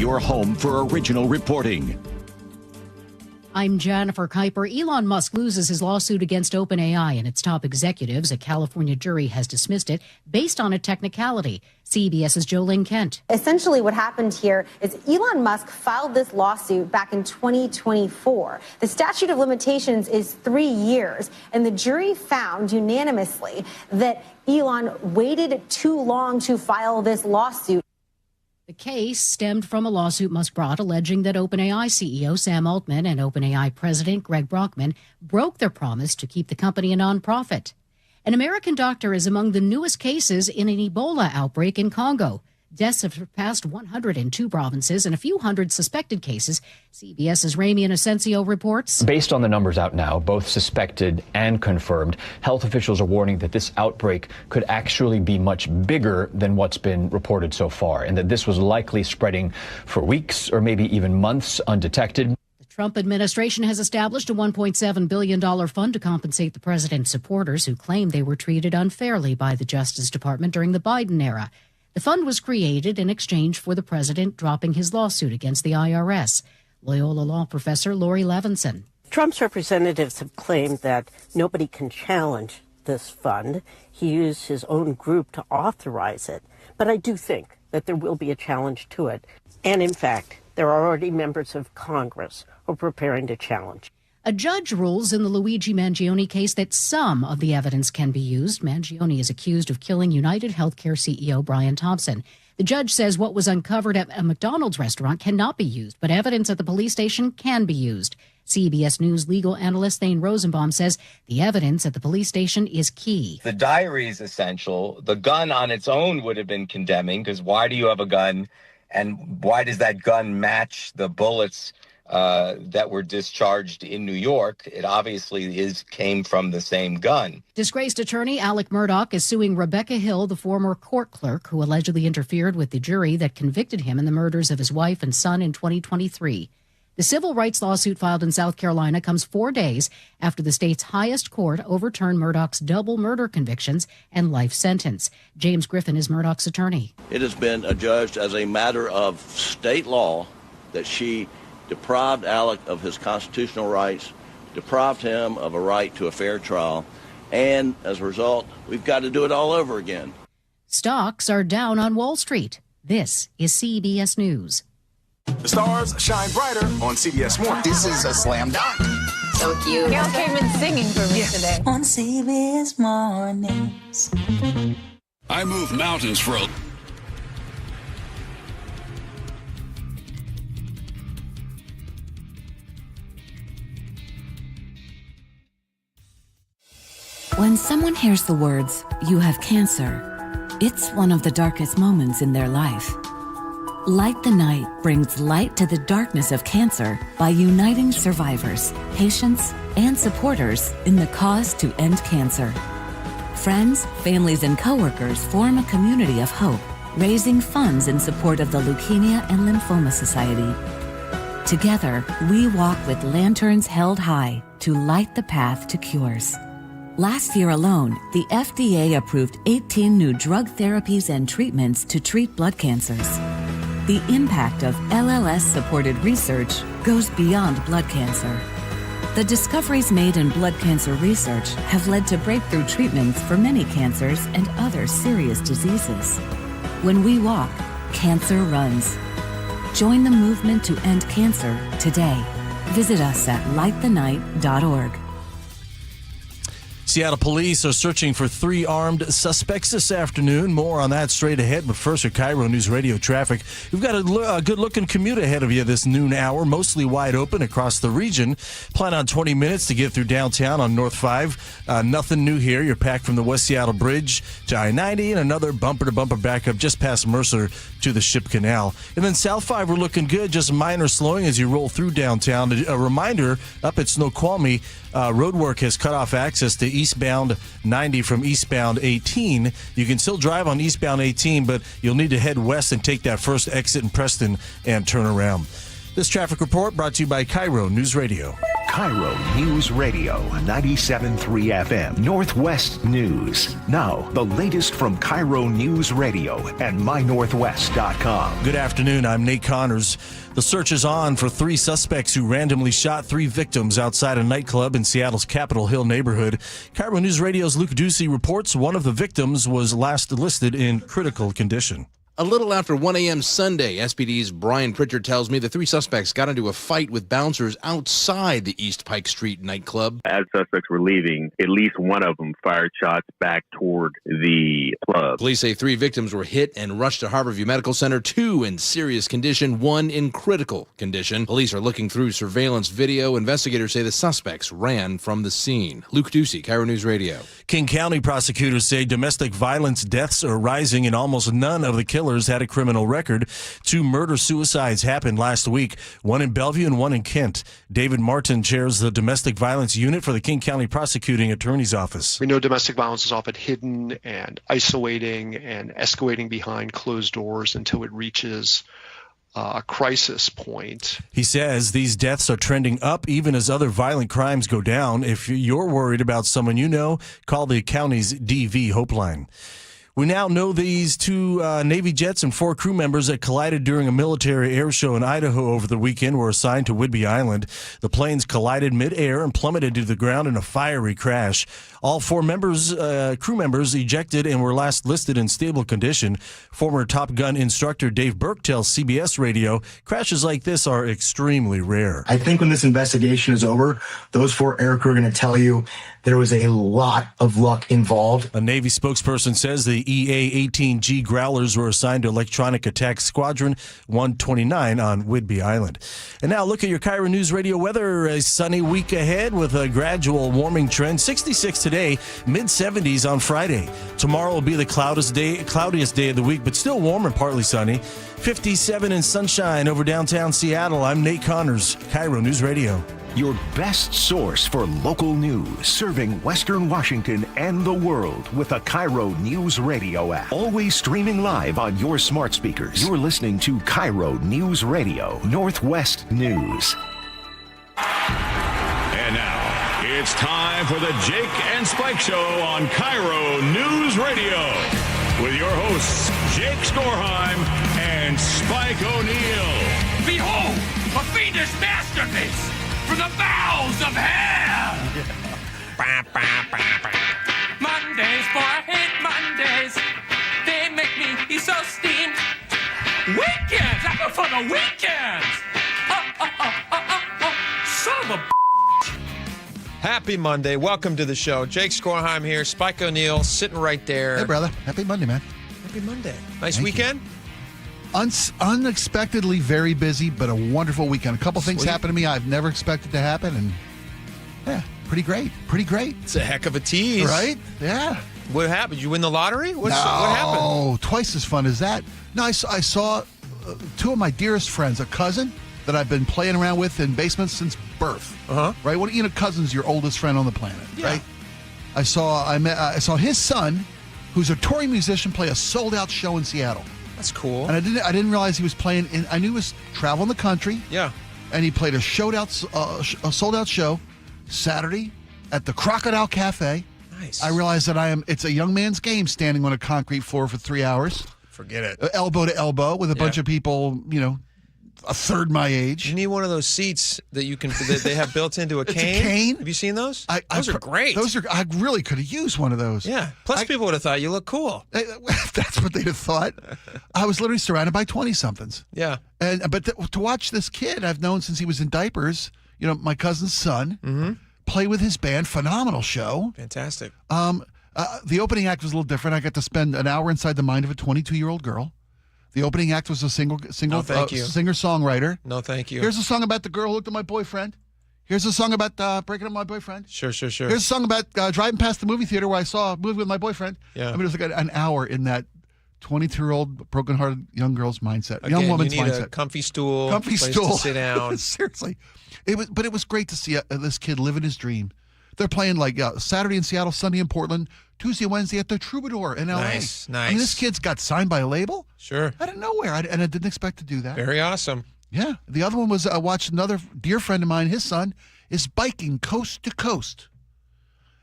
your home for original reporting. I'm Jennifer Kuiper. Elon Musk loses his lawsuit against OpenAI and its top executives. A California jury has dismissed it based on a technicality. CBS's Jolene Kent. Essentially what happened here is Elon Musk filed this lawsuit back in 2024. The statute of limitations is 3 years, and the jury found unanimously that Elon waited too long to file this lawsuit. The case stemmed from a lawsuit Musk brought alleging that OpenAI CEO Sam Altman and OpenAI President Greg Brockman broke their promise to keep the company a nonprofit. An American doctor is among the newest cases in an Ebola outbreak in Congo. Deaths have surpassed 100 in 2 provinces and a few hundred suspected cases. CBS's Ramy Inocencio reports. Based on the numbers out now, both suspected and confirmed, health officials are warning that this outbreak could actually be much bigger than what's been reported so far, and that this was likely spreading for weeks or maybe even months undetected. The Trump administration has established a $1.7 billion fund to compensate the president's supporters who claim they were treated unfairly by the Justice Department during the Biden era. The fund was created in exchange for the president dropping his lawsuit against the IRS. Loyola Law professor Lori Levinson. Trump's representatives have claimed that nobody can challenge this fund. He used his own group to authorize it. But I do think that there will be a challenge to it. And in fact, there are already members of Congress who are preparing to challenge. A judge rules in the Luigi Mangione case that some of the evidence can be used. Mangione is accused of killing United Healthcare CEO Brian Thompson. The judge says what was uncovered at a McDonald's restaurant cannot be used, but evidence at the police station can be used. CBS News legal analyst Thane Rosenbaum says the evidence at the police station is key. The diary is essential. The gun on its own would have been condemning, because why do you have a gun, and why does that gun match the bullets that were discharged in New York? It obviously came from the same gun. Disgraced attorney Alec Murdaugh is suing Rebecca Hill, the former court clerk who allegedly interfered with the jury that convicted him in the murders of his wife and son in 2023. The civil rights lawsuit filed in South Carolina comes 4 days after the state's highest court overturned Murdaugh's double murder convictions and life sentence. James Griffin is Murdaugh's attorney. It has been adjudged as a matter of state law that she deprived Alec of his constitutional rights, deprived him of a right to a fair trial, and as a result, we've got to do it all over again. Stocks are down on Wall Street. This is CBS News. The stars shine brighter on CBS Mornings. This is a slam dunk. So cute. Gail came in singing for me today. On CBS Mornings. I move mountains for a... When someone hears the words, "you have cancer," it's one of the darkest moments in their life. Light the Night brings light to the darkness of cancer by uniting survivors, patients, and supporters in the cause to end cancer. Friends, families, and coworkers form a community of hope, raising funds in support of the Leukemia and Lymphoma Society. Together, we walk with lanterns held high to light the path to cures. Last year alone, the FDA approved 18 new drug therapies and treatments to treat blood cancers. The impact of LLS-supported research goes beyond blood cancer. The discoveries made in blood cancer research have led to breakthrough treatments for many cancers and other serious diseases. When we walk, cancer runs. Join the movement to end cancer today. Visit us at lightthenight.org. Seattle police are searching for 3 armed suspects this afternoon. More on that straight ahead. But first, your KIRO Newsradio traffic. We've got a good-looking commute ahead of you this noon hour, mostly wide open across the region. Plan on 20 minutes to get through downtown on North 5. Nothing new here. You're packed from the West Seattle Bridge to I-90 and another bumper-to-bumper backup just past Mercer to the Ship Canal. And then South 5, we're looking good. Just minor slowing as you roll through downtown. A reminder, up at Snoqualmie, roadwork has cut off access to eastbound 90 from eastbound 18. You can still drive on eastbound 18, but you'll need to head west and take that first exit in Preston and turn around. This traffic report brought to you by KIRO Newsradio. KIRO News Radio, 97.3 FM, Northwest News. Now, the latest from KIRO News Radio and mynorthwest.com. Good afternoon. I'm Nate Connors. The search is on for 3 suspects who randomly shot 3 victims outside a nightclub in Seattle's Capitol Hill neighborhood. KIRO News Radio's Luke Ducey reports one of the victims was last listed in critical condition. A little after 1 a.m. Sunday, SPD's Brian Pritchard tells me the 3 suspects got into a fight with bouncers outside the East Pike Street nightclub. As suspects were leaving, at least one of them fired shots back toward the club. Police say 3 victims were hit and rushed to Harborview Medical Center, 2 in serious condition, 1 in critical condition. Police are looking through surveillance video. Investigators say the suspects ran from the scene. Luke Ducey, KIRO News Radio. King County prosecutors say domestic violence deaths are rising and almost none of the killers had a criminal record. 2 murder-suicides happened last week, one in Bellevue and one in Kent. David Martin chairs the domestic violence unit for the King County Prosecuting Attorney's Office. We know domestic violence is often hidden and isolating and escalating behind closed doors until it reaches a crisis point. He says these deaths are trending up even as other violent crimes go down. If you're worried about someone you know, call the county's DV Hope Line. We now know these 2 Navy jets and 4 crew members that collided during a military air show in Idaho over the weekend were assigned to Whidbey Island. The planes collided mid-air and plummeted to the ground in a fiery crash. All 4 crew members ejected and were last listed in stable condition. Former Top Gun instructor Dave Burke tells CBS Radio, crashes like this are extremely rare. I think when this investigation is over, those 4 aircrew are going to tell you there was a lot of luck involved. A Navy spokesperson says the EA-18G Growlers were assigned to Electronic Attack Squadron 129 on Whidbey Island. And now look at your KIRO News Radio weather. A sunny week ahead with a gradual warming trend. 66 today, mid-70s on Friday. Tomorrow will be the cloudiest day of the week, but still warm and partly sunny. 57 in sunshine over downtown Seattle. I'm Nate Connors, KIRO News Radio. Your best source for local news, serving Western Washington and the world with the KIRO News Radio app. Always streaming live on your smart speakers. You're listening to KIRO News Radio, Northwest News. And now, it's time for the Jake and Spike Show on KIRO News Radio. With your hosts, Jake Skorheim and Spike O'Neill. Behold, a fiendish masterpiece! From the bowels of hell! Mondays, for I hate Mondays. They make me so steamed. Weekends! I go for the weekends! Son of a Happy Monday. Welcome to the show. Jake Skorheim here. Spike O'Neill sitting right there. Hey, brother. Happy Monday, man. Happy Monday. Nice weekend? Unexpectedly very busy, but a wonderful weekend. A couple things happened to me I've never expected to happen, and yeah, pretty great. Pretty great. It's a heck of a tease. Right? Yeah. What happened? You win the lottery? What happened? Oh, twice as fun as that. No, I saw 2 of my dearest friends, a cousin that I've been playing around with in basements since birth. Right? What, cousin's your oldest friend on the planet, right? I saw his son, who's a touring musician, play a sold-out show in Seattle. That's cool. And I didn't realize he was playing I knew he was traveling the country. Yeah. And he played a sold-out show Saturday at the Crocodile Cafe. Nice. I realized that it's a young man's game standing on a concrete floor for 3 hours. Forget it. Elbow to elbow with a bunch of people, a third my age. You need one of those seats that that they have built into a cane. It's a cane. Have you seen those? Those are great. I really could have used one of those. Yeah. Plus, people would have thought you look cool. That's what they'd have thought. I was literally surrounded by 20-somethings. Yeah. But to watch this kid I've known since he was in diapers, my cousin's son, play with his band, phenomenal show. Fantastic. The opening act was a little different. I got to spend an hour inside the mind of a 22-year-old girl. The opening act was a single singer-songwriter. No, thank you. Here's a song about the girl who looked at my boyfriend. Here's a song about breaking up with my boyfriend. Sure. Here's a song about driving past the movie theater where I saw a movie with my boyfriend. Yeah. I mean, it was like an hour in that 22-year-old broken-hearted young girl's mindset, Again, young woman's you need mindset. A comfy stool, place to sit down. Seriously, it was great to see this kid living his dream. They're playing like Saturday in Seattle, Sunday in Portland, Tuesday and Wednesday at the Troubadour in L.A. Nice. I mean, this kid's got signed by a label. Sure. Out of nowhere, and I didn't expect to do that. Very awesome. Yeah. The other one was I watched another dear friend of mine. His son is biking coast to coast.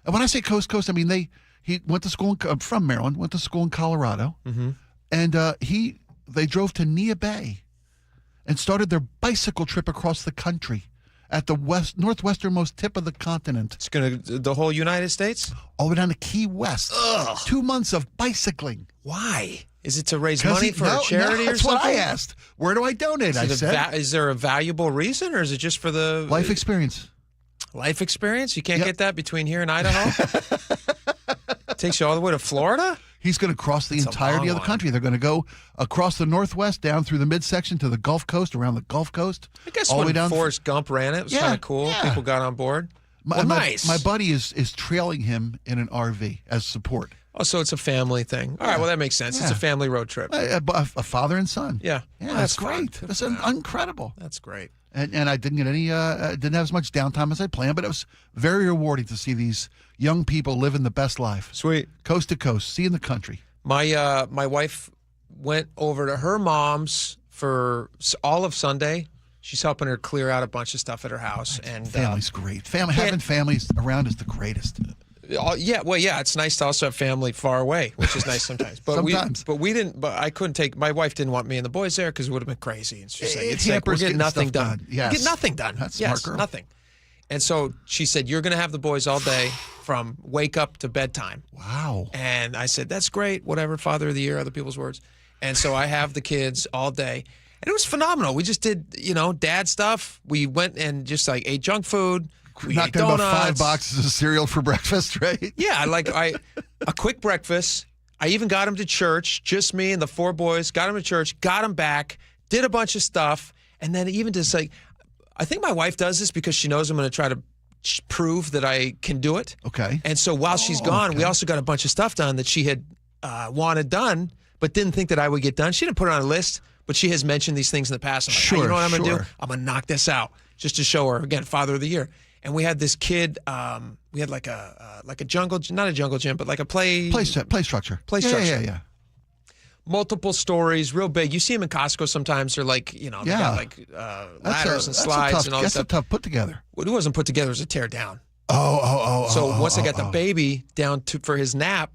And when I say coast to coast, I mean he went to school from Maryland, went to school in Colorado, and they drove to Nia Bay and started their bicycle trip across the country at the northwesternmost tip of the continent. It's going to the whole United States? All the way down to Key West. Ugh. 2 months of bicycling. Why? Is it to raise money for a charity or something? That's what I asked. Where do I donate? I said. Is there a valuable reason, or is it just for the life experience? Life experience? You can't get that between here and Idaho? It takes you all the way to Florida? He's going to cross the entirety of the country. They're going to go across the Northwest, down through the midsection to the Gulf Coast, around the Gulf Coast. I guess all when the way down Forrest Gump ran it was kind of cool. Yeah. People got on board. Nice. My buddy is trailing him in an RV as support. Oh, so it's a family thing. All right, well, that makes sense. Yeah. It's a family road trip. A father and son. Yeah. Yeah, that's great. That's incredible. That's great. And I didn't get any, didn't have as much downtime as I planned, but it was very rewarding to see these young people living the best life. Sweet. Coast to coast, seeing the country. My wife went over to her mom's for all of Sunday. She's helping her clear out a bunch of stuff at her house. And family's great. Having families around is the greatest. It's nice to also have family far away, which is nice sometimes. But sometimes. we didn't. But I couldn't take. My wife didn't want me and the boys there because it would have been crazy. And she's like, we're getting nothing done. Yes. Get nothing done. That's smart girl. Nothing. And so she said, you're going to have the boys all day from wake up to bedtime. Wow. And I said, that's great. Whatever. Father of the year, other people's words. And so I have the kids all day. And it was phenomenal. We just did, dad stuff. We went and just ate junk food. We knocked ate out donuts. about 5 boxes of cereal for breakfast, right? Yeah, a quick breakfast. I even got him to church, just me and the 4 boys. Got him to church, got him back, did a bunch of stuff, and then even just I think my wife does this because she knows I'm going to try to prove that I can do it. Okay. And so while she's gone, we also got a bunch of stuff done that she had wanted done, but didn't think that I would get done. She didn't put it on a list, but she has mentioned these things in the past. I'm like, sure, you know what I'm going to do? sure. I'm going to knock this out just to show her, again, Father of the Year. And we had this kid, we had like a jungle, not a jungle gym, but like a play structure. Play structure. Yeah. Multiple stories, real big. You see them in Costco sometimes. They're like, they got ladders and slides and all that stuff. That's a tough put together. Well, it wasn't put together, it was a tear down. So once I got the baby down for his nap,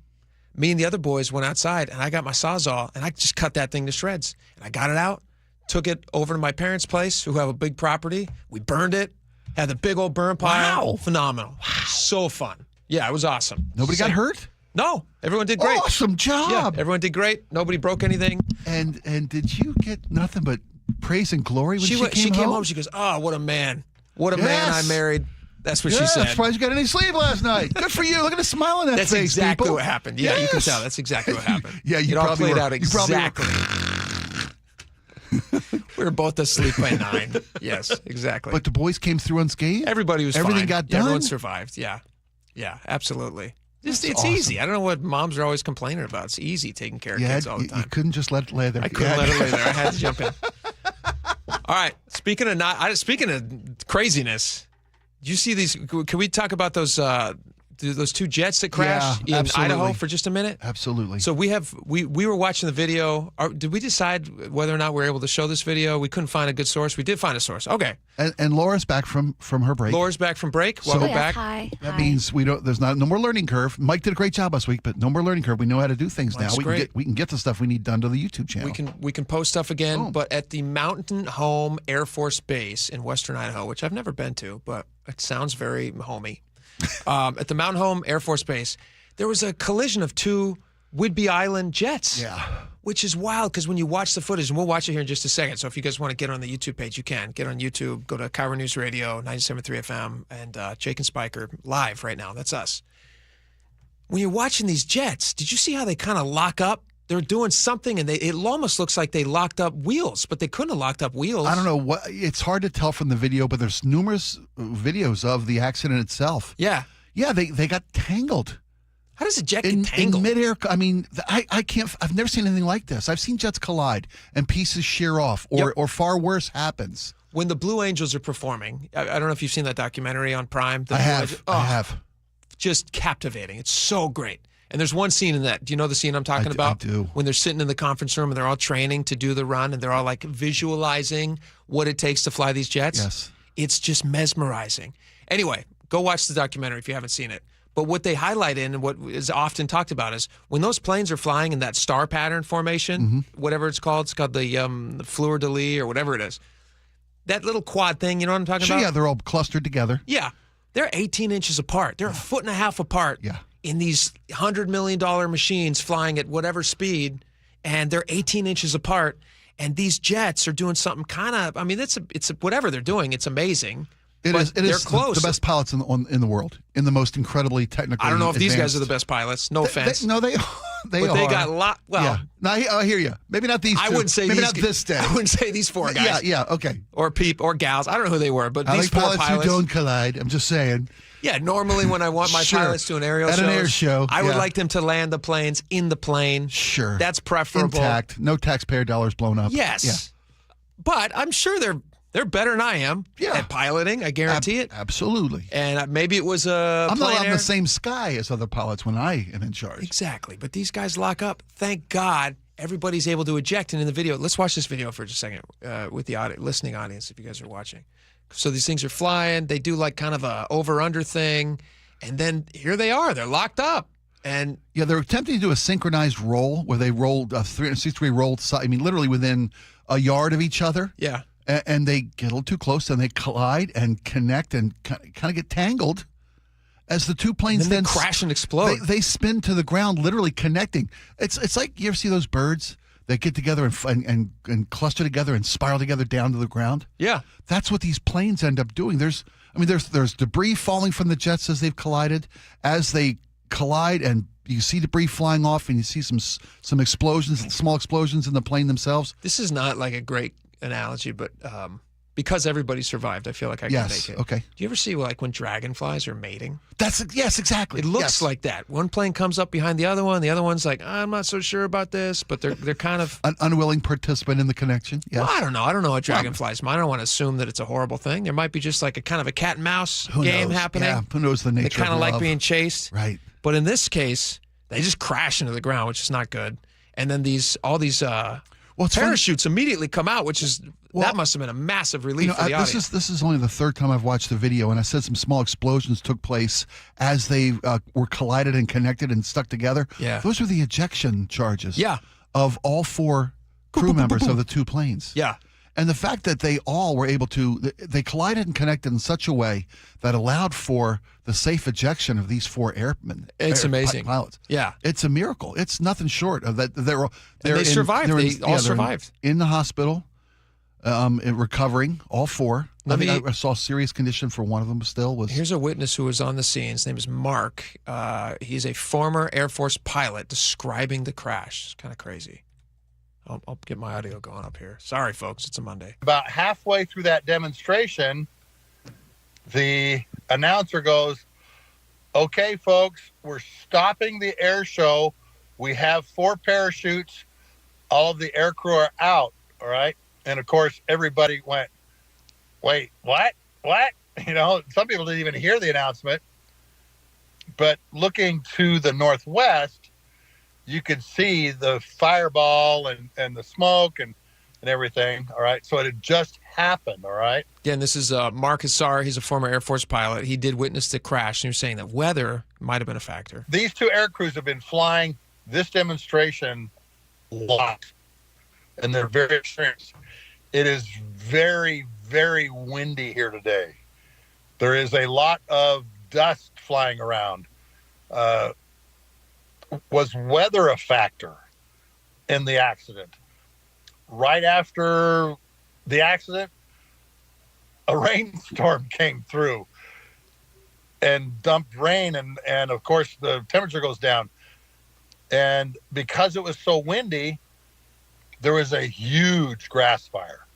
me and the other boys went outside and I got my Sawzall and I just cut that thing to shreds. And I got it out, took it over to my parents' place who have a big property. We burned it, had the big old burn pile. Wow. Phenomenal. Wow. So fun. Yeah, it was awesome. Nobody got hurt? No, everyone did great. Awesome job. Yeah, everyone did great. Nobody broke anything. And did you get nothing but praise and glory when she came home? She goes, "Oh, what a man! What a man I married." That's what she said. I'm surprised you got any sleep last night. Good for you. Look at the smile on that face. That's exactly people. what happened. Yeah, you can tell. That's exactly what happened. Yeah, it all played out exactly. We were both asleep by 9. Yes, exactly. But the boys came through unscathed? Everybody was Everything fine. got done? Everyone survived. Yeah, absolutely. It's awesome. Easy. I don't know what moms are always complaining about. It's easy taking care of kids all the time. You couldn't just let it lay there. I couldn't let it lay there. I had to jump in. All right. Speaking of craziness, do you see these? Can we talk about those 2 jets that crashed in Idaho for just a minute? Absolutely. So we were watching the video. Did we decide whether or not we were able to show this video? We couldn't find a good source. We did find a source. Okay. And Laura's back from her break. Laura's back from break. Welcome back. Hi. That means there's no more learning curve. Mike did a great job last week, but no more learning curve. We know how to do things now. We can get the stuff we need done to the YouTube channel. We can post stuff again, but at the Mountain Home Air Force Base in Western Idaho, which I've never been to, but it sounds very homey. At the Mountain Home Air Force Base, there was a collision of 2 Whidbey Island jets. Yeah. Which is wild because when you watch the footage, and we'll watch it here in just a second. So if you guys want to get on the YouTube page, you can. Get on YouTube, go to KIRO News Radio, 97.3 FM, and Jake and Spike are live right now. That's us. When you're watching these jets, did you see how they kind of lock up? They're doing something, and it almost looks like they locked up wheels, but they couldn't have locked up wheels. I don't know what. It's hard to tell from the video, but there's numerous videos of the accident itself. Yeah. Yeah, they got tangled. How does a jet get tangled? In midair? I mean, I can't. I've never seen anything like this. I've seen jets collide and pieces shear off, or far worse happens. When the Blue Angels are performing, I don't know if you've seen that documentary on Prime. I have. Just captivating. It's so great. And there's one scene in that. Do you know the scene I'm talking about? I do. When they're sitting in the conference room and they're all training to do the run and they're all like visualizing what it takes to fly these jets. Yes. It's just mesmerizing. Anyway, go watch the documentary if you haven't seen it. But what they highlight in and what is often talked about is when those planes are flying in that star pattern formation, whatever it's called the fleur-de-lis or whatever it is. That little quad thing, you know what I'm talking about? Yeah, they're all clustered together. Yeah. They're 18 inches apart. They're a foot and a half apart in these $100 million machines flying at whatever speed, and they're 18 inches apart. And these jets are doing something kind of, I mean, it's whatever they're doing, it's amazing. It is they're close. The best pilots in the world, in the most incredibly technical. I don't know if these guys are the best pilots. No offense. They are. But they got a lot. Well, yeah. No, I hear you. Maybe not these. I two. wouldn't say maybe these, not this day. I wouldn't say these four guys. Yeah. Okay. Or gals. I don't know who they were, but I these like four pilots who don't collide. I'm just saying. Yeah. Normally, when I want my pilots to an aerial at an air show, I would like them to land the planes in the plane. Sure. That's preferable. Intact. No taxpayer dollars blown up. Yes. Yeah. But I'm sure they're better than I am at piloting. I guarantee it. Absolutely. And maybe it was a I'm plane not on air. the same sky as other pilots when I am in charge. Exactly. But these guys lock up. Thank God everybody's able to eject. And in the video, let's watch this video for just a second with the listening audience if you guys are watching. So these things are flying. They do like kind of a over-under thing. And then here they are. They're locked up. And yeah, they're attempting to do a synchronized roll where they rolled a 360-degree roll. I mean, literally within a yard of each other. Yeah. And they get a little too close and they collide and connect and kind of get tangled as the two planes then crash and explode. They spin to the ground, literally connecting. It's like, you ever see those birds that get together and cluster together and spiral together down to the ground? Yeah. That's what these planes end up doing. There's debris falling from the jets as they've collided. As they collide and you see debris flying off and you see some explosions, small explosions in the plane themselves. This is not like a great analogy, but because everybody survived, I feel like I can make it. Okay. Do you ever see like when dragonflies are mating? Yes, exactly. It looks like that. One plane comes up behind the other one. The other one's like, I'm not so sure about this, but they're kind of an unwilling participant in the connection. Yes. Well, I don't know. I don't know what dragonflies mean. I don't want to assume that it's a horrible thing. There might be just like a kind of a cat and mouse game happening. Yeah. Who knows the nature? They kind of like being chased. Right. But in this case, they just crash into the ground, which is not good. And then all these parachutes immediately come out, which is that must have been a massive relief for the audience. This is only the third time I've watched the video, and I said some small explosions took place as they were collided and connected and stuck together. Yeah. Those were the ejection charges. Yeah. Of all four crew members of the two planes. Yeah. And the fact that they all were able to, they collided and connected in such a way that allowed for the safe ejection of these four airmen. It's amazing. Pilots. Yeah. It's a miracle. It's nothing short of that. They survived. They all survived. In the hospital, recovering, all four. I saw serious condition for one of them still. Here's a witness who was on the scene. His name is Mark. He's a former Air Force pilot describing the crash. It's kind of crazy. I'll get my audio going up here. Sorry, folks. It's a Monday. About halfway through that demonstration, the announcer goes, "Okay, folks, we're stopping the air show. We have 4 parachutes. All of the air crew are out." All right. And of course, everybody went, "Wait, what? What?" You know, some people didn't even hear the announcement. But looking to the northwest, you could see the fireball and the smoke and everything. All right. So it had just happened. All right. Again, this is Mark Hassar. He's a former Air Force pilot. He did witness the crash. And he was saying that weather might have been a factor. These 2 air crews have been flying this demonstration a lot, and they're very experienced. It is very, very windy here today. There is a lot of dust flying around. Was weather a factor in the accident? Right after the accident, a rainstorm came through and dumped rain, and of course the temperature goes down. And because it was so windy, there was a huge grass fire.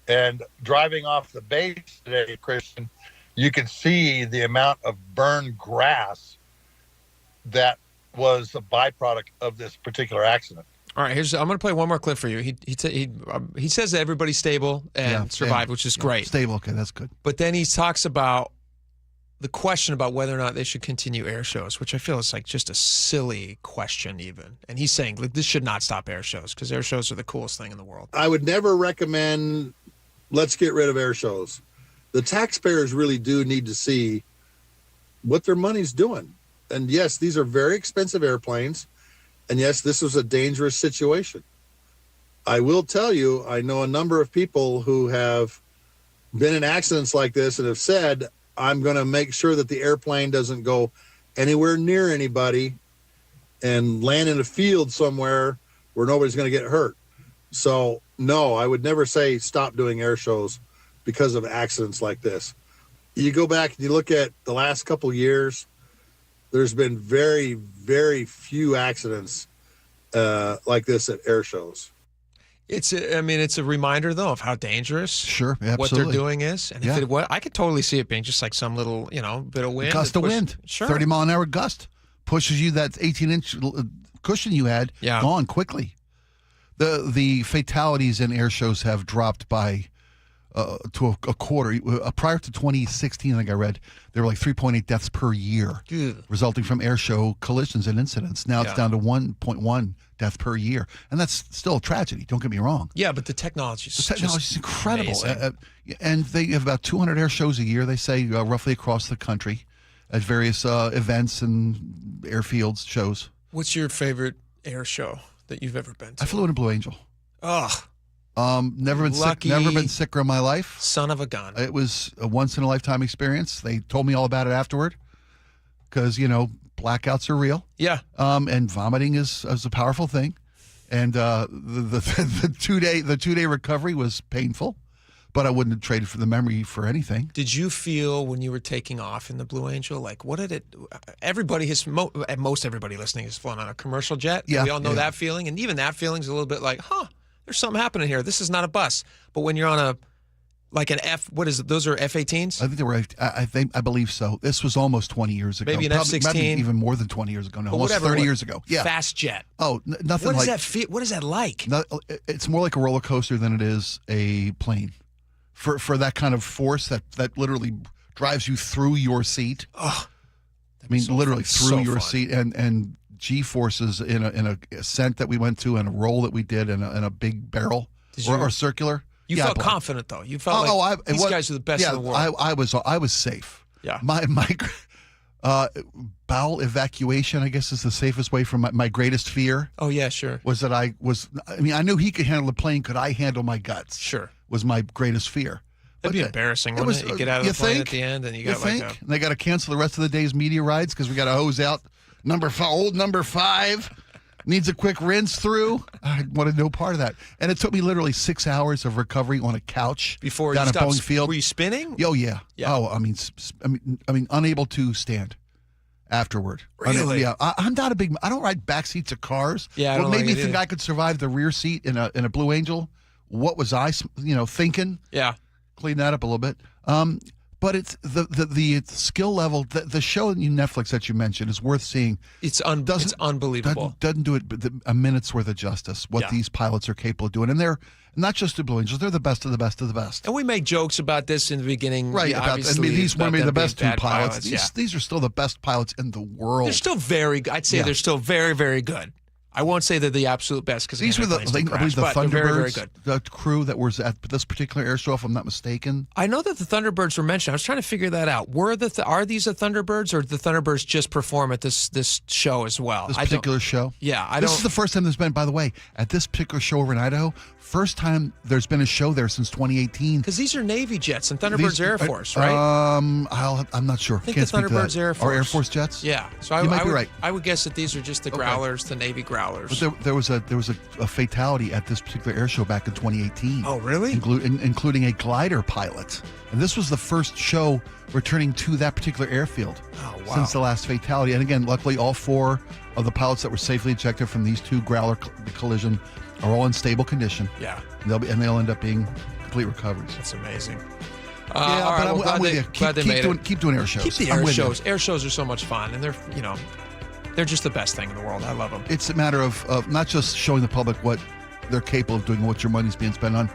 And driving off the base today, Christian, you could see the amount of burned grass that was a byproduct of this particular accident. All right, I'm going to play one more clip for you. He says that everybody's stable and survived, which is great. Stable, okay, that's good. But then he talks about the question about whether or not they should continue air shows, which I feel is like just a silly question even. And he's saying, look, this should not stop air shows because air shows are the coolest thing in the world. I would never recommend let's get rid of air shows. the taxpayers really do need to see what their money's doing. And yes, these are very expensive airplanes. And yes, this was a dangerous situation. I will tell you, I know a number of people who have been in accidents like this and have said, I'm going to make sure that the airplane doesn't go anywhere near anybody and land in a field somewhere where nobody's going to get hurt. So, no, I would never say stop doing air shows because of accidents like this. You go back and you look at the last couple years, there's been very, very few accidents like this at air shows. It's a reminder, though, of how dangerous what they're doing is. And if I could totally see it being just like some little, bit of wind. Gust of wind. Sure. 30-mile-an-hour gust pushes you, that 18-inch cushion you had, gone quickly. The fatalities in air shows have dropped by to a quarter. Prior to 2016, I think I read, there were like 3.8 deaths per year resulting from air show collisions and incidents. Now it's down to 1.1 death per year. And that's still a tragedy, don't get me wrong. Yeah, but the technology is incredible. And they have about 200 air shows a year, they say, roughly across the country at various events and airfields, shows. What's your favorite air show that you've ever been to? I flew in a Blue Angel. Oh, never been sicker in my life. Son of a gun. It was a once-in-a-lifetime experience. They told me all about it afterward because, blackouts are real. Yeah. And vomiting is a powerful thing. And the two-day recovery was painful, but I wouldn't have traded for the memory for anything. Did you feel when you were taking off in the Blue Angel, like, what did it, most everybody listening has flown on a commercial jet. Yeah. We all know that feeling. And even that feeling's a little bit like, there's something happening here. This is not a bus. But when you're on an those are F-18s? I think they were, I believe so. This was almost 20 years ago. Maybe an F-16? Maybe even more than 20 years ago. No, almost 30 years ago. Yeah. Fast jet. Oh, nothing what like. What is that like? It's more like a roller coaster than it is a plane. For that kind of force that literally drives you through your seat. Oh, literally through your seat and G-forces in a ascent that we went to and a roll that we did in a big barrel or circular. You felt confident though. You felt these guys are the best in the world. I was safe. Yeah. My bowel evacuation, I guess, is the safest way from my greatest fear. Oh yeah, sure. Was that I knew he could handle the plane. Could I handle my guts? Sure. Was my greatest fear. That'd be embarrassing, wouldn't it? You get out of the plane at the end and you got and they got to cancel the rest of the day's media rides because we got to hose out old number 5 needs a quick rinse through. I wanted no part of that. And it took me literally 6 hours of recovery on a couch before down you at Boeing Field. Were you spinning? Oh yeah. Oh, I mean, unable to stand afterward. Really? I'm not I don't ride back seats of cars. Yeah. What made me think I could survive the rear seat in a Blue Angel? What was I, thinking? Yeah. Clean that up a little bit. But it's the skill level. The show on Netflix that you mentioned is worth seeing. It's unbelievable. Doesn't do it a minute's worth of justice. What these pilots are capable of doing, and they're not just the Blue Angels. They're the best of the best of the best. And we make jokes about this in the beginning, right? These were maybe the best two pilots. These are still the best pilots in the world. They're still very. I'd say they're still very, very good. I won't say they're the absolute best because these were the Thunderbirds, very good. The crew that was at this particular air show, if I'm not mistaken. I know that the Thunderbirds were mentioned. I was trying to figure that out. Are these the Thunderbirds, or did the Thunderbirds just perform at this show as well? This particular show? Yeah, This is the first time there's been, by the way, at this particular show over in Idaho. First time there's been a show there since 2018. Because these are Navy jets and Thunderbirds Air Force, right? I'm not sure. I think the Thunderbirds Air Force. Or Air Force jets? Yeah. So you might be right. I would guess that these are just the Growlers, the Navy Growlers. But there was a fatality at this particular air show back in 2018. Oh, really? Including a glider pilot. And this was the first show returning to that particular airfield since the last fatality. And again, luckily, all 4 of the pilots that were safely ejected from these 2 Growler collision are all in stable condition. Yeah. They'll end up being complete recoveries. That's amazing. I'm with you. Keep doing air shows. Keep the air shows. Air shows are so much fun, and they're just the best thing in the world. I love them. It's a matter of not just showing the public what they're capable of doing, what your money's being spent on.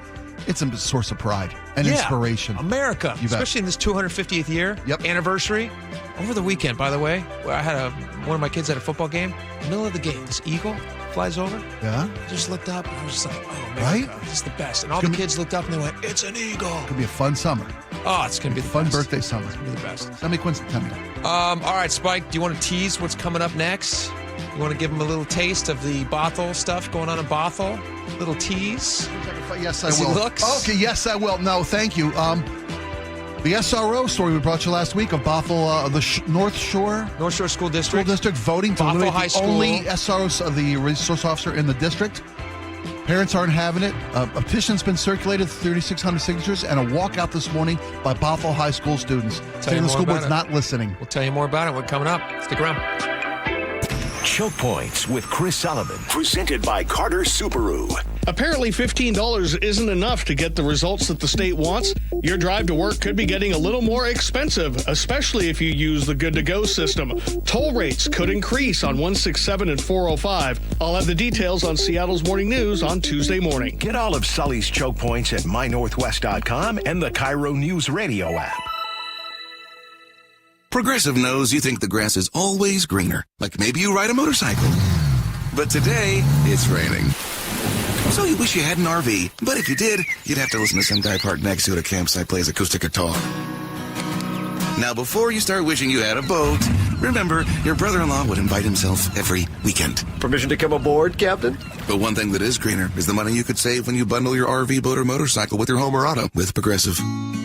It's a source of pride and inspiration. America, especially in this 250th year anniversary. Over the weekend, by the way, I had one of my kids at a football game. In the middle of the game, this eagle flies over. Yeah. I just looked up and was just like, oh, America, Right? this is the best. And all the kids looked up and they went, it's an eagle. It's gonna be a fun summer. Oh, it's going to be the Fun best. birthday summer. It's going to be the best. Send me Quincy, tell me. All right, Spike, do you want to tease what's coming up next? You want to give them a little taste of the Bothell stuff going on in Bothell? Little tease? Yes, I As he will. looks? Okay, yes, I will. No, thank you. The SRO story we brought you last week of Bothell, the North Shore School District. Voting to Bothell eliminate High the School. only SRO, the resource officer in the district. Parents aren't having it. A petition's been circulated, 3,600 signatures, and a walkout this morning by Bothell High School students saying the school board's not listening. We'll tell you more about it. What's coming up? Stick around. Choke Points with Chris Sullivan. Presented by Carter Subaru. Apparently $15 isn't enough to get the results that the state wants. Your drive to work could be getting a little more expensive, especially if you use the Good to Go system. Toll rates could increase on 167 and 405. I'll have the details on Seattle's Morning News on Tuesday morning. Get all of Sully's Choke Points at mynorthwest.com and the KIRO Newsradio app. Progressive knows you think the grass is always greener, like maybe you ride a motorcycle. But today, it's raining. So you wish you had an RV, but if you did, you'd have to listen to some guy parked next to it at a campsite plays acoustic guitar. Now, before you start wishing you had a boat, remember, your brother-in-law would invite himself every weekend. Permission to come aboard, Captain? But one thing that is greener is the money you could save when you bundle your RV, boat, or motorcycle with your home or auto with Progressive.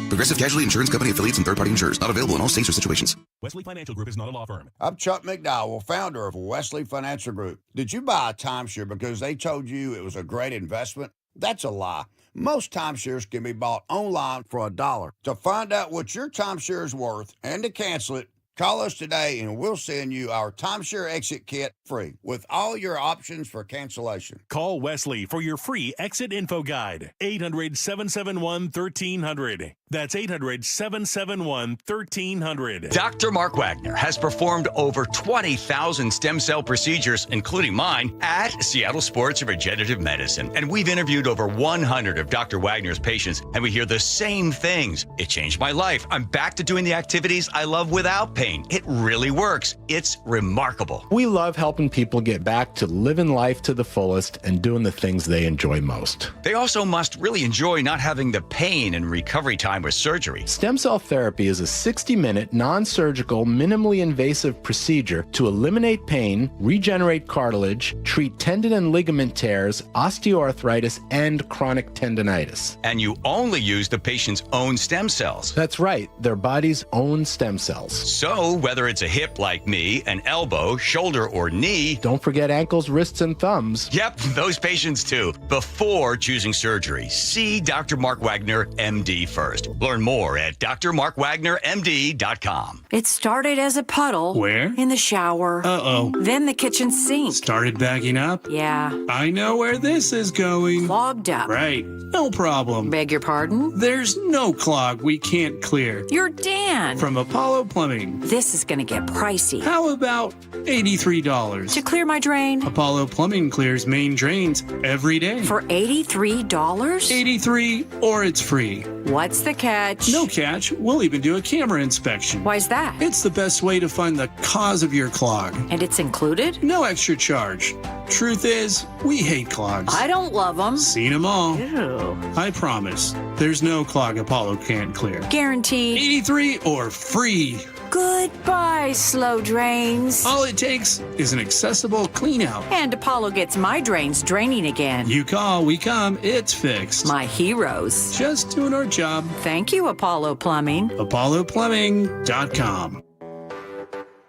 Progressive Casualty Insurance Company affiliates and third-party insurers. Not available in all states or situations. Wesley Financial Group is not a law firm. I'm Chuck McDowell, founder of Wesley Financial Group. Did you buy a timeshare because they told you it was a great investment? That's a lie. Most timeshares can be bought online for $1. To find out what your timeshare is worth and to cancel it, call us today and we'll send you our timeshare exit kit free with all your options for cancellation. Call Wesley for your free exit info guide. 800-771-1300. That's 800-771-1300. Dr. Mark Wagner has performed over 20,000 stem cell procedures, including mine, at Seattle Sports Regenerative Medicine. And we've interviewed over 100 of Dr. Wagner's patients, and we hear the same things. It changed my life. I'm back to doing the activities I love without pain. It really works. It's remarkable. We love helping people get back to living life to the fullest and doing the things they enjoy most. They also must really enjoy not having the pain and recovery time with surgery. Stem cell therapy is a 60-minute, non-surgical, minimally invasive procedure to eliminate pain, regenerate cartilage, treat tendon and ligament tears, osteoarthritis, and chronic tendonitis. And you only use the patient's own stem cells. That's right, their body's own stem cells. So whether it's a hip like me, an elbow, shoulder, or knee. Don't forget ankles, wrists, and thumbs. Yep, those patients too. Before choosing surgery, see Dr. Mark Wagner, MD first. Learn more at drmarkwagnermd.com. It started as a puddle. Where? In the shower. Uh-oh. Then the kitchen sink. Started backing up? Yeah. I know where this is going. Clogged up. Right. No problem. Beg your pardon? There's no clog we can't clear. You're Dan. From Apollo Plumbing. This is going to get pricey. How about $83? To clear my drain? Apollo Plumbing clears main drains every day. For $83? 83 or it's free. What's the catch? No catch. We'll even do a camera inspection. Why's that? It's the best way to find the cause of your clog. And it's included? No extra charge. Truth is, we hate clogs. I don't love them. Seen them all. Ew. I promise. There's no clog Apollo can't clear. Guaranteed. 83 or free. Goodbye, slow drains. All it takes is an accessible clean out. And Apollo gets my drains draining again. You call, we come, it's fixed. My heroes. Just doing our job. Thank you, Apollo Plumbing. ApolloPlumbing.com.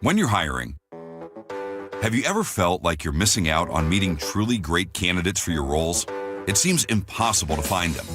When you're hiring, have you ever felt like you're missing out on meeting truly great candidates for your roles? It seems impossible to find them,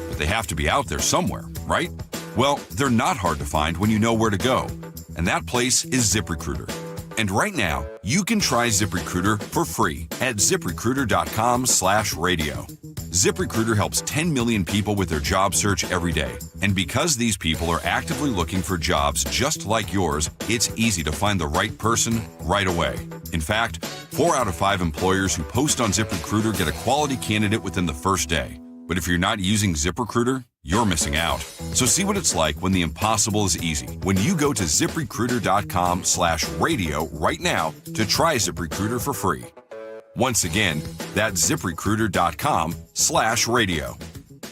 but they have to be out there somewhere, right? Well, they're not hard to find when you know where to go, and that place is ZipRecruiter. And right now, you can try ZipRecruiter for free at ZipRecruiter.com/radio. ZipRecruiter helps 10 million people with their job search every day. And because these people are actively looking for jobs just like yours, it's easy to find the right person right away. In fact, 4 out of 5 employers who post on ZipRecruiter get a quality candidate within the first day. But if you're not using ZipRecruiter, you're missing out. So see what it's like when the impossible is easy. When you go to ZipRecruiter.com/radio right now to try ZipRecruiter for free. Once again, that's ZipRecruiter.com/radio.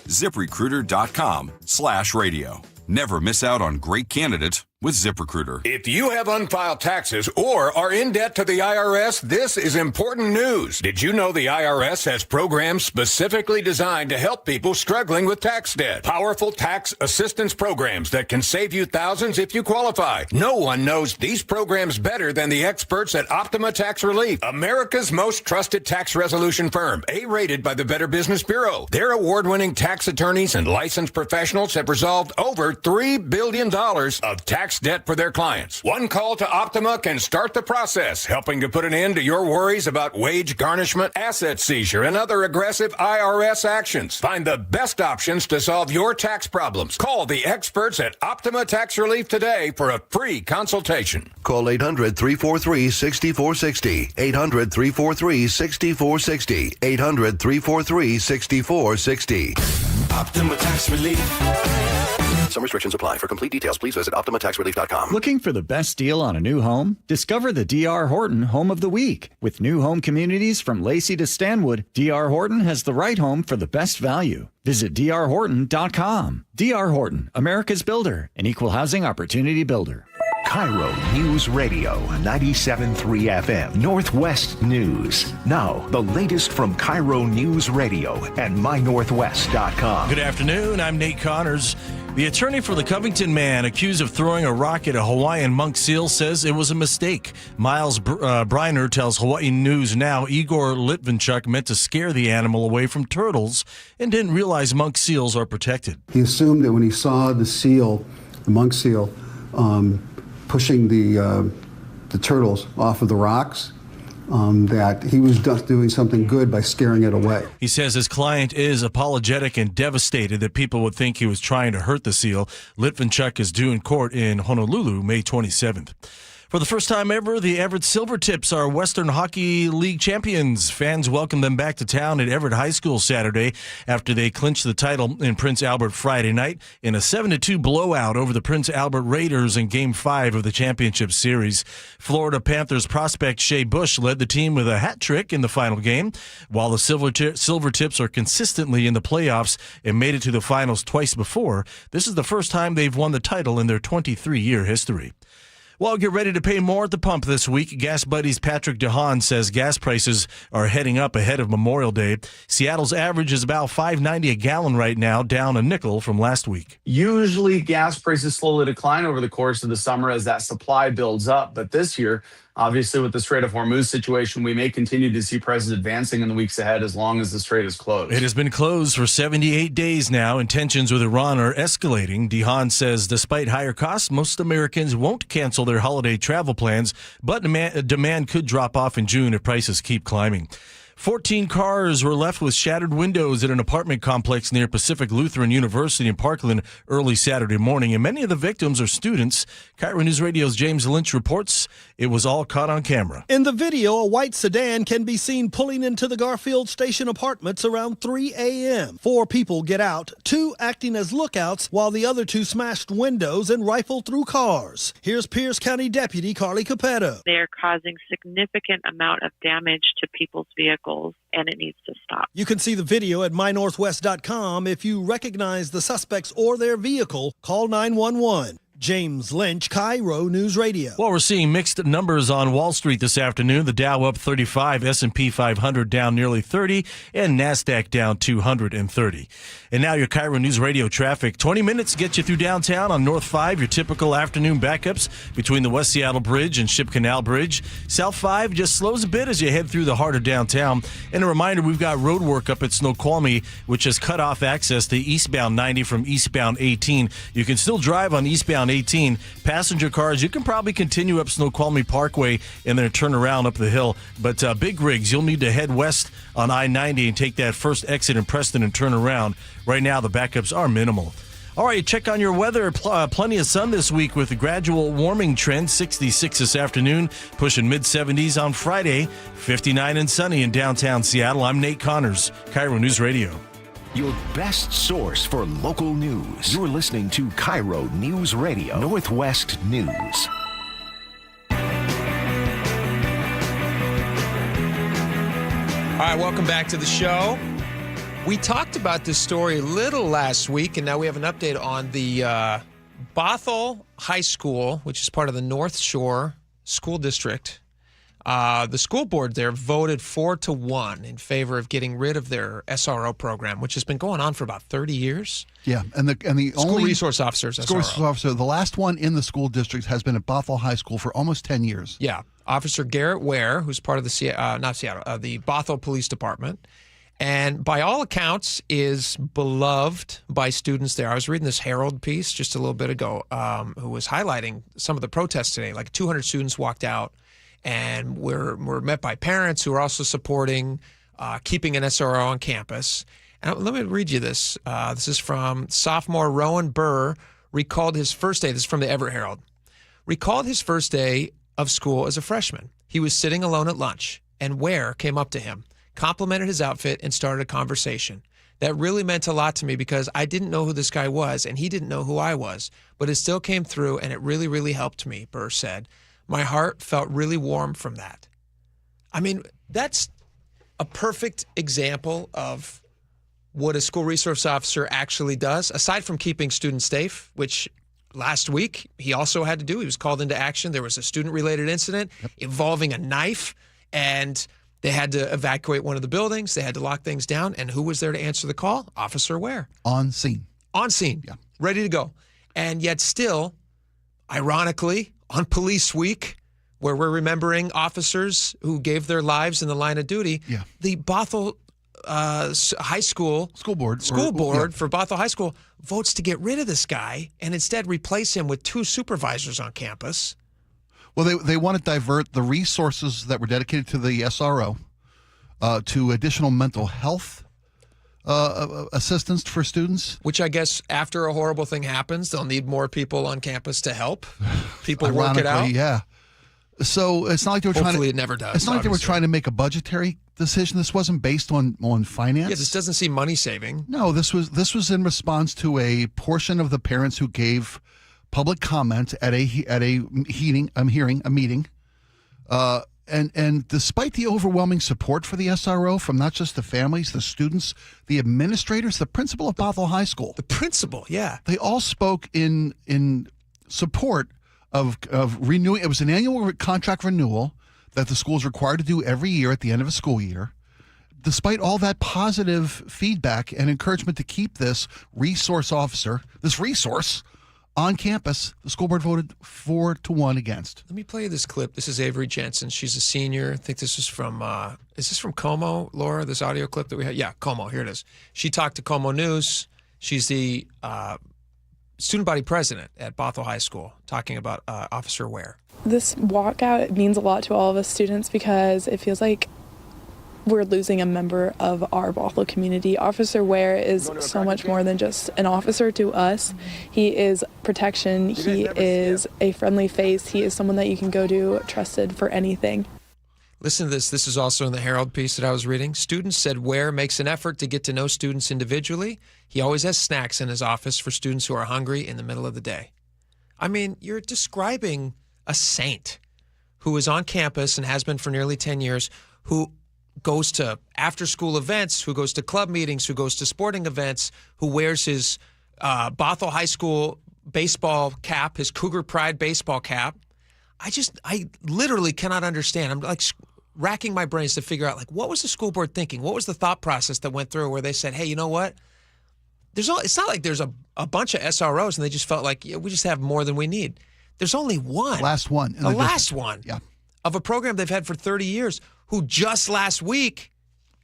ZipRecruiter.com/radio. Never miss out on great candidates with ZipRecruiter. If you have unfiled taxes or are in debt to the IRS, this is important news. Did you know the IRS has programs specifically designed to help people struggling with tax debt? Powerful tax assistance programs that can save you thousands if you qualify. No one knows these programs better than the experts at Optima Tax Relief, America's most trusted tax resolution firm, A-rated by the Better Business Bureau. Their award-winning tax attorneys and licensed professionals have resolved over $3 billion of tax debt for their clients. One call to Optima can start the process, helping to put an end to your worries about wage garnishment, asset seizure, and other aggressive IRS actions. Find the best options to solve your tax problems. Call the experts at Optima Tax Relief today for a free consultation. Call 800-343-6460. 800-343-6460. 800-343-6460. Optima Tax Relief. Some restrictions apply. For complete details, please visit OptimaTaxRelief.com. Looking for the best deal on a new home? Discover the D.R. Horton Home of the Week. With new home communities from Lacey to Stanwood, D.R. Horton has the right home for the best value. Visit drhorton.com. D.R. Horton, America's builder, an equal housing opportunity builder. KIRO News Radio, 97.3 FM, Northwest News. Now, the latest from KIRO News Radio and mynorthwest.com. Good afternoon. I'm Nate Connors. The attorney for the Covington man accused of throwing a rock at a Hawaiian monk seal says it was a mistake. Miles Briner tells Hawaii News Now Igor Litvinchuk meant to scare the animal away from turtles and didn't realize monk seals are protected. He assumed that when he saw the seal, the monk seal, pushing the turtles off of the rocks, that he was just doing something good by scaring it away. He says his client is apologetic and devastated that people would think he was trying to hurt the seal. Litvinchuk is due in court in Honolulu May 27th. For the first time ever, the Everett Silvertips are Western Hockey League champions. Fans welcomed them back to town at Everett High School Saturday after they clinched the title in Prince Albert Friday night in a 7-2 blowout over the Prince Albert Raiders in Game 5 of the championship series. Florida Panthers prospect Shea Bush led the team with a hat trick in the final game, while the Silvertips are consistently in the playoffs and made it to the finals twice before. This is the first time they've won the title in their 23-year history. Well, get ready to pay more at the pump this week. Gas Buddy's Patrick DeHaan says gas prices are heading up ahead of Memorial Day. Seattle's average is about $5.90 a gallon right now, down a nickel from last week. Usually gas prices slowly decline over the course of the summer as that supply builds up. But this year, obviously, with the Strait of Hormuz situation, we may continue to see prices advancing in the weeks ahead as long as the strait is closed. It has been closed for 78 days now, and tensions with Iran are escalating. DeHaan says despite higher costs, most Americans won't cancel their holiday travel plans, but demand could drop off in June if prices keep climbing. 14 cars were left with shattered windows at an apartment complex near Pacific Lutheran University in Parkland early Saturday morning, and many of the victims are students. KIRO News Radio's James Lynch reports it was all caught on camera. In the video, a white sedan can be seen pulling into the Garfield Station apartments around 3 a.m. 4 people get out, 2 acting as lookouts, while the other 2 smashed windows and rifled through cars. Here's Pierce County Deputy Carly Capetto. They're causing significant amount of damage to people's vehicles, and it needs to stop. You can see the video at mynorthwest.com. If you recognize the suspects or their vehicle, call 911. James Lynch, KIRO News Radio. Well, we're seeing mixed numbers on Wall Street this afternoon. The Dow up 35, S&P 500 down nearly 30, and NASDAQ down 230. And now your KIRO News Radio traffic. 20 minutes to get you through downtown on North 5. Your typical afternoon backups between the West Seattle Bridge and Ship Canal Bridge. South 5 just slows a bit as you head through the heart of downtown. And a reminder, we've got road work up at Snoqualmie, which has cut off access to eastbound 90 from eastbound 18. You can still drive on eastbound 18. Passenger cars, you can probably continue up Snoqualmie Parkway and then turn around up the hill. But big rigs, you'll need to head west on I-90 and take that first exit in Preston and turn around. Right now, the backups are minimal. All right, check on your weather. Plenty of sun this week with a gradual warming trend. 66 this afternoon, pushing mid-70s on Friday. 59 and sunny in downtown Seattle. I'm Nate Connors, KIRO News Radio. Your best source for local news. You're listening to KIRO News Radio, Northwest News. right, welcome back to the show. We talked about this story a little last week, and now we have an update on the Bothell High School, which is part of the North Shore School District. The school board there voted 4-1 in favor of getting rid of their SRO program, which has been going on for about 30 years. Yeah, and the School only resource officers, school SRO. resource officer, the last one in the school district has been at Bothell High School for almost 10 years. Yeah, Officer Garrett Ware, who's part of the the Bothell Police Department, and by all accounts is beloved by students there. I was reading this Herald piece just a little bit ago, who was highlighting some of the protests today. Like 200 students walked out, and we're met by parents who are also supporting keeping an SRO on campus. And let me read you this. This is from sophomore Rowan Burr, recalled his first day. This is from the Everett Herald. Recalled his first day of school as a freshman. He was sitting alone at lunch, and Ware came up to him, complimented his outfit, and started a conversation. That really meant a lot to me because I didn't know who this guy was, and he didn't know who I was. But it still came through, and it really, really helped me, Burr said. My heart felt really warm from that. I mean, that's a perfect example of what a school resource officer actually does, aside from keeping students safe, which last week he also had to do. He was called into action. There was a student-related incident involving a knife, and they had to evacuate one of the buildings. They had to lock things down. And who was there to answer the call? Officer Ware. On scene. On scene. Yeah. Ready to go. And yet still, ironically, on Police Week, where we're remembering officers who gave their lives in the line of duty, the Bothell High School board for Bothell High School votes to get rid of this guy and instead replace him with 2 supervisors on campus. Well, they want to divert the resources that were dedicated to the SRO to additional mental health assistance for students. Which I guess after a horrible thing happens, they'll need more people on campus to help people work it out. Yeah. So it's not like they were trying to. Hopefully it never does. It's not like they were trying to make a budgetary decision. This wasn't based on finance. Yeah, this doesn't seem money saving. No, this was in response to a portion of the parents who gave public comment at a meeting. And despite the overwhelming support for the SRO from not just the families, the students, the administrators, the principal of Bothell High School. The principal, yeah. They all spoke in support of renewing. It was an annual contract renewal that the school is required to do every year at the end of a school year. Despite all that positive feedback and encouragement to keep this resource officer, this resource, on campus, the school board voted 4-1 against. Let me play you this clip. This is Avery Jensen. She's a senior. I think this is from Como, Laura, this audio clip that we had? Yeah, Como. Here it is. She talked to Como News. She's the student body president at Bothell High School, talking about Officer Ware. This walkout means a lot to all of us students because it feels like we're losing a member of our Bothell community. Officer Ware is so much more than just an officer to us. He is protection. He is a friendly face. He is someone that you can go to trusted for anything. Listen to this. This is also in the Herald piece that I was reading. Students said Ware makes an effort to get to know students individually. He always has snacks in his office for students who are hungry in the middle of the day. I mean, you're describing a saint who is on campus and has been for nearly 10 years, who goes to after-school events, who goes to club meetings, who goes to sporting events, who wears his Bothell High School baseball cap, his Cougar Pride baseball cap. I literally cannot understand. I'm like racking my brains to figure out, like, what was the school board thinking? What was the thought process that went through where they said, hey, you know what? It's not like there's a bunch of SROs and they just felt like, yeah, we just have more than we need. There's only one. Last one. The last one. Yeah. Of a program they've had for 30 years, who just last week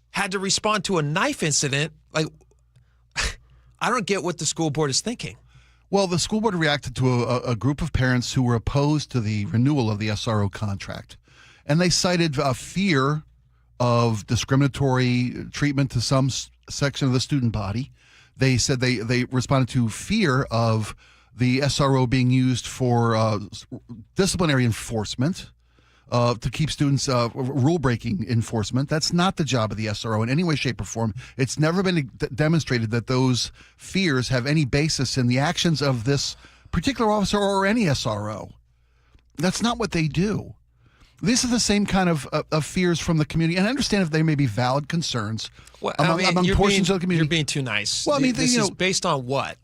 had to respond to a knife incident. Like, I don't get what the school board is thinking. Well, the school board reacted to a group of parents who were opposed to the renewal of the SRO contract. And they cited a fear of discriminatory treatment to some section of the student body. They said they responded to fear of the SRO being used for disciplinary enforcement, to keep students rule-breaking enforcement. That's not the job of the SRO in any way, shape, or form. It's never been demonstrated that those fears have any basis in the actions of this particular officer or any SRO. That's not what they do. These are the same kind of fears from the community, and I understand if they may be valid concerns among portions of the community. You're being too nice. Well, I mean, this is based on what?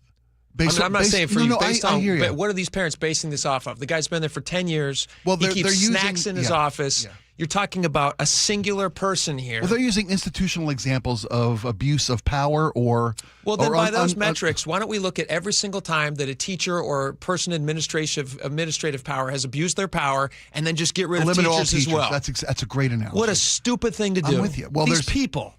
I'm not saying for you. Based on hear you. What are these parents basing this off of? The guy's been there for 10 years. Well, he keeps snacks in his office. Yeah. You're talking about a singular person here. Well, they're using institutional examples of abuse of power or... Well, then by those metrics, why don't we look at every single time that a teacher or person in administrative power has abused their power and then just get rid of teachers as well? That's a great analogy. What a stupid thing to do. I'm with you. Well, these people.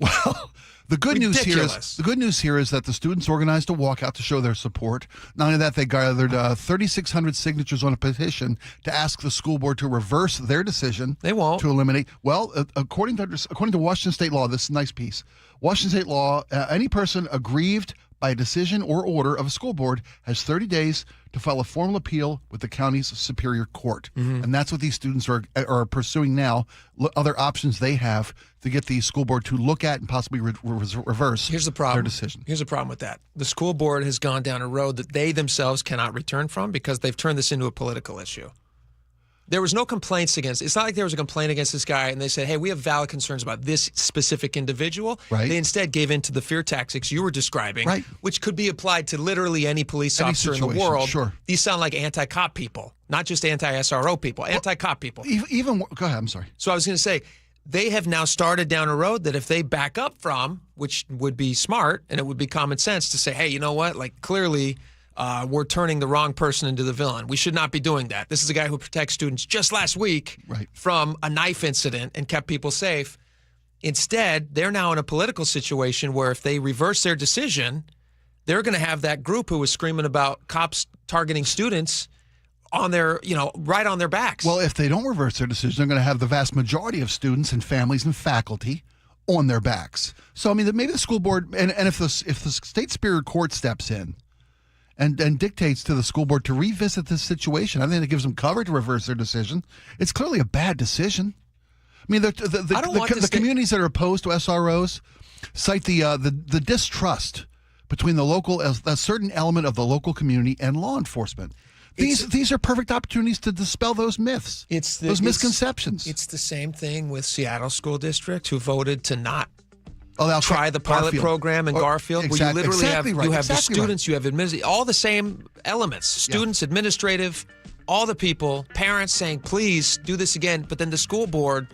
Well, the good news here is that the students organized a walkout to show their support. Not only that, they gathered 3,600 signatures on a petition to ask the school board to reverse their decision. They won't. To eliminate. Well, according to Washington state law, this is a nice piece. Washington state law, any person aggrieved by a decision or order of a school board has 30 days to file a formal appeal with the county's superior court. Mm-hmm. And that's what these students are pursuing now, other options they have to get the school board to look at and possibly reverse their decision. Here's the problem with that. The school board has gone down a road that they themselves cannot return from because they've turned this into a political issue. There was no complaints against. It's not like there was a complaint against this guy and they said, hey, we have valid concerns about this specific individual. Right. They instead gave in to the fear tactics you were describing, right, which could be applied to literally any police officer in the world. Sure. These sound like anti-cop people, not just anti-SRO people, anti-cop people. Go ahead, I'm sorry. So I was going to say, they have now started down a road that if they back up from, which would be smart and it would be common sense to say, hey, you know what, like clearly we're turning the wrong person into the villain. We should not be doing that. This is a guy who protects students just last week from a knife incident and kept people safe. Instead, they're now in a political situation where if they reverse their decision, they're going to have that group who was screaming about cops targeting students on their, right on their backs. Well, if they don't reverse their decision, they're going to have the vast majority of students and families and faculty on their backs. So, I mean, maybe the school board, and if the state superior court steps in and dictates to the school board to revisit this situation, I think it gives them cover to reverse their decision. It's clearly a bad decision. I mean, the communities that are opposed to SROs cite the distrust between a certain element of the local community and law enforcement. These are perfect opportunities to dispel those myths, those misconceptions. It's the same thing with Seattle School District, who voted to not they'll try the pilot program in Garfield, where you literally have the students, you have all the same elements, students, administrative, all the people, parents saying, please do this again. But then the school board,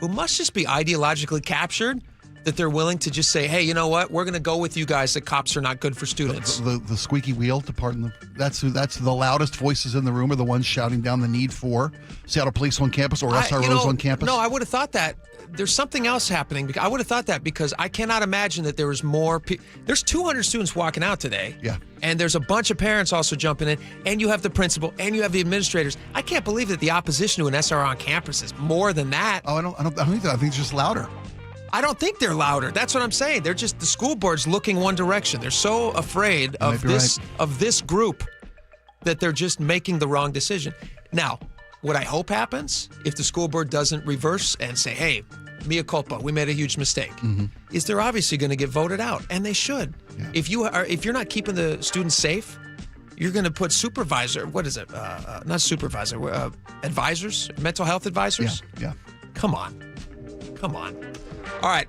who must just be ideologically captured, that they're willing to just say, hey, you know what? We're going to go with you guys that cops are not good for students. The squeaky wheel, to pardon that's the loudest voices in the room are the ones shouting down the need for Seattle police on campus or SROs on campus. No, I would have thought that. There's something else happening. I would have thought that because I cannot imagine that there was more. There's 200 students walking out today. Yeah. And there's a bunch of parents also jumping in, and you have the principal, and you have the administrators. I can't believe that the opposition to an SRO on campus is more than that. Oh, I don't think that. I think it's just louder. I don't think they're louder. That's what I'm saying. They're just the school board's looking one direction. They're so afraid of this group that they're just making the wrong decision. Now, what I hope happens if the school board doesn't reverse and say, hey, mea culpa, we made a huge mistake, is they're obviously going to get voted out, and they should. Yeah. If you're not keeping the students safe, you're going to put advisors, mental health advisors. Yeah. Come on. All right,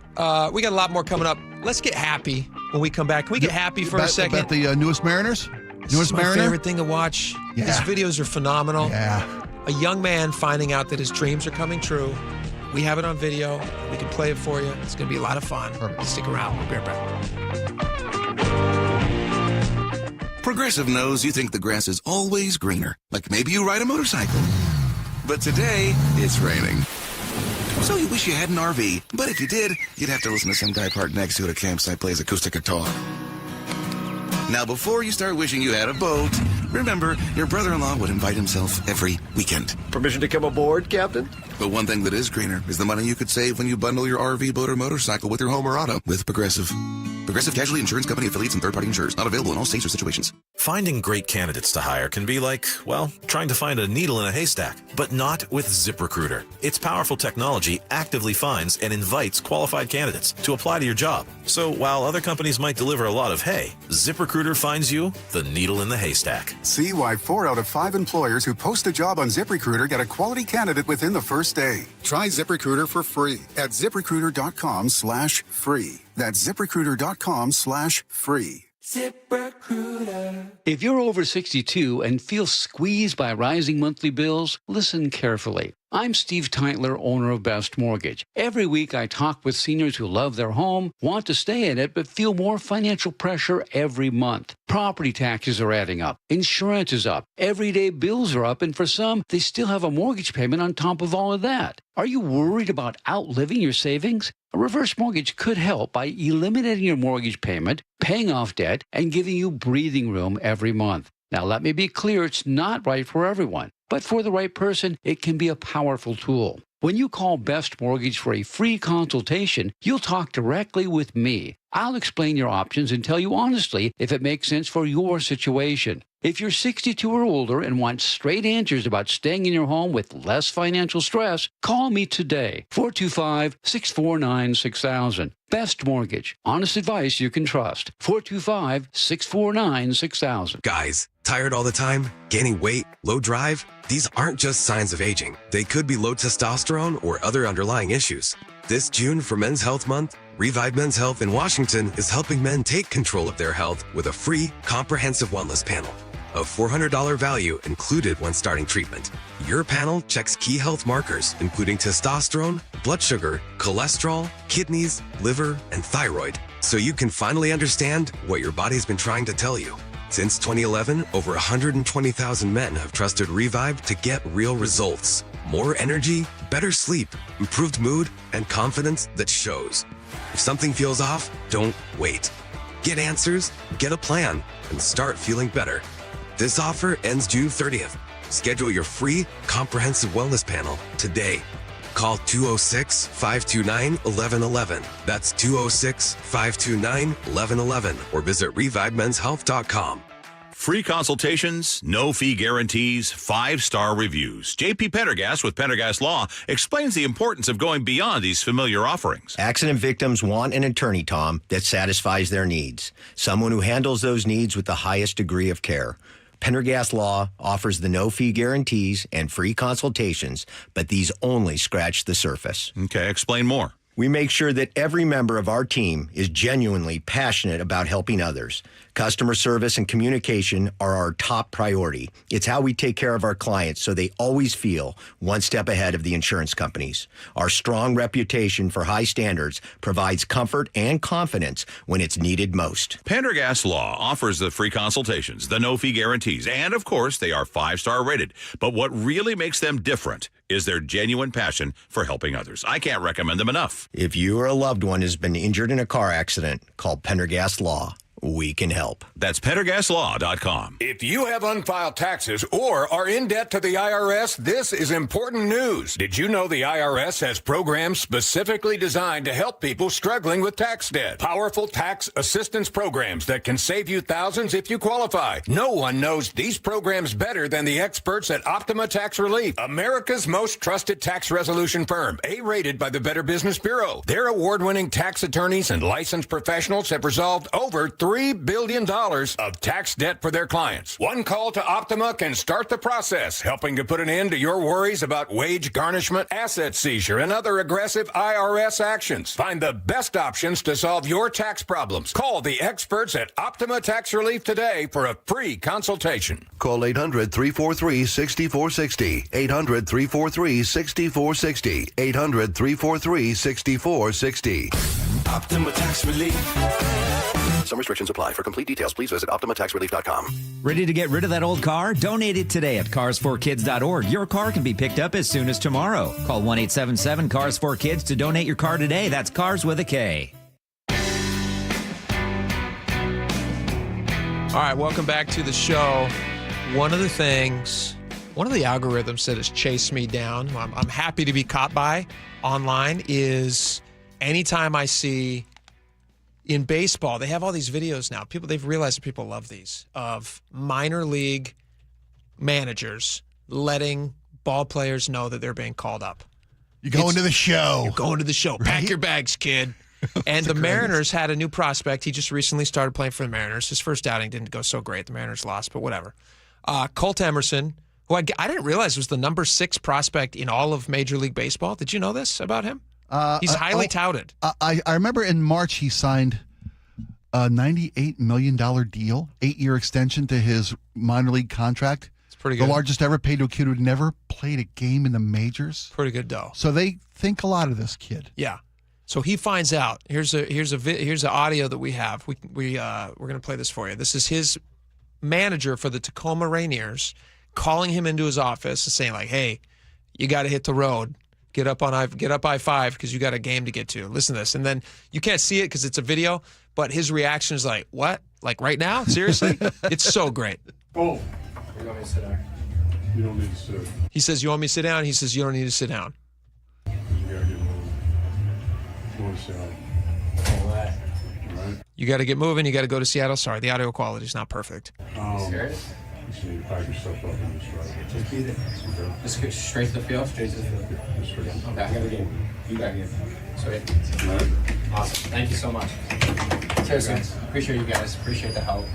we got a lot more coming up. Let's get happy when we come back. Can we get happy for a second? About the newest Mariners? This is my favorite thing to watch. Yeah. These videos are phenomenal. Yeah. A young man finding out that his dreams are coming true. We have it on video. We can play it for you. It's going to be a lot of fun. Perfect. Stick around. We'll be right back. Progressive knows you think the grass is always greener. Like maybe you ride a motorcycle. But today, it's raining. So you wish you had an RV. But if you did, you'd have to listen to some guy parked next to it at a campsite plays acoustic guitar. Now, before you start wishing you had a boat, remember, your brother-in-law would invite himself every weekend. Permission to come aboard, Captain? But one thing that is greener is the money you could save when you bundle your RV, boat, or motorcycle with your home or auto with Progressive. Progressive Casualty Insurance Company affiliates and third-party insurers. Not available in all states or situations. Finding great candidates to hire can be like, well, trying to find a needle in a haystack, but not with ZipRecruiter. Its powerful technology actively finds and invites qualified candidates to apply to your job. So while other companies might deliver a lot of hay, ZipRecruiter finds you the needle in the haystack. See why 4 out of 5 employers who post a job on ZipRecruiter get a quality candidate within the first day. Try ZipRecruiter for free at ZipRecruiter.com/free. That's ZipRecruiter.com/free. ZipRecruiter. If you're over 62 and feel squeezed by rising monthly bills, listen carefully. I'm Steve Teitler, owner of Best Mortgage. Every week I talk with seniors who love their home, want to stay in it, but feel more financial pressure every month. Property taxes are adding up. Insurance is up. Everyday bills are up, and for some, they still have a mortgage payment on top of all of that. Are you worried about outliving your savings? A reverse mortgage could help by eliminating your mortgage payment, paying off debt, and giving you breathing room every month. Now, let me be clear, it's not right for everyone. But for the right person, it can be a powerful tool. When you call Best Mortgage for a free consultation, you'll talk directly with me. I'll explain your options and tell you honestly if it makes sense for your situation. If you're 62 or older and want straight answers about staying in your home with less financial stress, call me today, 425-649-6000. Best Mortgage. Honest advice you can trust. 425-649-6000. Guys, tired all the time? Gaining weight? Low drive? These aren't just signs of aging. They could be low testosterone or other underlying issues. This June for Men's Health Month, Revive Men's Health in Washington is helping men take control of their health with a free, comprehensive wellness panel. A $400 value included when starting treatment. Your panel checks key health markers, including testosterone, blood sugar, cholesterol, kidneys, liver, and thyroid, so you can finally understand what your body's been trying to tell you. Since 2011, over 120,000 men have trusted Revive to get real results. More energy, better sleep, improved mood, and confidence that shows. If something feels off, don't wait. Get answers, get a plan, and start feeling better. This offer ends June 30th. Schedule your free, comprehensive wellness panel today. Call 206-529-1111. That's 206-529-1111 or visit ReviveMen'sHealth.com. Free consultations, no fee guarantees, 5-star reviews. J.P. Pendergast with Pendergast Law explains the importance of going beyond these familiar offerings. Accident victims want an attorney, Tom, that satisfies their needs. Someone who handles those needs with the highest degree of care. Pendergast Law offers the no-fee guarantees and free consultations, but these only scratch the surface. Okay, explain more. We make sure that every member of our team is genuinely passionate about helping others. Customer service and communication are our top priority. It's how we take care of our clients so they always feel one step ahead of the insurance companies. Our strong reputation for high standards provides comfort and confidence when it's needed most. Pendergast Law offers the free consultations, the no-fee guarantees, and of course, they are 5-star rated. But what really makes them different is their genuine passion for helping others. I can't recommend them enough. If you or a loved one has been injured in a car accident, call Pendergast Law. We can help. That's PendergastLaw.com. If you have unfiled taxes or are in debt to the IRS, this is important news. Did you know the IRS has programs specifically designed to help people struggling with tax debt? Powerful tax assistance programs that can save you thousands if you qualify. No one knows these programs better than the experts at Optima Tax Relief, America's most trusted tax resolution firm, A-rated by the Better Business Bureau. Their award-winning tax attorneys and licensed professionals have resolved over $3 billion of tax debt for their clients. One call to Optima can start the process, helping to put an end to your worries about wage garnishment, asset seizure, and other aggressive IRS actions. Find the best options to solve your tax problems. Call the experts at Optima Tax Relief today for a free consultation. Call 800-343-6460. 800-343-6460. 800-343-6460. Optima Tax Relief. Some restrictions apply. For complete details, please visit OptimaTaxRelief.com. Ready to get rid of that old car? Donate it today at Cars4Kids.org. Your car can be picked up as soon as tomorrow. Call 1-877-CARS4KIDS to donate your car today. That's Cars with a K. All right, welcome back to the show. One of the algorithms that has chased me down, I'm happy to be caught by online, is anytime I see in baseball, they have all these videos now. They've realized that people love these, of minor league managers letting ball players know that they're being called up. You're going to the show. You're going to the show. Right? Pack your bags, kid. And the Mariners had a new prospect. He just recently started playing for the Mariners. His first outing didn't go so great. The Mariners lost, but whatever. Colt Emerson, who I didn't realize was the number 6 prospect in all of Major League Baseball. Did you know this about him? He's highly touted. I remember in March he signed a $98 million deal, 8-year extension to his minor league contract. It's pretty good. The largest ever paid to a kid who never played a game in the majors. Pretty good dough. So they think a lot of this kid. Yeah. So he finds out. Here's the audio that we have. We're going to play this for you. This is his manager for the Tacoma Rainiers calling him into his office and saying, like, "Hey, you got to hit the road. Get up I-5 because you got a game to get to." Listen to this. And then you can't see it because it's a video, but his reaction is like, "What? Like right now? Seriously?" It's so great. Oh, you want me to sit down? You don't need to sit. He says, "You want me to sit down?" He says, "You don't need to sit down." You gotta get moving. You want to sit down. All right. You got to get moving. You got to go to Seattle. Sorry, the audio quality is not perfect. Serious? You just need to pack your stuff up and just drive. Just keep it. Okay. Just go straight to the field, straight to the field. Just straight. Okay, I got a game. You got a game. Sweet. All right. Awesome. Thank you so much. Seriously, appreciate you guys. Appreciate the help.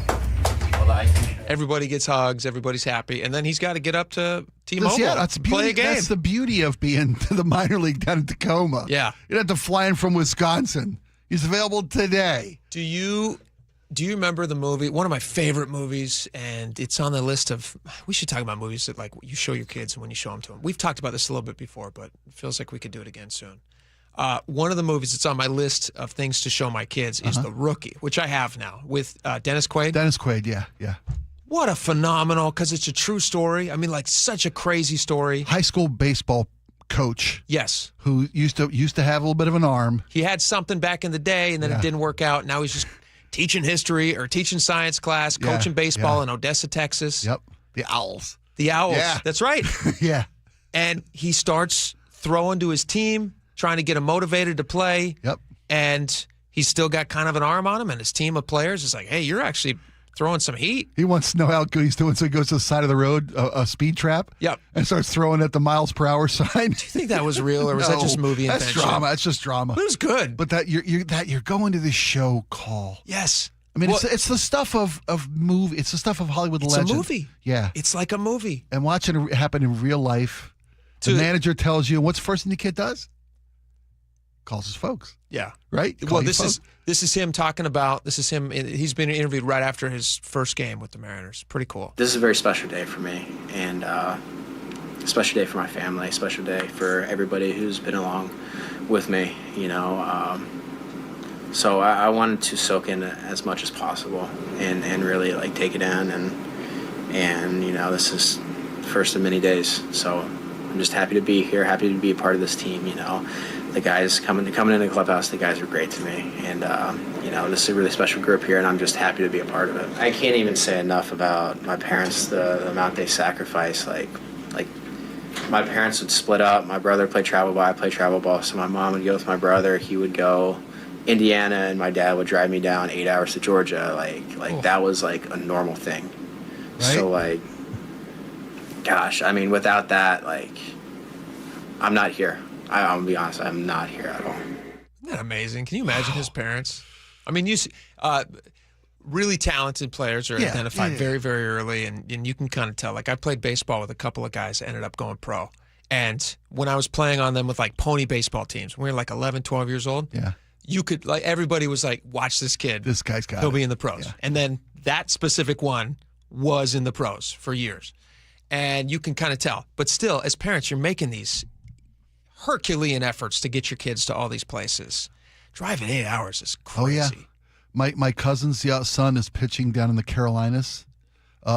All the ice. Everybody gets hugs. Everybody's happy. And then he's got to get up to T-Mobile. Yeah, that's play a game. That's the beauty of being to the minor league down in Tacoma. Yeah. You don't have to fly in from Wisconsin. He's available today. Do you remember the movie? One of my favorite movies, and it's on the list of. We should talk about movies that like you show your kids and when you show them to them. We've talked about this a little bit before, but it feels like we could do it again soon. One of the movies that's on my list of things to show my kids is The Rookie, which I have now with Dennis Quaid. Dennis Quaid, yeah. What a phenomenal, because it's a true story. I mean, like such a crazy story. High school baseball coach. Yes. Who used to have a little bit of an arm. He had something back in the day, and then it didn't work out. Now he's just teaching history or teaching science class, coaching baseball in Odessa, Texas. Yep. The Owls. The Owls. Yeah. That's right. Yeah. And he starts throwing to his team, trying to get him motivated to play. Yep. And he's still got kind of an arm on him, and his team of players is like, "Hey, you're actually throwing some heat." He wants to know how good he's doing, so he goes to the side of the road, a speed trap. Yep. And starts throwing at the miles per hour sign. Do you think that was real, or was that just movie That's invention? drama. That's just drama. But it was good. But that you're going to this show call. Yes. I mean, it's the stuff of movie. It's the stuff of Hollywood legend. It's a movie. Yeah. It's like a movie. And watching it happen in real life, the manager tells you, what's the first thing the kid does? Calls his folks. Yeah. Right? Well, this is him talking about, this is him, he's been interviewed right after his first game with the Mariners. Pretty cool. This is a very special day for me, and a special day for my family, a special day for everybody who's been along with me, you know. So I wanted to soak in as much as possible and really like take it in, and you know, this is the first of many days. So I'm just happy to be here, happy to be a part of this team, you know. The guys coming in the clubhouse, the guys are great to me. And, you know, this is a really special group here, and I'm just happy to be a part of it. I can't even say enough about my parents, the amount they sacrifice. Like my parents would split up. My brother played travel ball, I played travel ball. So my mom would go with my brother. He would go Indiana, and my dad would drive me down 8 hours to Georgia. Like that was like a normal thing. Right? So, like, gosh, I mean, without that, like, I'm not here. I'm gonna be honest, I'm not here at all. Isn't that amazing? Can you imagine his parents? I mean, you see, really talented players are identified very, very early, and you can kind of tell. Like, I played baseball with a couple of guys that ended up going pro. And when I was playing on them with, like, pony baseball teams, when we were, like, 11, 12 years old, you could, like, everybody was like, watch this kid. This guy's got He'll it. be in the pros. Yeah. And then that specific one was in the pros for years. And you can kind of tell. But still, as parents, you're making these Herculean efforts to get your kids to all these places. Driving 8 hours is crazy. Oh, yeah. My cousin's son is pitching down in the Carolinas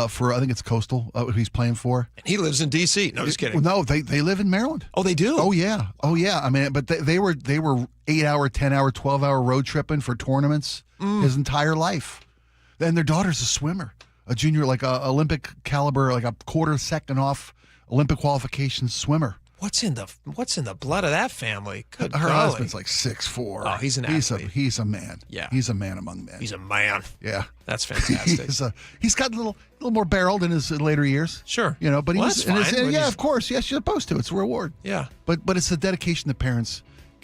for, I think it's Coastal, who he's playing for. And he lives in D.C. No, just kidding. No, they live in Maryland. Oh, they do? Oh, yeah. I mean, but they were 8 hour, 10 hour, 12 hour road tripping for tournaments his entire life. And their daughter's a swimmer, a junior, like a Olympic caliber, like a quarter second off Olympic qualification swimmer. What's in the blood of that family? Good Her golly. husband's like 6'4". Oh, he's an athlete. He's a man. Yeah. He's a man among men. He's a man. Yeah. That's fantastic. He's got a little more barreled in his later years. Sure. But Well, he's that's fine. yeah, of course. Yes, you're supposed to. It's a reward. Yeah. But it's the dedication that parents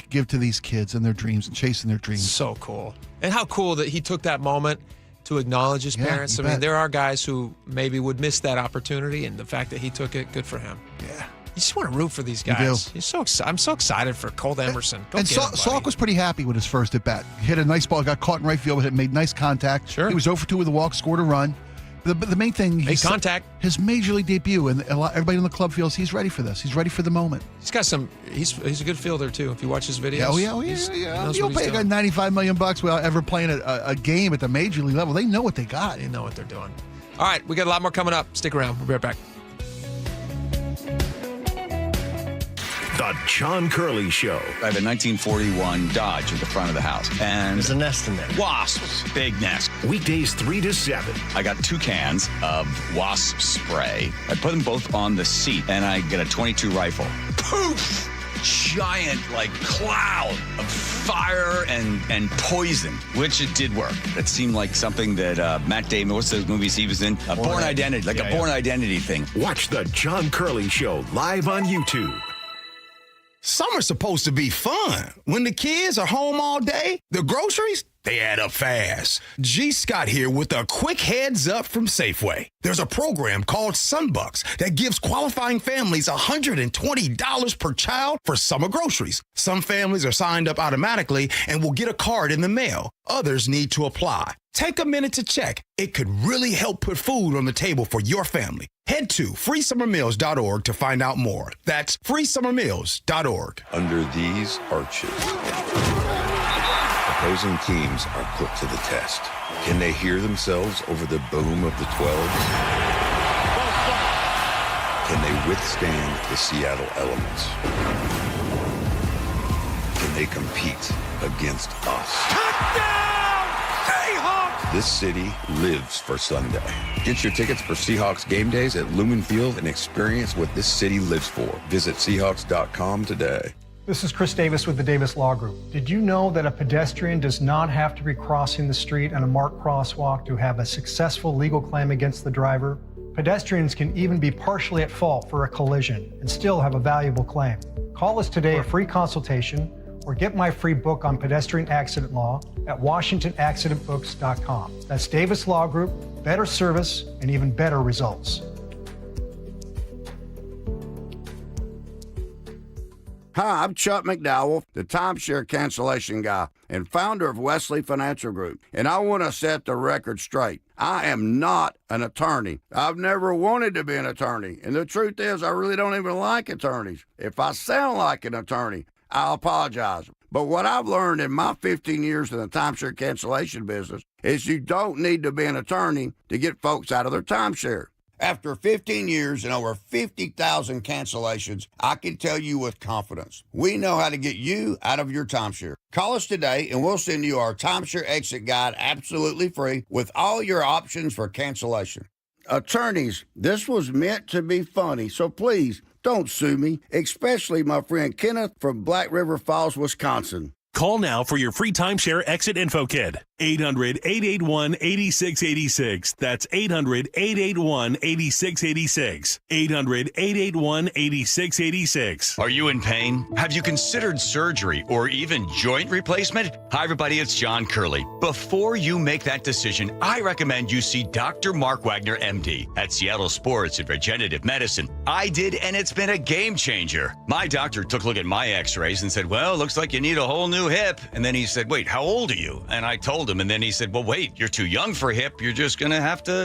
give to these kids and their dreams and chasing their dreams. So cool. And how cool that he took that moment to acknowledge his parents. you I mean, bet. there are guys who maybe would miss that opportunity, and the fact that he took it, good for him. Yeah. You just want to root for these You guys. do. I'm so excited for Colt Emerson. Go And get him, buddy. Salk was pretty happy with his first at bat. He hit a nice ball, got caught in right field, but it made nice contact. Sure. He was 0 for 2 with a walk, scored a run. The main thing, Made contact. His major league debut, and everybody in the club feels he's ready for this. He's ready for the moment. He's got some. He's a good fielder too. If you watch his videos. Yeah, He knows You'll what he's pay a guy doing. $95 million without ever playing a game at the major league level. They know what they got. They know what they're doing. All right, we got a lot more coming up. Stick around. We'll be right back. The John Curley Show. I have a 1941 Dodge at the front of the house. And There's a nest in there. Wasps. Big nest. Weekdays 3 to 7. I got 2 cans of wasp spray. I put them both on the seat, and I get a .22 rifle. Poof! Giant, cloud of fire and poison, which it did work. It seemed like something that Matt Damon, what's those movies he was in? Born Identity, a Born Identity thing. Watch The John Curley Show live on YouTube. Summer's supposed to be fun. When the kids are home all day, the groceries, they add up fast. G. Scott here with a quick heads up from Safeway. There's a program called Sunbucks that gives qualifying families $120 per child for summer groceries. Some families are signed up automatically and will get a card in the mail. Others need to apply. Take a minute to check. It could really help put food on the table for your family. Head to freesummermeals.org to find out more. That's freesummermeals.org. Under these arches, opposing teams are put to the test. Can they hear themselves over the boom of the 12s? Can they withstand the Seattle elements? Can they compete against us? Touchdown, Seahawks! This city lives for Sunday. Get your tickets for Seahawks game days at Lumen Field and experience what this city lives for. Visit Seahawks.com today. This is Chris Davis with the Davis Law Group. Did you know that a pedestrian does not have to be crossing the street on a marked crosswalk to have a successful legal claim against the driver? Pedestrians can even be partially at fault for a collision and still have a valuable claim. Call us today for a free consultation or get my free book on pedestrian accident law at WashingtonAccidentBooks.com. That's Davis Law Group, better service and even better results. Hi, I'm Chuck McDowell, the timeshare cancellation guy and founder of Wesley Financial Group, and I want to set the record straight. I am not an attorney. I've never wanted to be an attorney, and the truth is I really don't even like attorneys. If I sound like an attorney, I'll apologize. But what I've learned in my 15 years in the timeshare cancellation business is you don't need to be an attorney to get folks out of their timeshare. After 15 years and over 50,000 cancellations, I can tell you with confidence, we know how to get you out of your timeshare. Call us today and we'll send you our timeshare exit guide absolutely free with all your options for cancellation. Attorneys, this was meant to be funny, so please don't sue me, especially my friend Kenneth from Black River Falls, Wisconsin. Call now for your free timeshare exit info kit. 800-881-8686. That's 800-881-8686. 800-881-8686. Are you in pain? Have you considered surgery or even joint replacement? Hi, everybody. It's John Curley. Before you make that decision, I recommend you see Dr. Mark Wagner, MD, at Seattle Sports and Regenerative Medicine. I did, and it's been a game changer. My doctor took a look at my x-rays and said, well, looks like you need a whole new hip. And then he said, wait, how old are you? And I told him, and then he said, well, wait, you're too young for a hip. You're just going to have to,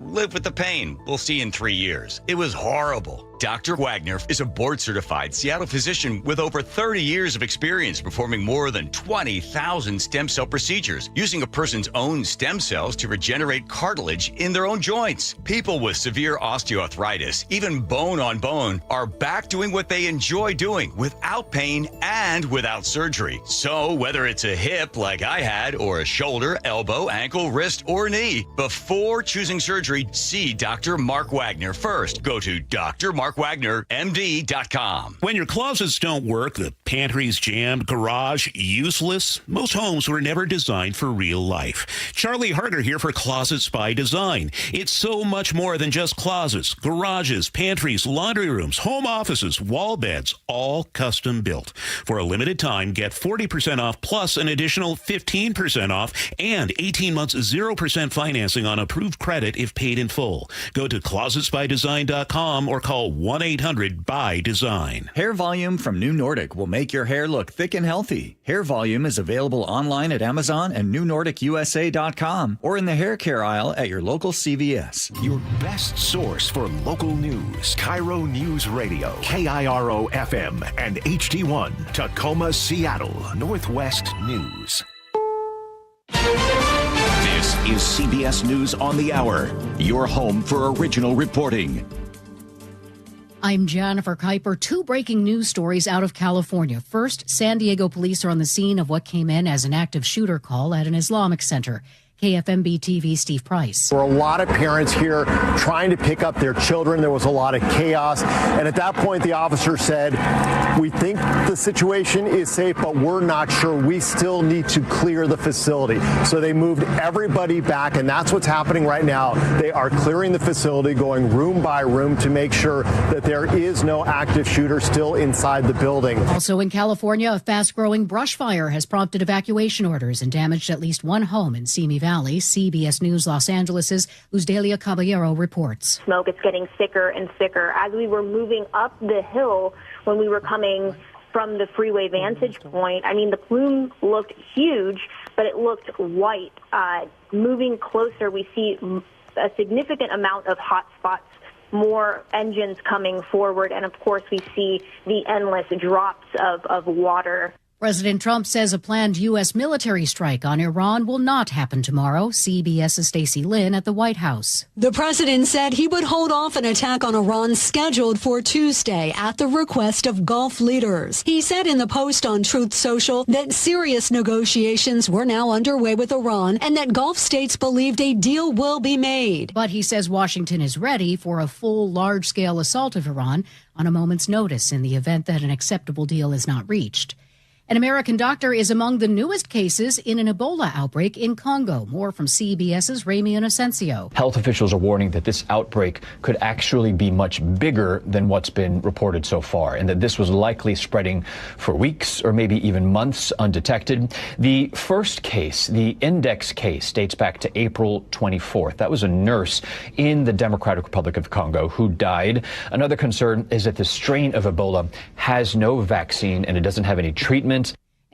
live with the pain. We'll see you in 3 years. It was horrible. Dr. Wagner is a board-certified Seattle physician with over 30 years of experience performing more than 20,000 stem cell procedures, using a person's own stem cells to regenerate cartilage in their own joints. People with severe osteoarthritis, even bone on bone, are back doing what they enjoy doing without pain and without surgery. So whether it's a hip like I had, or a shoulder, elbow, ankle, wrist, or knee, before choosing surgery, see Dr. Mark Wagner first. Go to drmarkwagner.com DrMarkWagnerMD.com. When your closets don't work, the pantry's jammed, garage useless, most homes were never designed for real life. Charlie Harder here for Closets by Design. It's so much more than just closets, garages, pantries, laundry rooms, home offices, wall beds, all custom built. For a limited time, get 40% off plus an additional 15% off and 18 months 0% financing on approved credit if paid in full. Go to closetsbydesign.com or call 1-800-BY-DESIGN. Hair Volume from New Nordic will make your hair look thick and healthy. Hair Volume is available online at Amazon and newnordicusa.com or in the hair care aisle at your local CVS. Your best source for local news. KIRO News Radio, KIRO FM and HD1, Tacoma, Seattle, Northwest News. This is CBS News on the Hour, your home for original reporting. I'm Jennifer Kuiper. Two breaking news stories out of California. First, San Diego police are on the scene of what came in as an active shooter call at an Islamic center. KFMB TV, Steve Price. There were a lot of parents here trying to pick up their children. There was a lot of chaos. And at that point, the officer said, "We think the situation is safe, but we're not sure. We still need to clear the facility." So they moved everybody back, and that's what's happening right now. They are clearing the facility, going room by room to make sure that there is no active shooter still inside the building. Also in California, a fast-growing brush fire has prompted evacuation orders and damaged at least one home in Simi Valley. CBS News Los Angeles' Luzdelia Caballero reports. Smoke is getting thicker and thicker. As we were moving up the hill, when we were coming from the freeway vantage point, I mean, the plume looked huge, but it looked white. Moving closer, we see a significant amount of hot spots, more engines coming forward, and of course we see the endless drops of water. President Trump says a planned U.S. military strike on Iran will not happen tomorrow. CBS's Stacey Lynn at the White House. The president said he would hold off an attack on Iran scheduled for Tuesday at the request of Gulf leaders. He said in the post on Truth Social that serious negotiations were now underway with Iran and that Gulf states believed a deal will be made. But he says Washington is ready for a full large-scale assault of Iran on a moment's notice in the event that an acceptable deal is not reached. An American doctor is among the newest cases in an Ebola outbreak in Congo. More from CBS's Ramy Inocencio. Health officials are warning that this outbreak could actually be much bigger than what's been reported so far, and that this was likely spreading for weeks or maybe even months undetected. The first case, the index case, dates back to April 24th. That was a nurse in the Democratic Republic of Congo who died. Another concern is that the strain of Ebola has no vaccine and it doesn't have any treatment.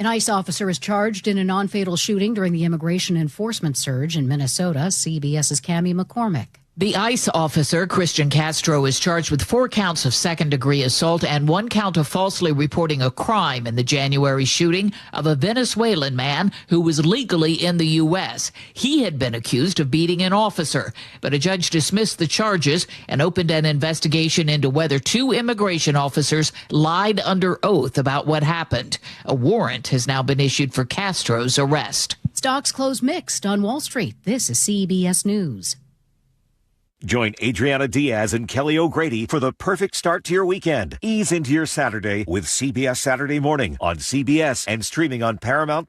An ICE officer is charged in a non-fatal shooting during the immigration enforcement surge in Minnesota. CBS's Cammie McCormick. The ICE officer, Christian Castro, is charged with 4 counts of second-degree assault and 1 count of falsely reporting a crime in the January shooting of a Venezuelan man who was legally in the U.S. He had been accused of beating an officer, but a judge dismissed the charges and opened an investigation into whether 2 immigration officers lied under oath about what happened. A warrant has now been issued for Castro's arrest. Stocks closed mixed on Wall Street. This is CBS News. Join Adriana Diaz and Kelly O'Grady for the perfect start to your weekend. Ease into your Saturday with CBS Saturday Morning on CBS and streaming on Paramount+.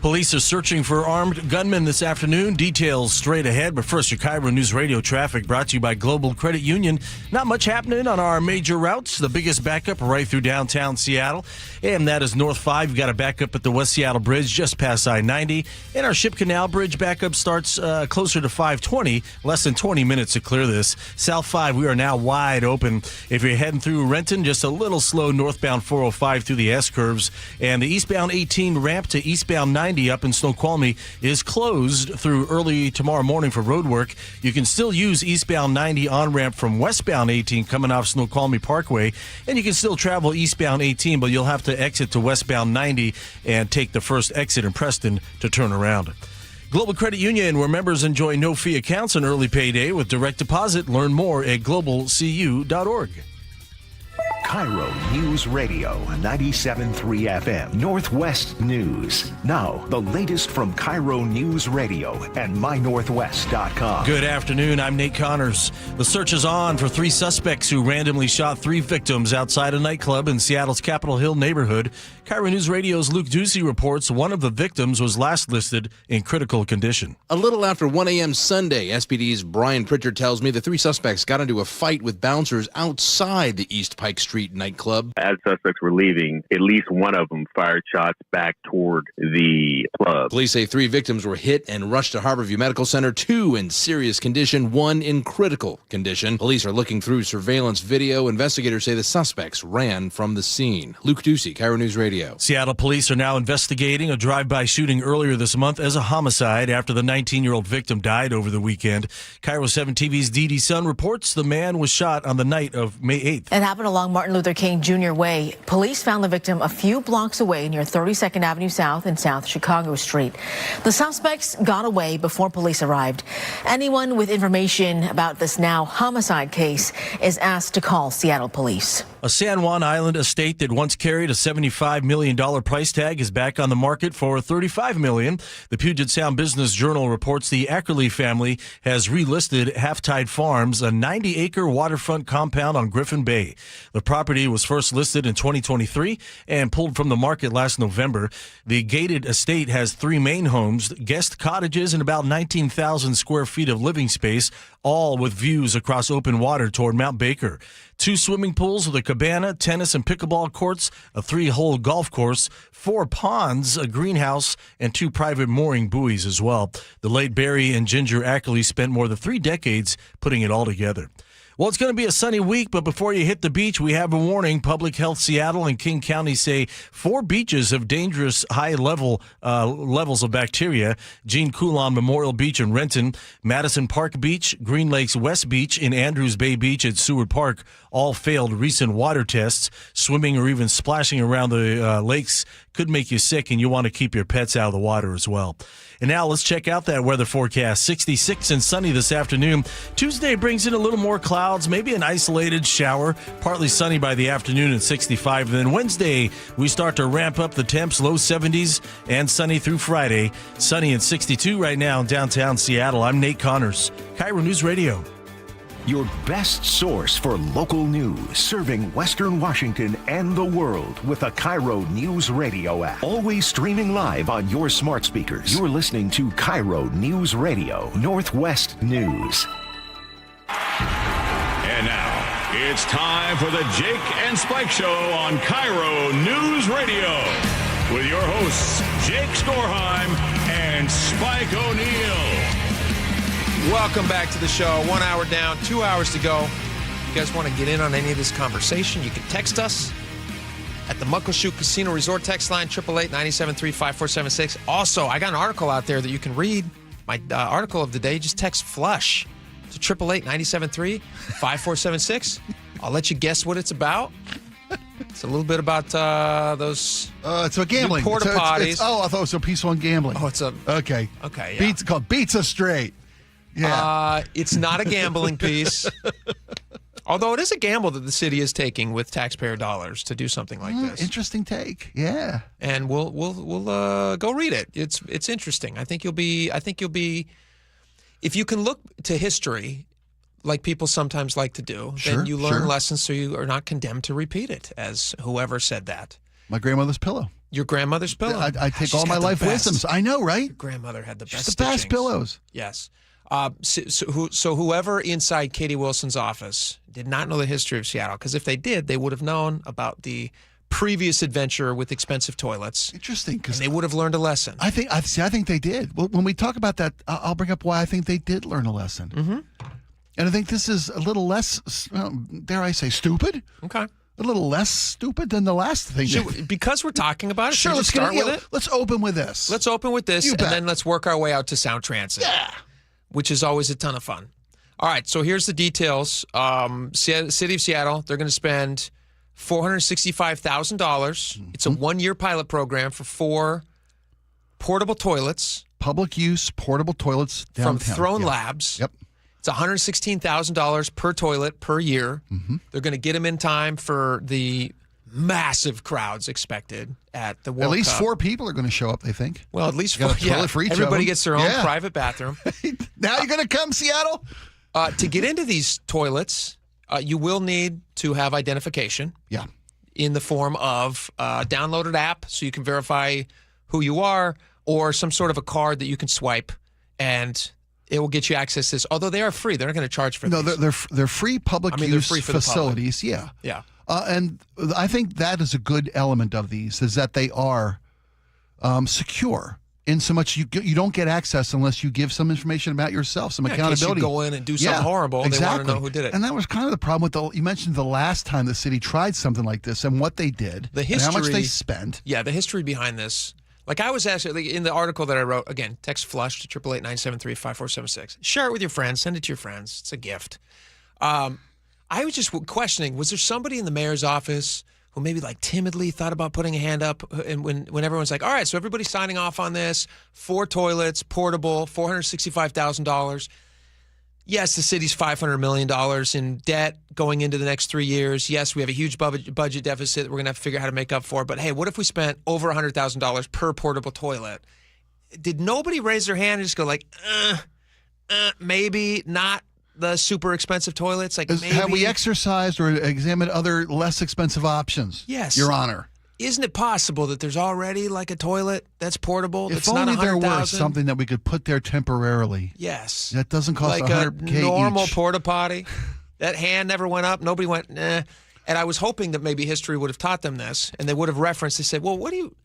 Police are searching for armed gunmen this afternoon. Details straight ahead. But first, your KIRO News Radio traffic brought to you by Global Credit Union. Not much happening on our major routes. The biggest backup right through downtown Seattle. And that is North 5. You've got a backup at the West Seattle Bridge just past I-90. And our Ship Canal Bridge backup starts closer to 520. Less than 20 minutes to clear this. South 5, we are now wide open. If you're heading through Renton, just a little slow northbound 405 through the S-curves. And the eastbound 18 ramp to eastbound 90 up in Snoqualmie is closed through early tomorrow morning for road work. You can still use eastbound 90 on-ramp from westbound 18 coming off Snoqualmie Parkway, and you can still travel eastbound 18, but you'll have to exit to westbound 90 and take the first exit in Preston to turn around. Global Credit Union, where members enjoy no-fee accounts and early payday with direct deposit. Learn more at globalcu.org. KIRO News Radio 97.3 FM Northwest News. Now, the latest from KIRO News Radio and mynorthwest.com. Good afternoon. I'm Nate Connors. The search is on for 3 suspects who randomly shot 3 victims outside a nightclub in Seattle's Capitol Hill neighborhood. KIRO News Radio's Luke Ducey reports one of the victims was last listed in critical condition. A little after 1 a.m. Sunday, SPD's Brian Pritchard tells me the 3 suspects got into a fight with bouncers outside the East Pike Street nightclub. As suspects were leaving, at least one of them fired shots back toward the club. Police say 3 victims were hit and rushed to Harborview Medical Center, 2 in serious condition, 1 in critical condition. Police are looking through surveillance video. Investigators say the suspects ran from the scene. Luke Ducey, KIRO News Radio. Seattle police are now investigating a drive-by shooting earlier this month as a homicide after the 19-year-old victim died over the weekend. KIRO 7 TV's Dee Dee Sun reports the man was shot on the night of May 8th. It happened along Martin Luther King Jr. Way. Police found the victim a few blocks away near 32nd Avenue South and South Chicago Street. The suspects got away before police arrived. Anyone with information about this now homicide case is asked to call Seattle police. A San Juan Island estate that once carried a $75 million price tag is back on the market for $35 million. The Puget Sound Business Journal reports the Ackerley family has relisted Half Tide Farms, a 90-acre waterfront compound on Griffin Bay. The property was first listed in 2023 and pulled from the market last November. The gated estate has 3 main homes, guest cottages, and about 19,000 square feet of living space, all with views across open water toward Mount Baker. 2 swimming pools with a cabana, tennis and pickleball courts, a 3-hole golf course, 4 ponds, a greenhouse, and 2 private mooring buoys as well. The late Barry and Ginger Ackley spent more than 3 decades putting it all together. Well, it's going to be a sunny week, but before you hit the beach, we have a warning. Public Health Seattle and King County say 4 beaches have dangerous high levels of bacteria. Gene Coulon Memorial Beach in Renton, Madison Park Beach, Green Lakes West Beach, and Andrews Bay Beach at Seward Park all failed recent water tests. Swimming or even splashing around the lakes could make you sick, and you want to keep your pets out of the water as well. And now let's check out that weather forecast. 66 and sunny this afternoon. Tuesday brings in a little more clouds, maybe an isolated shower. Partly sunny by the afternoon at 65. And then Wednesday, we start to ramp up the temps, low 70s, and sunny through Friday. Sunny at 62 right now in downtown Seattle. I'm Nate Connors, KIRO News Radio. Your best source for local news, serving Western Washington and the world with the KIRO News Radio app. Always streaming live on your smart speakers. You're listening to KIRO News Radio, Northwest News. And now, it's time for the Jake and Spike Show on KIRO News Radio. With your hosts, Jake Skorheim and Spike O'Neill. Welcome back to the show. 1 hour down, 2 hours to go. If you guys want to get in on any of this conversation, you can text us at the Muckleshoot Casino Resort text line, 888-973-5476. Also, I got an article out there that you can read. My article of the day, just text FLUSH to 888-973-5476. I'll let you guess what it's about. It's a little bit about those it's a gambling porta potties. I thought it was a piece on gambling. Oh, it's a... Okay. Okay, yeah. It's called Beats Us Straight. Yeah. It's not a gambling piece. Although it is a gamble that the city is taking with taxpayer dollars to do something like this. Interesting take. Yeah. And we'll go read it. It's interesting. I think you'll be if you can look to history like people sometimes like to do, then you learn lessons so you are not condemned to repeat it, as whoever said that. My grandmother's pillow. Your grandmother's pillow? I take all my life wisdoms. I know, right? Your grandmother had the best the best stitchings. pillows. Yes. So whoever inside Katie Wilson's office did not know the history of Seattle, because if they did, they would have known about the previous adventure with expensive toilets. Interesting, because they would have learned a lesson. I think they did. Well, when we talk about that, I'll bring up why I think they did learn a lesson. Mm-hmm. And I think this is a little less, dare I say, stupid. Okay. A little less stupid than the last thing. Because we're talking about it, sure, let's start with it. Let's open with this. Let's open with this, You and bet. then let's work our way out to Sound Transit. Yeah. Which is always a ton of fun. All right, so here's the details. City of Seattle, they're going to spend $465,000. It's a one-year pilot program for 4 portable toilets. Public use portable toilets downtown. From Throne Labs. Yep. It's $116,000 per toilet per year. They're going to get them in time for the massive crowds expected at the World At least Cup. 4 people are going to show up, they think. Well, at least You 4. got a toilet for each of Everybody them. gets their own private bathroom. Now you're going to come, Seattle? To get into these toilets, you will need to have identification. Yeah. In the form of a downloaded app so you can verify who you are, or some sort of a card that you can swipe, and it will get you access to this. Although they are free. They're not going to charge for No, these. they're free public they're use free for the facilities. Yeah. Yeah. And I think that is a good element of these, is that they are secure in so much you don't get access unless you give some information about yourself, some accountability. In case you go in and do something horrible, exactly. they want to know who did it. And that was kind of the problem with you mentioned the last time the city tried something like this and what they did, The history, and how much they spent. Yeah, the history behind this. Like I was actually in the article that I wrote, again, text FLUSH to 888-973-5476. Share it with your friends. Send it to your friends. It's a gift. I was just questioning, was there somebody in the mayor's office who maybe like timidly thought about putting a hand up, and when everyone's like, all right, so everybody's signing off on this, 4 toilets, portable, $465,000. Yes, the city's $500 million in debt going into the next 3 years. Yes, we have a huge budget deficit that we're going to have to figure out how to make up for. But hey, what if we spent over $100,000 per portable toilet? Did nobody raise their hand and just go like, maybe not the super expensive toilets? Like, maybe. Have we exercised or examined other less expensive options? Yes. Your Honor. Isn't it possible that there's already like a toilet that's portable? If That's only not there were $100,000? something that we could put there temporarily. Yes. That doesn't cost like a $100K normal each. porta potty. That hand never went up. Nobody went, nah. And I was hoping that maybe history would have taught them this, and they would have referenced. They said, well, what do you...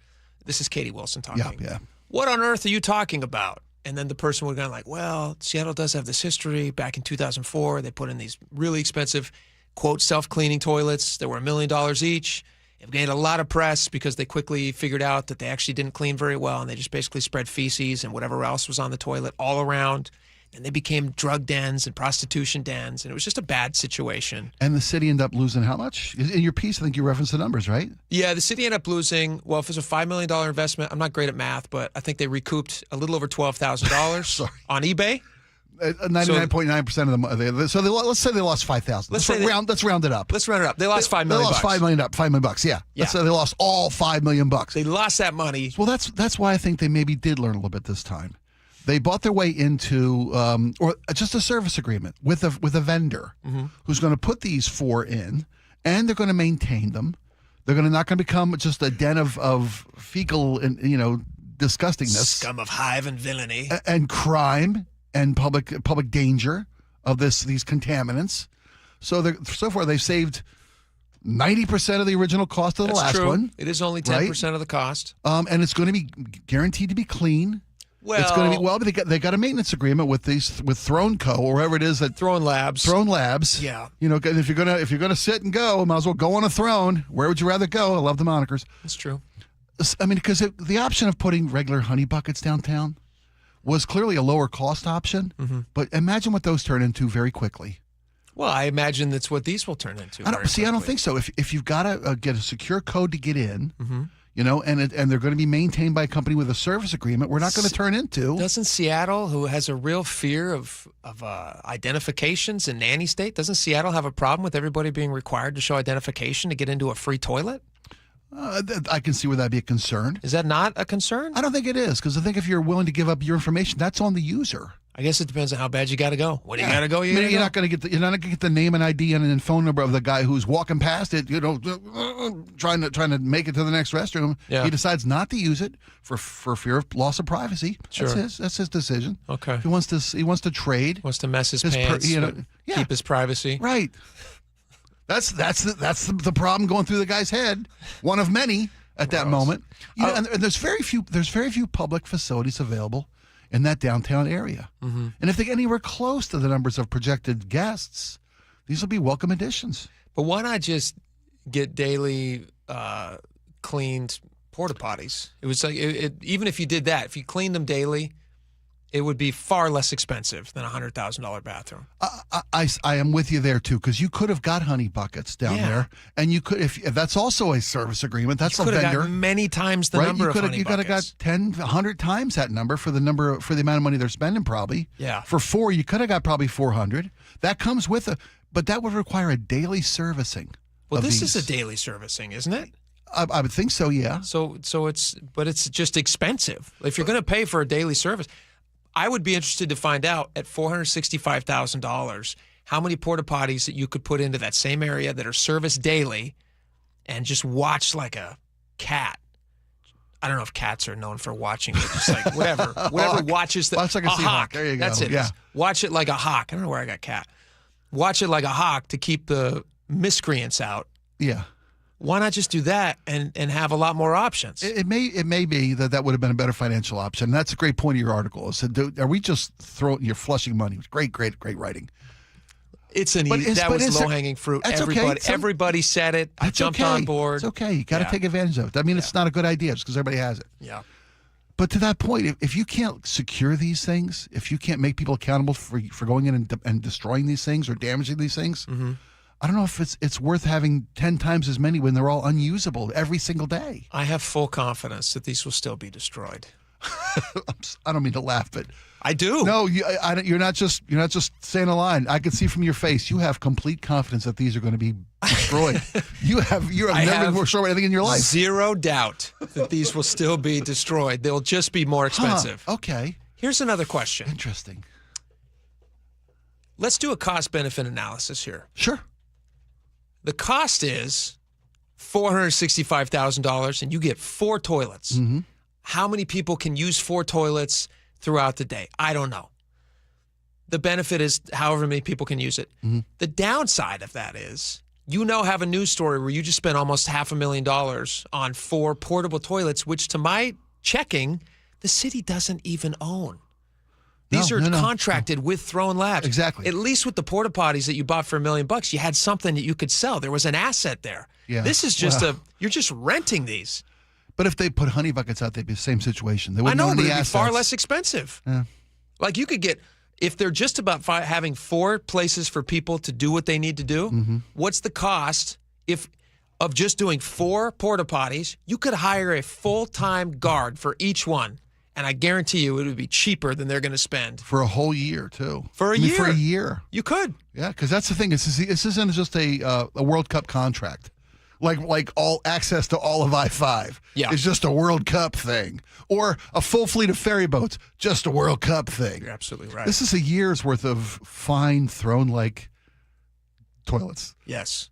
This is Katie Wilson talking. Yeah. What on earth are you talking about? And then the person would have gone like, well, Seattle does have this history. Back in 2004, they put in these really expensive, quote, self-cleaning toilets that were $1 million each. It gained a lot of press because they quickly figured out that they actually didn't clean very well, and they just basically spread feces and whatever else was on the toilet all around. And they became drug dens and prostitution dens, and it was just a bad situation. And the city ended up losing how much? In your piece, I think you referenced the numbers, right? Yeah, the city ended up losing, well, if it was a $5 million investment, I'm not great at math, but I think they recouped a little over $12,000 on eBay. 99.9% of them. So let's say they lost 5,000. Let's round it up. Let's round it up. They lost $5 million. They lost $5 million. $5 million. Yeah. Let's say they lost all $5 million. They lost that money. Well, that's why I think they maybe did learn a little bit this time. They bought their way into or just a service agreement with a vendor who's going to put these 4 in, and they're going to maintain them. They're not going to become just a den of fecal and disgustingness, scum of hive and villainy, and crime and public danger of these contaminants. So far they've saved 90% of the original cost of the last one. It is only 10% of the cost, and it's going to be guaranteed to be clean. Well, it's going to be but they got a maintenance agreement with Throne Co. or wherever it is that Throne Labs. Yeah, if you're gonna sit and go, might as well go on a throne. Where would you rather go? I love the monikers. That's true. I mean, because the option of putting regular honey buckets downtown was clearly a lower cost option, but imagine what those turn into very quickly. Well, I imagine that's what these will turn into. I don't think so. If you've got to get a secure code to get in. And they're going to be maintained by a company with a service agreement, we're not going to turn into. Doesn't Seattle, who has a real fear of identifications in nanny state, doesn't Seattle have a problem with everybody being required to show identification to get into a free toilet? I can see where that'd be a concern. Is that not a concern? I don't think it is, because I think if you're willing to give up your information, that's on the user. I guess it depends on how bad you got to go. When you got to go, you're not going to get the name and ID and phone number of the guy who's walking past it, trying to make it to the next restroom. Yeah. He decides not to use it for fear of loss of privacy. Sure. That's his decision. Okay. He wants to trade. Wants to mess his pants. Keep his privacy. Right. That's the problem going through the guy's head. One of many at that moment. And there's very few public facilities available in that downtown area. And if they get anywhere close to the numbers of projected guests, these will be welcome additions. But why not just get daily cleaned porta potties? It was like even if you did that, if you cleaned them daily, it would be far less expensive than a $100,000 bathroom. I am with you there too, because you could have got honey buckets down there, and you could if that's also a service agreement. That's you a vendor. Could have got many times the number of honey you could have got 10, 100 times that number for the amount of money they're spending. Probably. Yeah. For 4, you could have got probably 400. That comes with but that would require a daily servicing. Well, this is a daily servicing, isn't it? I would think so. Yeah. So it's just expensive. If you're going to pay for a daily service. I would be interested to find out at $465,000 how many porta potties that you could put into that same area that are serviced daily and just watch like a cat. I don't know if cats are known for watching it. Just like whatever watches the Watch like a hawk. There you go. That's it. Yeah. Watch it like a hawk. I don't know where I got cat. Watch it like a hawk to keep the miscreants out. Yeah. Why not just do that and have a lot more options? It may be that would have been a better financial option. That's a great point of your article. Is are we just you're flushing money? Great writing. That was low hanging fruit. Everybody said it. I jumped on board. It's okay. You got to take advantage of it. I mean, it's not a good idea just because everybody has it. Yeah. But to that point, if you can't secure these things, if you can't make people accountable for going in and destroying these things or damaging these things. Mm-hmm. I don't know if it's worth having 10 times as many when they're all unusable every single day. I have full confidence that these will still be destroyed. I don't mean to laugh, but I do. No, you're not just saying a line. I can see from your face you have complete confidence that these are going to be destroyed. You're never more sure about anything in your life. Zero doubt that these will still be destroyed. They'll just be more expensive. Okay. Here's another question. Interesting. Let's do a cost-benefit analysis here. Sure. The cost is $465,000, and you get 4 toilets. Mm-hmm. How many people can use 4 toilets throughout the day? I don't know. The benefit is however many people can use it. Mm-hmm. The downside of that is you now have a news story where you just spent almost $500,000 on 4 portable toilets, which to my checking, the city doesn't even own. These are contracted with Throne Labs. Exactly. At least with the porta potties that you bought for $1 million, you had something that you could sell. There was an asset there. Yeah. This is just you're just renting these. But if they put honey buckets out, they'd be the same situation. They wouldn't I know, own but the it'd be assets. far less expensive. Yeah. Like you could get, if they're just about having 4 places for people to do what they need to do, mm-hmm. what's the cost of just doing 4 porta potties? You could hire a full-time guard for each one. And I guarantee you it would be cheaper than they're going to spend. For a whole year, too. For a year. For a year. You could. Yeah, because that's the thing. This isn't just a World Cup contract. Like all access to all of I-5. Yeah. It's just a World Cup thing. Or a full fleet of ferry boats, just a World Cup thing. You're absolutely right. This is a year's worth of fine Throne-like toilets. Yes.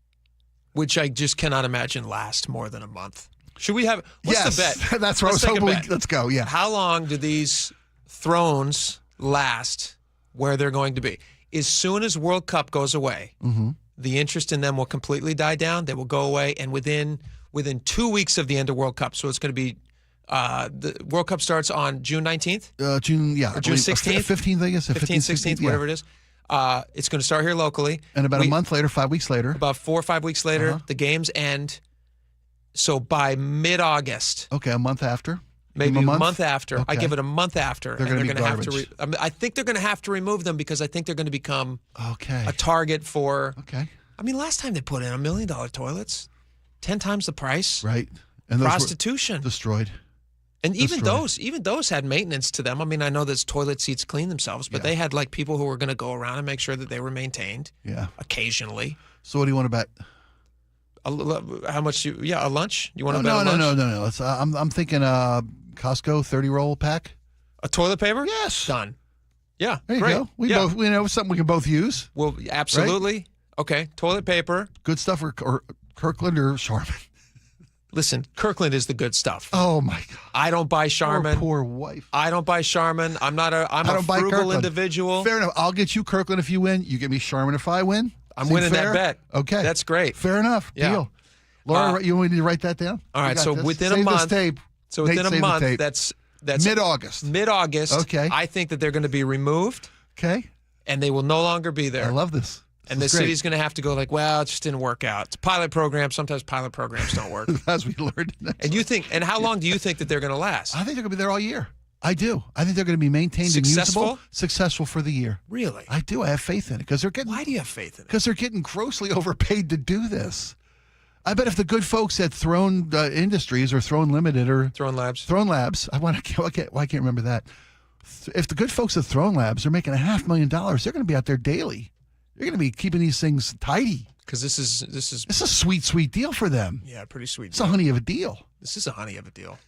Which I just cannot imagine last more than a month. Should we have? What's the bet? That's what I was hoping. Let's go. Yeah. How long do these thrones last? Where they're going to be? As soon as World Cup goes away, mm-hmm. the interest in them will completely die down. They will go away, and within 2 weeks of the end of World Cup, so it's going to be the World Cup starts on June 19th. June 16th, 15th, I guess. 15th, 16th, whatever it is. It's going to start here locally, and about a month later, 5 weeks later, about 4 or 5 weeks later, the games end. So by mid-August. Okay, a month after? Maybe a month after. Okay. I give it a month after. They're going to have to. I think they're going to have to remove them because I think they're going to become a target for. Okay. I mean, last time they put in $1 million toilets, 10 times the price. Right. And those prostitution. Destroyed. And even those had maintenance to them. I mean, I know that toilet seats clean themselves, but they had like people who were going to go around and make sure that they were maintained. Yeah. Occasionally. So what do you want to bet? How much? A lunch? You want to bet a lunch? No. Let's, I'm thinking Costco 30-roll pack. A toilet paper? Yes. Done. Yeah. There you go. We know something we can both use. Well, absolutely. Right? Okay. Toilet paper. Good stuff or Kirkland or Charmin. Listen, Kirkland is the good stuff. Oh my God. I don't buy Charmin. Poor wife. I don't buy Charmin. I'm a frugal individual. Fair enough. I'll get you Kirkland if you win. You get me Charmin if I win. I'm winning that bet. Okay. That's great. Fair enough. Yeah. Deal. Laura, you want me to write that down? All right. So within a month. So within a month, that's mid-August. Mid-August. Okay. I think that they're going to be removed. Okay. And they will no longer be there. I love this. And the city's going to have to go like, well, it just didn't work out. It's a pilot program. Sometimes pilot programs don't work. As we learned. And how long do you think that they're going to last? I think they're going to be there all year. I do. I think they're going to be maintained and Successful? usable, successful for the year. Really? I do. I have faith in it because they're getting. Why do you have faith in it? Because they're getting grossly overpaid to do this. I bet if the good folks at Throne Industries or Throne Limited or Throne Labs, I can't remember that. If the good folks at Throne Labs are making $500,000, they're going to be out there daily. They're going to be keeping these things tidy. Because this is It's a sweet deal for them. yeah, pretty sweet. It's a honey of a deal. This is a honey of a deal.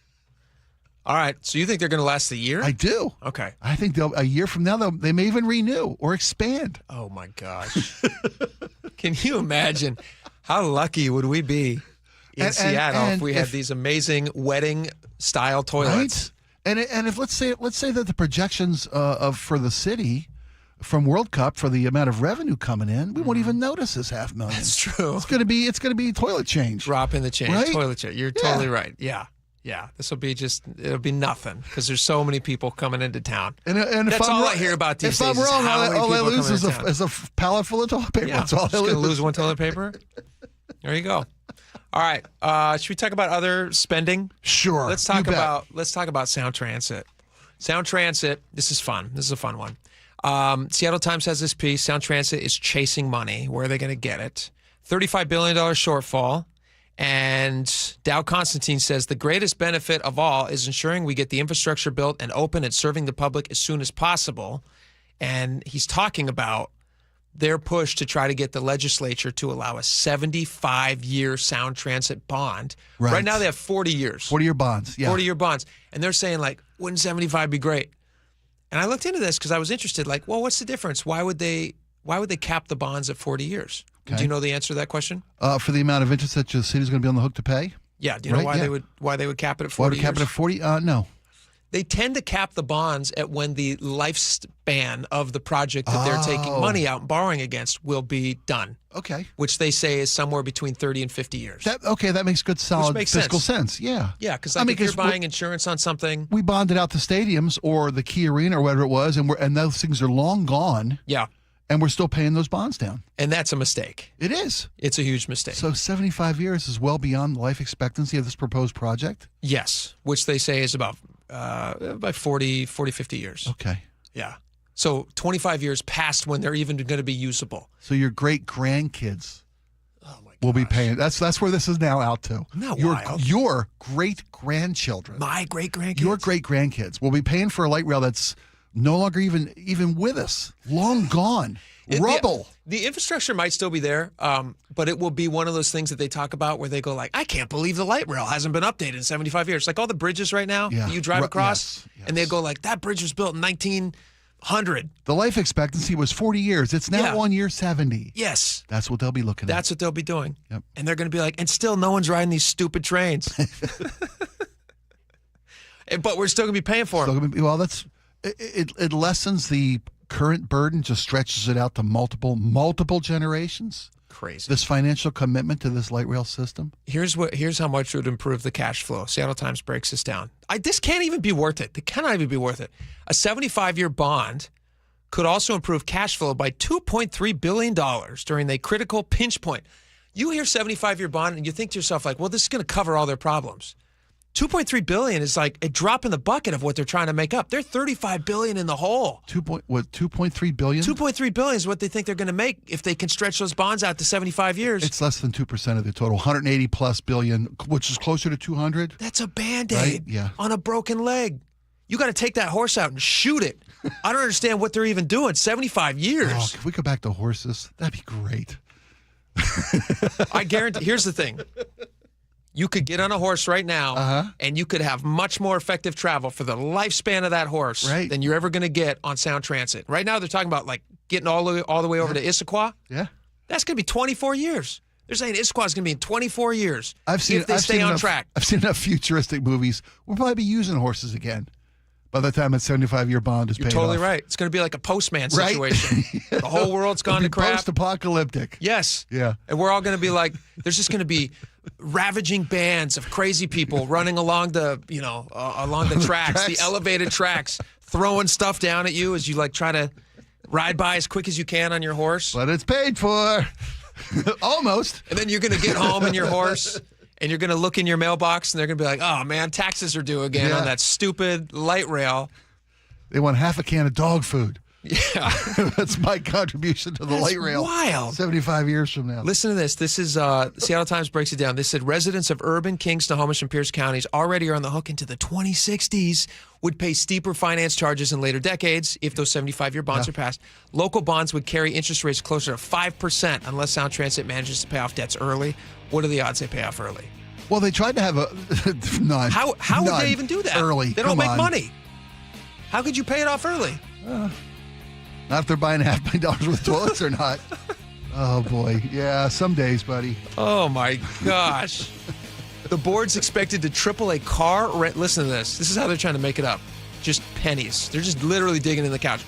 All right, so you think they're going to last a year? I do. Okay. I think a year from now they may even renew or expand. Oh my gosh! Can you imagine how lucky would we be in Seattle if we had these amazing wedding style toilets? Right? And if let's say that the projections for the city from World Cup for the amount of revenue coming in, we won't even notice this $500,000. That's true. It's going to be toilet change. Drop in the change, Right? toilet change. You're totally right. Yeah. Yeah, this will be it'll be nothing because there's so many people coming into town. And that's if I'm all wrong, I hear about these if days. I'm wrong, is how many all I people lose coming into town. is a pallet full of toilet paper. Yeah, That's all just I gonna lose. lose one toilet paper. There you go. All right, should we talk about other spending? Sure. Let's talk about Sound Transit. Sound Transit. This is fun. This is a fun one. Seattle Times has this piece. Sound Transit is chasing money. Where are they going to get it? $35 billion shortfall. And Dow Constantine says the greatest benefit of all is ensuring we get the infrastructure built and open and serving the public as soon as possible. And he's talking about their push to try to get the legislature to allow a 75-year Sound Transit bond. Right now they have 40 years. 40-year bonds, yeah. 40-year bonds. And they're saying, like, wouldn't 75 be great? And I looked into this because I was interested, like, well, what's the difference? Why would they cap the bonds at 40 years? Okay. Do you know the answer to that question? For the amount of interest that the city's going to be on the hook to pay? Yeah. Do you know why they would cap it at 40 Why would cap it at 40? No. They tend to cap the bonds at when the lifespan of the project that they're taking money out and borrowing against will be done. Okay. Which they say is somewhere between 30 and 50 years. That makes good, solid fiscal sense. Yeah. Yeah, because if you're buying insurance on something. We bonded out the stadiums or the Key Arena or whatever it was, and those things are long gone. Yeah. And we're still paying those bonds down. And that's a mistake. It is. It's a huge mistake. So 75 years is well beyond the life expectancy of this proposed project? Yes, which they say is about 40, 50 years. Okay. Yeah. So 25 years past when they're even going to be usable. So your great-grandkids will be paying. That's where this is now out to. Not your great-grandchildren. My great-grandkids? Your great-grandkids will be paying for a light rail that's no longer even with us. Long gone. Rubble. The infrastructure might still be there, but it will be one of those things that they talk about where they go like, I can't believe the light rail hasn't been updated in 75 years. Like all the bridges right now you drive across, and they go like, that bridge was built in 1900. The life expectancy was 40 years. It's now 1 year 70. Yes. That's what they'll be looking at. That's what they'll be doing. Yep. And they're going to be like, and still no one's riding these stupid trains. But we're still going to be paying for them. Well, it lessens the current burden, just stretches it out to multiple generations. Crazy. This financial commitment to this light rail system. Here's how much it would improve the cash flow. Seattle Times breaks this down. This can't even be worth it. It cannot even be worth it. A 75-year bond could also improve cash flow by $2.3 billion during a critical pinch point. You hear 75-year bond and you think to yourself like, well, this is going to cover all their problems. $2.3 billion is like a drop in the bucket of what they're trying to make up. They're $35 billion in the hole. $2.3 billion? $2.3 billion is what they think they're going to make if they can stretch those bonds out to 75 years. It's less than 2% of the total. 180 plus billion, which is closer to 200. That's a Band-Aid right? Yeah. on a broken leg. You got to take that horse out and shoot it. I don't understand what they're even doing. 75 years. Oh, if we go back to horses, that'd be great. I guarantee. Here's the thing. You could get on a horse right now, and you could have much more effective travel for the lifespan of that horse than you're ever going to get on Sound Transit. Right now, they're talking about like getting all the way over to Issaquah. Yeah, that's going to be 24 years. They're saying Issaquah is going to be in 24 years if they stay on track. I've seen enough futuristic movies. We'll probably be using horses again by the time that 75-year bond is paid off. You're totally right. It's going to be like a postman situation. Yeah. The whole world's gone to crap. Post-apocalyptic. Yes. Yeah. And we're all going to be like, there's just going to be ravaging bands of crazy people running along the tracks, the elevated tracks, throwing stuff down at you as you like try to ride by as quick as you can on your horse. But it's paid for. Almost. And then you're going to get home in your horse and you're going to look in your mailbox, and they're going to be like, oh, man, taxes are due again on that stupid light rail. They want half a can of dog food. Yeah. That's my contribution to the light rail. Wild. 75 years from now. Listen to this. This is Seattle Times breaks it down. They said residents of urban, King, Snohomish, and Pierce counties already are on the hook into the 2060s would pay steeper finance charges in later decades if those 75-year bonds are passed. Local bonds would carry interest rates closer to 5% unless Sound Transit manages to pay off debts early. What are the odds they pay off early? Well, they tried to have none. How would they even do that? Early. They don't make money. How could you pay it off early? Not if they're buying $5 million worth of toilets or not. Oh, boy. Yeah, some days, buddy. Oh, my gosh. The board's expected to triple a car rent. Listen to this. This is how they're trying to make it up. Just pennies. They're just literally digging in the couch.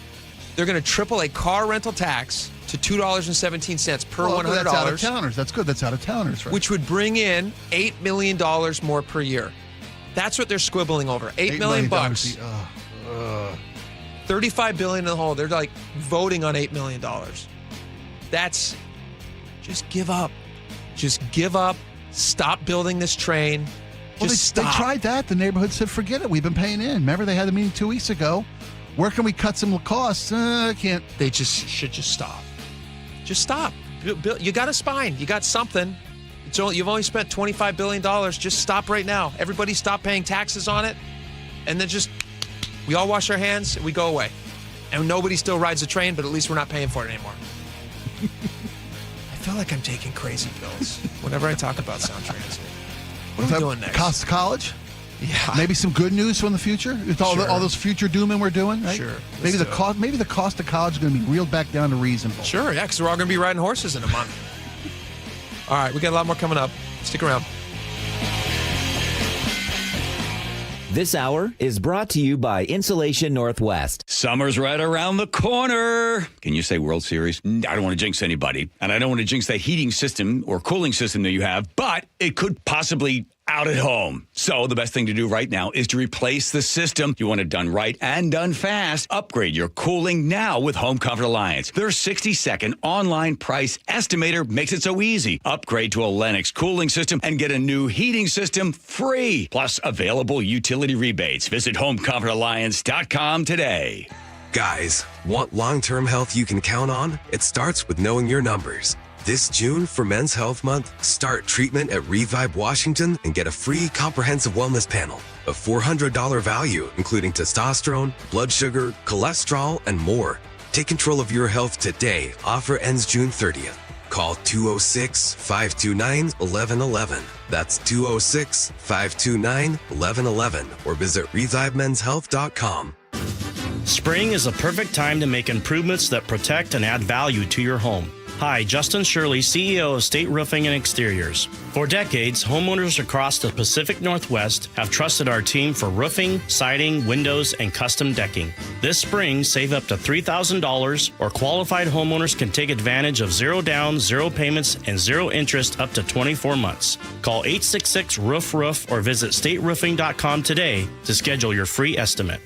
They're going to triple a car rental tax to $2.17 per $100. That's out of towners. That's good. That's out of towners, right? Which would bring in $8 million more per year. That's what they're squibbling over. $8 million bucks. $35 billion in the hole. They're like voting on $8 million. That's just give up. Just give up. Stop building this train. Well, they tried that. The neighborhood said, forget it. We've been paying in. Remember, they had the meeting 2 weeks ago. Where can we cut some costs? Can't. They should just stop. Just stop. You got a spine. You got something. You've only spent $25 billion. Just stop right now. Everybody stop paying taxes on it. And then we all wash our hands and we go away. And nobody still rides the train, but at least we're not paying for it anymore. I feel like I'm taking crazy pills whenever I talk about Sound Transit. What are we doing next? Cost of college? Yeah. Maybe some good news from the future? With all those future dooming we're doing, right? Sure. Maybe the cost of college is going to be reeled back down to reasonable. Sure, yeah, because we're all going to be riding horses in a month. All right, we got a lot more coming up. Stick around. This hour is brought to you by Insulation Northwest. Summer's right around the corner. Can you say World Series? I don't want to jinx anybody, and I don't want to jinx that heating system or cooling system that you have, but it could possibly out at home. So the best thing to do right now is to replace the system. You want it done right and done fast. Upgrade your cooling now with Home Comfort Alliance. Their 60-second online price estimator makes it so easy. Upgrade to a Lennox cooling system and get a new heating system free. Plus available utility rebates. Visit homecomfortalliance.com today. Guys, want long-term health you can count on? It starts with knowing your numbers. This June, for Men's Health Month, start treatment at Revive Washington and get a free comprehensive wellness panel. A $400 value, including testosterone, blood sugar, cholesterol, and more. Take control of your health today. Offer ends June 30th. Call 206-529-1111. That's 206-529-1111. Or visit ReviveMen'sHealth.com. Spring is a perfect time to make improvements that protect and add value to your home. Hi, Justin Shirley, CEO of State Roofing and Exteriors. For decades, homeowners across the Pacific Northwest have trusted our team for roofing, siding, windows, and custom decking. This spring, save up to $3,000, or qualified homeowners can take advantage of zero down, zero payments, and zero interest up to 24 months. Call 866-ROOF-ROOF or visit stateroofing.com today to schedule your free estimate.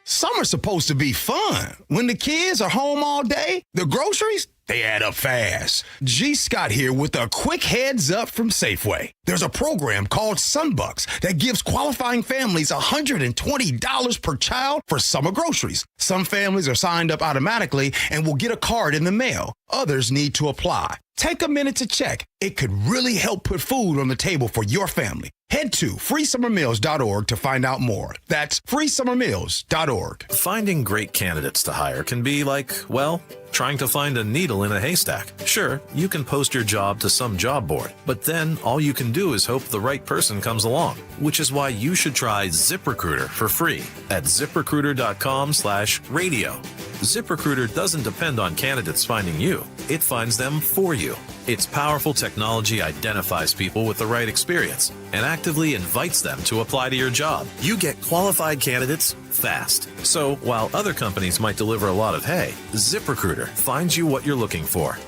Summer's supposed to be fun. When the kids are home all day, the groceries, they add up fast. G. Scott here with a quick heads up from Safeway. There's a program called Sunbucks that gives qualifying families $120 per child for summer groceries. Some families are signed up automatically and will get a card in the mail. Others need to apply. Take a minute to check. It could really help put food on the table for your family. Head to freesummermeals.org to find out more. That's freesummermeals.org. Finding great candidates to hire can be like, well, trying to find a needle in a haystack. Sure, you can post your job to some job board, but then all you can do is hope the right person comes along, which is why you should try ZipRecruiter for free at ziprecruiter.com/radio. ZipRecruiter doesn't depend on candidates finding you. It finds them for you. Its powerful technology identifies people with the right experience and actively invites them to apply to your job. You get qualified candidates fast. So while other companies might deliver a lot of hay, ZipRecruiter finds you what you're looking for.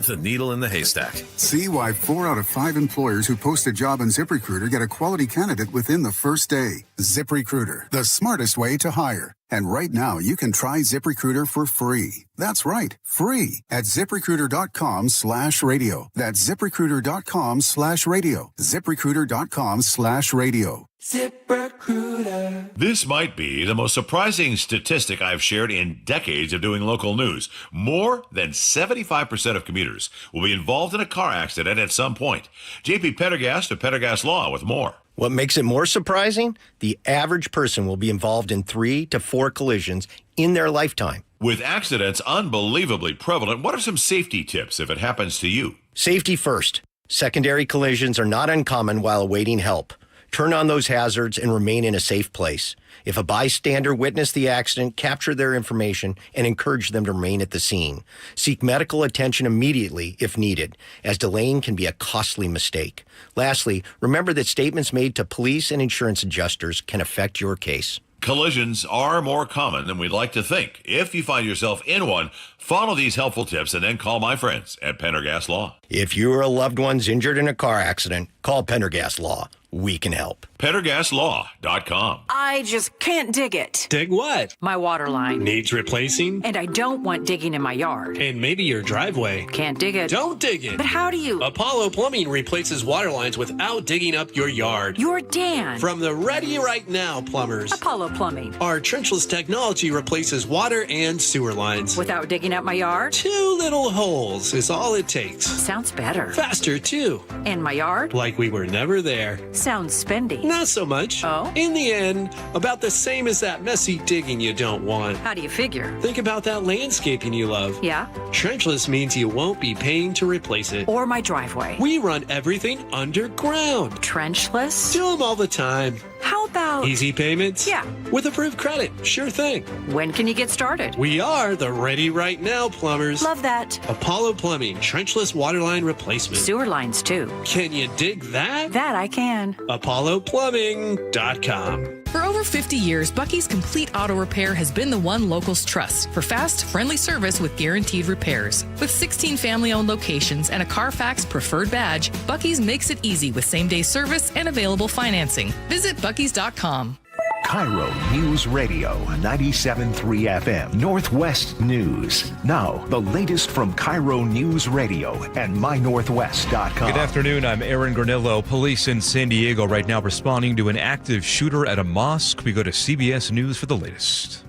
The needle in the haystack. See why 4 out of 5 employers who post a job on ZipRecruiter get a quality candidate within the first day. ZipRecruiter, the smartest way to hire. And right now, you can try ZipRecruiter for free. That's right, free at ZipRecruiter.com/radio. That's ZipRecruiter.com/radio. ZipRecruiter.com/radio. ZipRecruiter. This might be the most surprising statistic I've shared in decades of doing local news. More than 75% of commuters will be involved in a car accident at some point. JP Pendergast of Pendergast Law with more. What makes it more surprising? The average person will be involved in 3 to 4 collisions in their lifetime. With accidents unbelievably prevalent, what are some safety tips if it happens to you? Safety first. Secondary collisions are not uncommon while awaiting help. Turn on those hazards and remain in a safe place. If a bystander witnessed the accident, capture their information and encourage them to remain at the scene. Seek medical attention immediately if needed, as delaying can be a costly mistake. Lastly, remember that statements made to police and insurance adjusters can affect your case. Collisions are more common than we'd like to think. If you find yourself in one, follow these helpful tips and then call my friends at Pendergast Law. If you or a loved one's injured in a car accident, call Pendergast Law. We can help. PendergastLaw.com. I just can't dig it. Dig what? My water line. Needs replacing? And I don't want digging in my yard. And maybe your driveway. Can't dig it. Don't dig it. But how do you? Apollo Plumbing replaces water lines without digging up your yard. You're Dan. From the Ready Right Now plumbers. Apollo Plumbing. Our trenchless technology replaces water and sewer lines. Without digging up my yard? 2 little holes is all it takes. Sounds better. Faster, too. And my yard? Like we were never there. Sounds spendy. Not so much. Oh? In the end, about the same as that messy digging you don't want. How do you figure? Think about that landscaping you love. Yeah? Trenchless means you won't be paying to replace it. Or my driveway. We run everything underground. Trenchless? Do them all the time. How about... Easy payments? Yeah. With approved credit. Sure thing. When can you get started? We are the Ready Right Now plumbers. Love that. Apollo Plumbing, trenchless waterline replacement. Sewer lines, too. Can you dig that? That I can. ApolloPlumbing.com. For over 50 years, Bucky's Complete Auto Repair has been the one locals trust for fast, friendly service with guaranteed repairs. With 16 family-owned locations and a Carfax preferred badge, Bucky's makes it easy with same-day service and available financing. Visit buckys.com. KIRO News Radio, 97.3 FM, Northwest News. Now, the latest from KIRO News Radio and mynorthwest.com. Good afternoon, I'm Aaron Granillo. Police in San Diego right now responding to an active shooter at a mosque. We go to CBS News for the latest.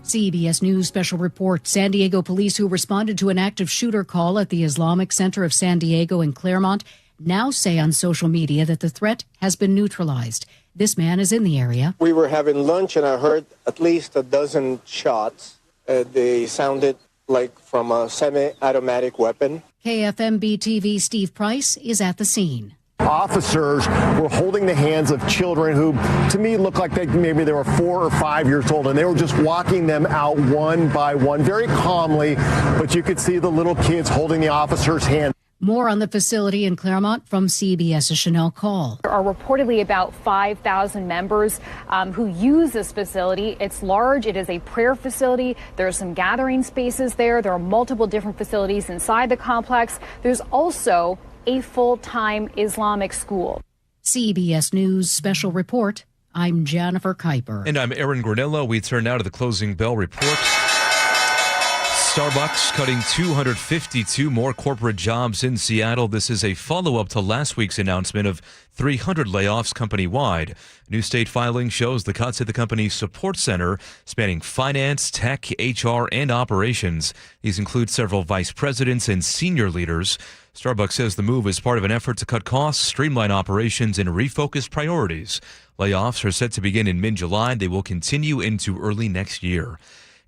CBS News special report. San Diego police who responded to an active shooter call at the Islamic Center of San Diego in Claremont now say on social media that the threat has been neutralized. This man is in the area. We were having lunch and I heard at least a dozen shots. They sounded like from a semi-automatic weapon. KFMB TV Steve Price is at the scene. Officers were holding the hands of children who, to me, looked like maybe they were 4 or 5 years old, and they were just walking them out one by one, very calmly, but you could see the little kids holding the officer's hand. More on the facility in Claremont from CBS's Chanel Call. There are reportedly about 5,000 members who use this facility. It's large. It is a prayer facility. There are some gathering spaces there. There are multiple different facilities inside the complex. There's also a full-time Islamic school. CBS News Special Report. I'm Jennifer Kuiper. And I'm Aaron Granillo. We turn now to the closing bell report. Starbucks cutting 252 more corporate jobs in Seattle. This is a follow-up to last week's announcement of 300 layoffs company-wide. New state filing shows the cuts at the company's support center, spanning finance, tech, HR, and operations. These include several vice presidents and senior leaders. Starbucks says the move is part of an effort to cut costs, streamline operations, and refocus priorities. Layoffs are set to begin in mid-July. They will continue into early next year.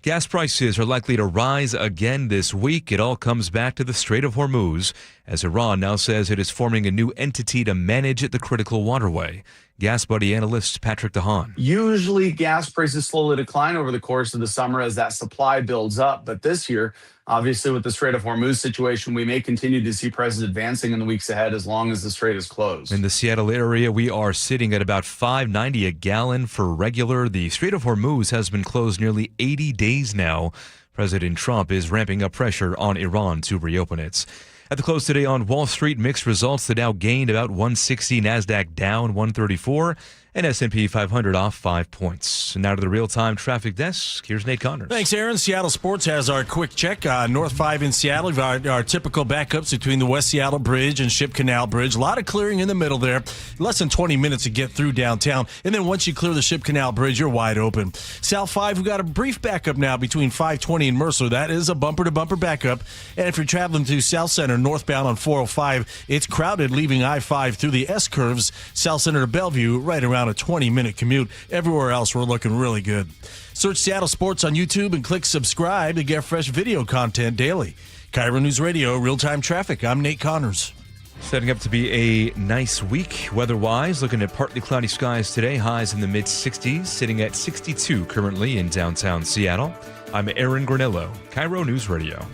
Gas prices are likely to rise again this week. It all comes back to the Strait of Hormuz, as Iran now says it is forming a new entity to manage the critical waterway. Gas Buddy analyst Patrick DeHaan. Usually gas prices slowly decline over the course of the summer as that supply builds up. But this year, obviously with the Strait of Hormuz situation, we may continue to see prices advancing in the weeks ahead as long as the strait is closed. In the Seattle area, we are sitting at about $5.90 a gallon for regular. The Strait of Hormuz has been closed nearly 80 days now. President Trump is ramping up pressure on Iran to reopen it. At the close today on Wall Street, mixed results. The Dow gained about 160, NASDAQ down 134, And S&P 500 off 5 points. And now to the real-time traffic desk. Here's Nate Connors. Thanks, Aaron. Seattle Sports has our quick check. North 5 in Seattle, we've our typical backups between the West Seattle Bridge and Ship Canal Bridge. A lot of clearing in the middle there. Less than 20 minutes to get through downtown. And then once you clear the Ship Canal Bridge, you're wide open. South 5, we've got a brief backup now between 520 and Mercer. That is a bumper-to-bumper backup. And if you're traveling to South Center northbound on 405, it's crowded leaving I-5 through the S-curves, South Center to Bellevue, right around a 20-minute commute. Everywhere else, we're looking really good. Search Seattle Sports on YouTube and click subscribe to get fresh video content daily. KIRO News Radio, real-time traffic. I'm Nate Connors. Setting up to be a nice week weather-wise. Looking at partly cloudy skies today. Highs in the mid-60s, sitting at 62 currently in downtown Seattle. I'm Aaron Granillo, KIRO News Radio.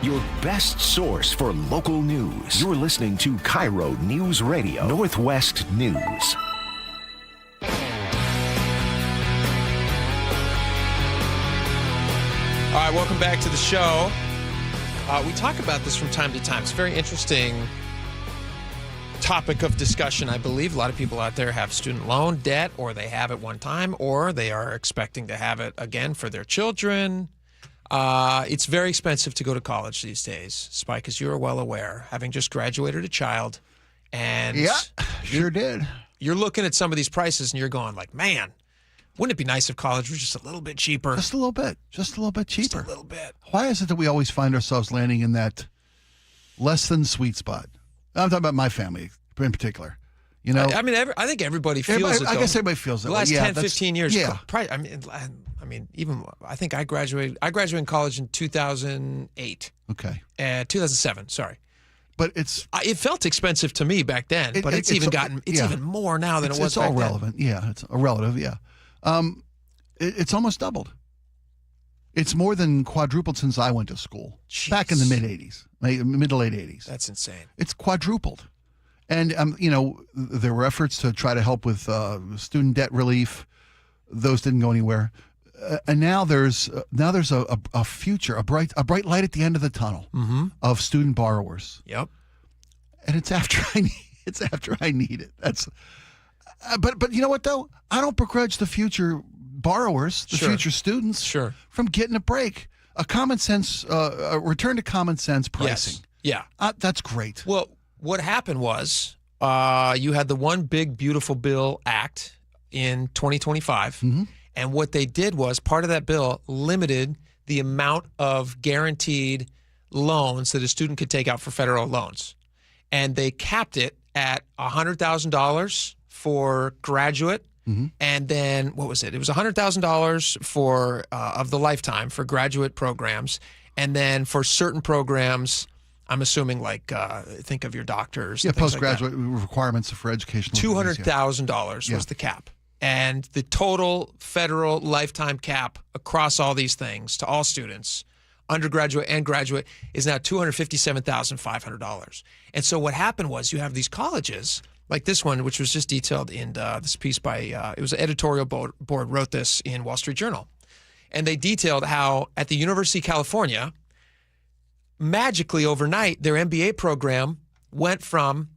Your best source for local news. You're listening to KIRO News Radio, Northwest News. All right, welcome back to the show. We talk about this from time to time. It's a very interesting topic of discussion, I believe. A lot of people out there have student loan debt, or they have at one time, or they are expecting to have it again for their children. It's very expensive to go to college these days, Spike, as you're well aware, having just graduated a child. And yeah, sure did. You're looking at some of these prices and you're going like, man, wouldn't it be nice if college was just a little bit cheaper? Just a little bit. Just a little bit cheaper. Just a little bit. Why is it that we always find ourselves landing in that less than sweet spot? I'm talking about my family in particular. You know, I mean, I think everybody feels it. I guess everybody feels it. The last 10, 15 years. Yeah. I mean, even I think I graduated in college in 2008. Okay. 2007. Sorry. But it felt expensive to me back then, but it's even more now than it was back then. It's all relevant. Yeah, it's a relative. Yeah. It's almost doubled. It's more than quadrupled since I went to school. Jeez. Back in the mid-'80s, mid to late 80s. That's insane. It's quadrupled. And, there were efforts to try to help with student debt relief. Those didn't go anywhere. And now there's a future, a bright light at the end of the tunnel of student borrowers. Yep. And it's after I need it. That's. But you know what though? I don't begrudge the future borrowers, the future students, from getting a break, a common sense, a return to common sense pricing. Yes. Yeah. That's great. Well, what happened was you had the One Big Beautiful Bill Act in 2025, and what they did was part of that bill limited the amount of guaranteed loans that a student could take out for federal loans, and they capped it at $100,000 for graduate, and then what was it? It was $100,000 for of the lifetime for graduate programs, and then for certain programs, I'm assuming like think of your doctors. Yeah, postgraduate requirements for education. $200,000 was the cap, and the total federal lifetime cap across all these things to all students, undergraduate and graduate, is now $257,500. And so what happened was you have these colleges like this one, which was just detailed in this piece by, it was an editorial board wrote this in Wall Street Journal. And they detailed how at the University of California, magically overnight, their MBA program went from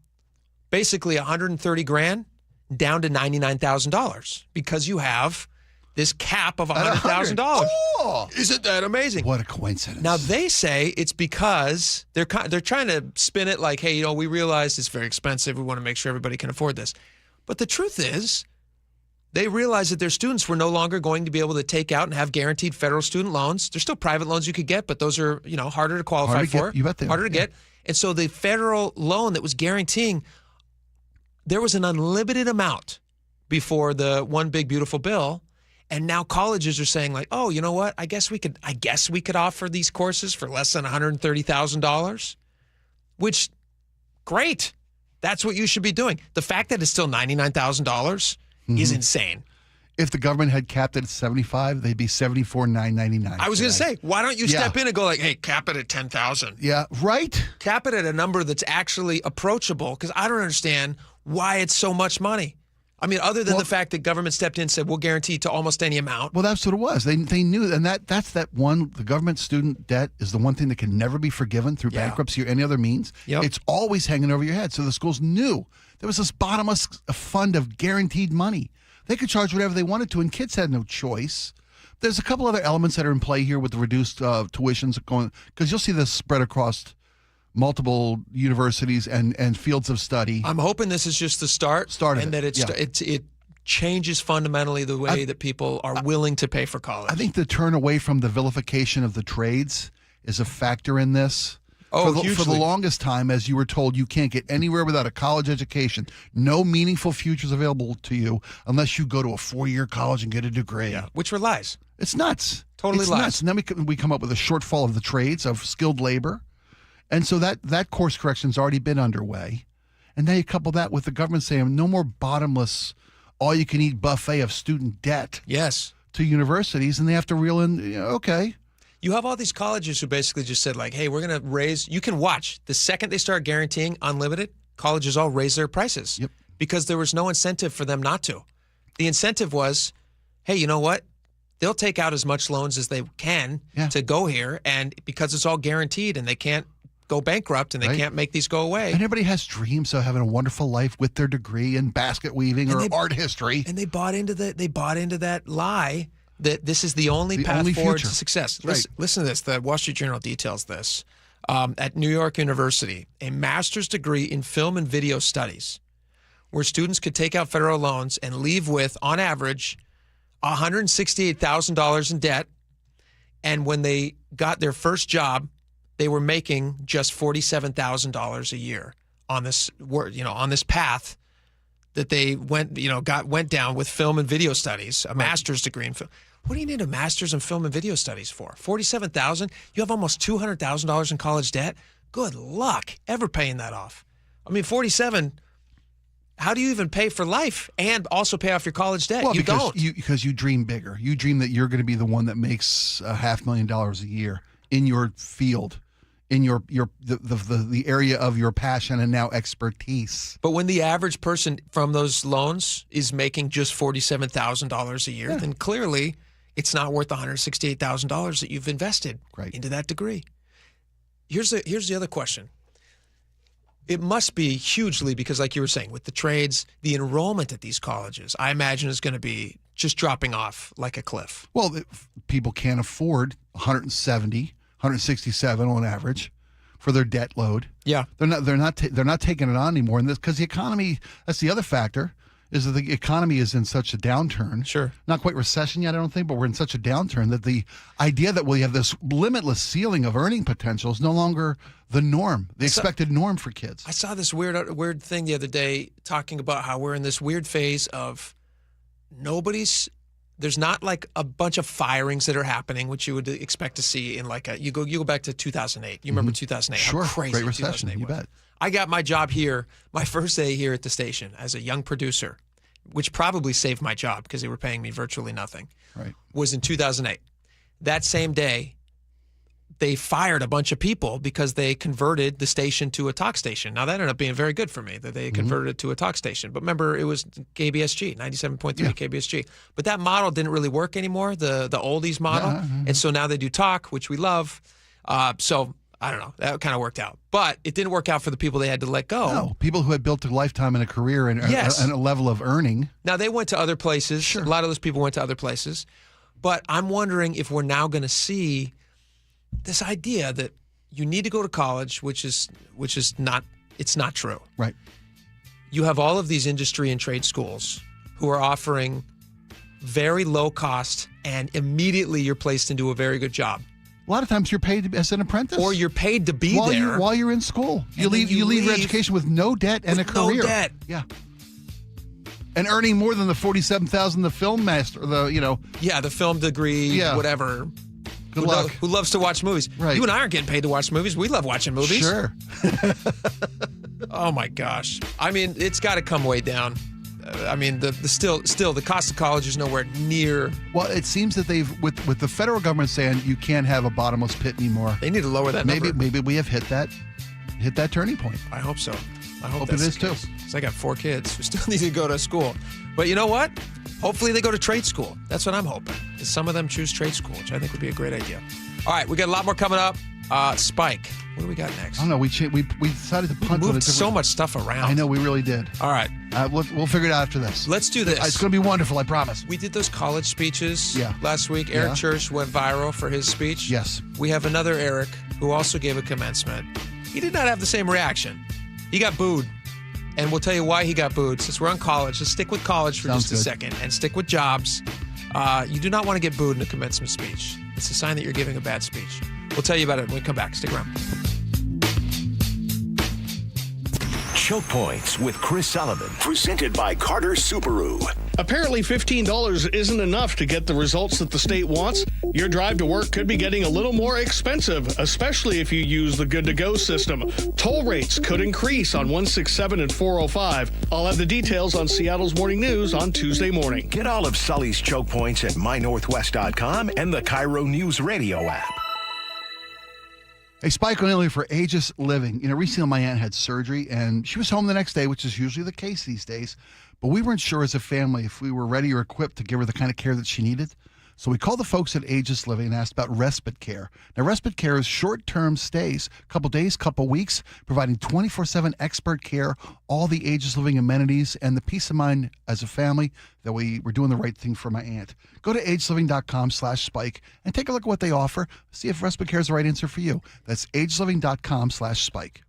basically $130,000 down to $99,000 because you have this cap of $100,000. Oh, isn't that amazing? What a coincidence! Now they say it's because they're trying to spin it like, hey, we realize it's very expensive. We want to make sure everybody can afford this. But the truth is, they realized that their students were no longer going to be able to take out and have guaranteed federal student loans. There's still private loans you could get, but those are harder to qualify for. You bet they harder to get. And so the federal loan that was guaranteeing, there was an unlimited amount before the One Big Beautiful Bill. And now colleges are saying like, oh, you know what? I guess we could offer these courses for less than $130,000, which, great. That's what you should be doing. The fact that it's still $99,000 is insane. If the government had capped it at $75,000, they'd be $74,999. I was going to say, why don't you step in and go like, hey, cap it at $10,000? Yeah, right. Cap it at a number that's actually approachable, because I don't understand why it's so much money. I mean, other than the fact that government stepped in and said, we'll guarantee to almost any amount. Well, that's what it was. They knew, and that's that one, the government student debt is the one thing that can never be forgiven through bankruptcy or any other means. Yep. It's always hanging over your head. So the schools knew there was this bottomless fund of guaranteed money. They could charge whatever they wanted to, and kids had no choice. There's a couple other elements that are in play here with the reduced tuitions going, because you'll see this spread across multiple universities and fields of study. I'm hoping this is just the start, and that it changes fundamentally the way that people are willing to pay for college. I think the turn away from the vilification of the trades is a factor in this. Oh, for the longest time, as you were told, you can't get anywhere without a college education. No meaningful futures available to you unless you go to a 4-year college and get a degree. Yeah, which were lies. It's nuts. Totally it's lies. Nuts. And then we come up with a shortfall of the trades, of skilled labor. And so that course correction's already been underway. And now you couple that with the government saying no more bottomless, all-you-can-eat buffet of student debt. Yes. To universities, and they have to reel in, okay. You have all these colleges who basically just said, like, hey, we're going to raise, you can watch. The second they start guaranteeing unlimited, colleges all raise their prices. Yep. Because there was no incentive for them not to. The incentive was, hey, you know what? They'll take out as much loans as they can to go here, and because it's all guaranteed and they can't go bankrupt and they can't make these go away. And everybody has dreams of having a wonderful life with their degree in basket weaving or art history. And they bought into that lie that this is the only path forward to success. Listen to this. The Wall Street Journal details this. At New York University, a master's degree in film and video studies, where students could take out federal loans and leave with, on average, $168,000 in debt. And when they got their first job, they were making just $47,000 a year on this path that they went down with film and video studies, a master's degree in film. What do you need a master's in film and video studies for? $47,000? You have almost $200,000 in college debt? Good luck ever paying that off. I mean, 47. How do you even pay for life and also pay off your college debt? Well, don't. Because you dream bigger. You dream that you're going to be the one that makes $500,000 a year in your field, in the area of your passion and now expertise. But when the average person from those loans is making just $47,000 a year, then clearly it's not worth the $168,000 that you've invested into that degree. Here's the other question. It must be hugely, because like you were saying, with the trades, the enrollment at these colleges, I imagine, is going to be just dropping off like a cliff. Well, people can't afford $167 on average for their debt load. Yeah, they're not taking it on anymore. And this, because the economy, that's the other factor, is that the economy is in such a downturn. Sure, not quite recession yet, I don't think, but we're in such a downturn that the idea that we have this limitless ceiling of earning potential is no longer the norm, the expected norm for kids. I saw this weird thing the other day talking about how we're in this weird phase of there's not like a bunch of firings that are happening, which you would expect to see in like you go back to 2008. You remember 2008? Sure, how crazy great recession. 2008 You was. bet. I got my job here, my first day here at the station as a young producer, which probably saved my job because they were paying me virtually nothing. Right. Was in 2008. That same day, they fired a bunch of people because they converted the station to a talk station. Now, that ended up being very good for me, that they converted it to a talk station. But remember, it was KBSG, 97.3 KBSG. But that model didn't really work anymore, the oldies model. And so now they do talk, which we love. So, I don't know. That kind of worked out. But it didn't work out for the people they had to let go. No, people who had built a lifetime and a career and a level of earning. Now, they went to other places. Sure. A lot of those people went to other places. But I'm wondering if we're now going to see this idea that you need to go to college, which is not true. Right. You have all of these industry and trade schools who are offering very low cost, and immediately you're placed into a very good job. A lot of times you're paid as an apprentice, or you're paid to be there while you're in school. You leave your education with no debt and a career. No debt. Yeah. And earning more than the $47,000 the film master, the film degree, whatever. Good luck. Who loves to watch movies? Right. You and I aren't getting paid to watch movies. We love watching movies. Sure. Oh my gosh. I mean, it's got to come way down. I mean, still the cost of college is nowhere near. Well, it seems that they've with the federal government saying you can't have a bottomless pit anymore. They need to lower that number. Maybe we have hit that turning point. I hope so. I hope it is, too. Because I got 4 kids who still need to go to school. But you know what? Hopefully they go to trade school. That's what I'm hoping. Is some of them choose trade school, which I think would be a great idea. All right, we got a lot more coming up. Spike, what do we got next? I don't know. We decided to punt. We moved so much stuff around. I know, we really did. All right. We'll figure it out after this. Let's do this. It's going to be wonderful, I promise. We did those college speeches last week. Eric Church went viral for his speech. Yes. We have another Eric who also gave a commencement. He did not have the same reaction. He got booed. And we'll tell you why he got booed. Since we're on college, let's stick with college for just a second and stick with jobs. You do not want to get booed in a commencement speech. It's a sign that you're giving a bad speech. We'll tell you about it when we come back. Stick around. Choke Points with Chris Sullivan, presented by Carter Subaru. Apparently $15 isn't enough to get the results that the state wants. Your drive to work could be getting a little more expensive, especially if you use the Good to Go system. Toll rates could increase on 167 and 405. I'll have the details on Seattle's Morning News on Tuesday morning. Get all of Sully's Choke Points at mynorthwest.com and the KIRO Newsradio app. Hey, Spike O'Neill here for Aegis Living. Recently my aunt had surgery, and she was home the next day, which is usually the case these days. But we weren't sure as a family if we were ready or equipped to give her the kind of care that she needed. So we called the folks at Aegis Living and asked about respite care. Now, respite care is short-term stays, a couple days, couple weeks, providing 24/7 expert care, all the Aegis Living amenities, and the peace of mind as a family that we were doing the right thing for my aunt. Go to agesliving.com/spike and take a look at what they offer. See if respite care is the right answer for you. That's agesliving.com/spike.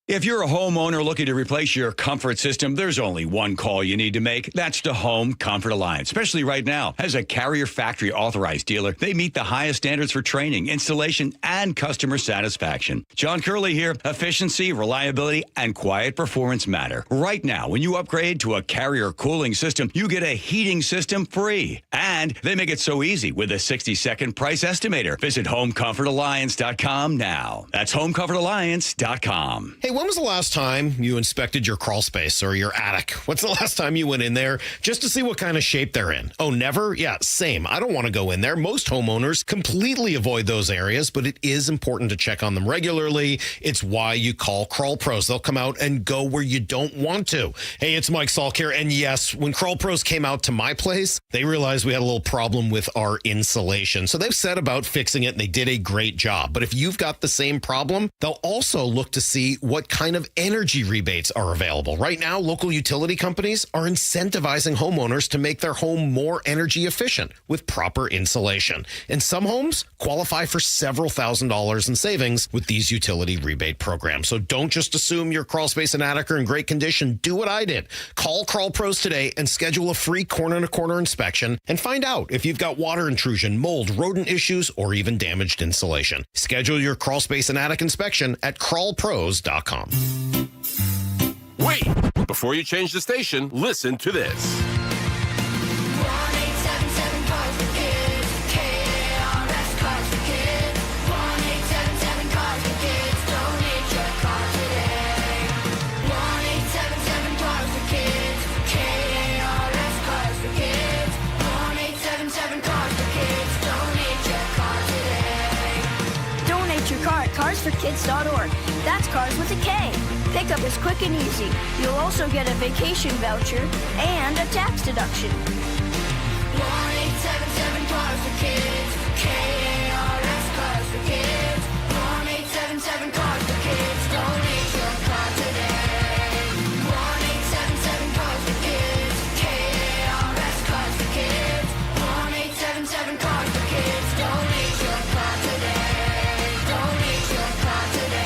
If you're a homeowner looking to replace your comfort system, there's only one call you need to make. That's to Home Comfort Alliance, especially right now. As a Carrier Factory authorized dealer, they meet the highest standards for training, installation, and customer satisfaction. John Curley here. Efficiency, reliability, and quiet performance matter. Right now, when you upgrade to a Carrier cooling system, you get a heating system free. And they make it so easy with a 60-second price estimator. Visit HomeComfortAlliance.com now. That's HomeComfortAlliance.com. Hey, when was the last time you inspected your crawl space or your attic? What's the last time you went in there just to see what kind of shape they're in? Oh, never? Yeah, same. I don't want to go in there. Most homeowners completely avoid those areas, but it is important to check on them regularly. It's why you call Crawl Pros. They'll come out and go where you don't want to. Hey, it's Mike Salk here. And yes, when Crawl Pros came out to my place, they realized we had a little problem with our insulation. So they've set about fixing it, and they did a great job. But if you've got the same problem, they'll also look to see what kind of energy rebates are available. Right now, local utility companies are incentivizing homeowners to make their home more energy efficient with proper insulation. And some homes qualify for several $1,000s in savings with these utility rebate programs. So don't just assume your crawl space and attic are in great condition. Do what I did. Call Crawl Pros today and schedule a free corner-to-corner inspection and find out if you've got water intrusion, mold, rodent issues, or even damaged insulation. Schedule your crawl space and attic inspection at crawlpros.com. Wait! Before you change the station, listen to this. CarsForKids.org. That's cars with a K. Pickup is quick and easy. You'll also get a vacation voucher and a tax deduction. 1-877-CARS-FOR-KIDS. KARS Cars for Kids. 1-877-CARS-FOR-KIDS. Donate your car today. 1-877-CARS-FOR-KIDS. KARS Cars for Kids. 1-877-CARS-FOR-KIDS. Donate your car today. Donate your car today.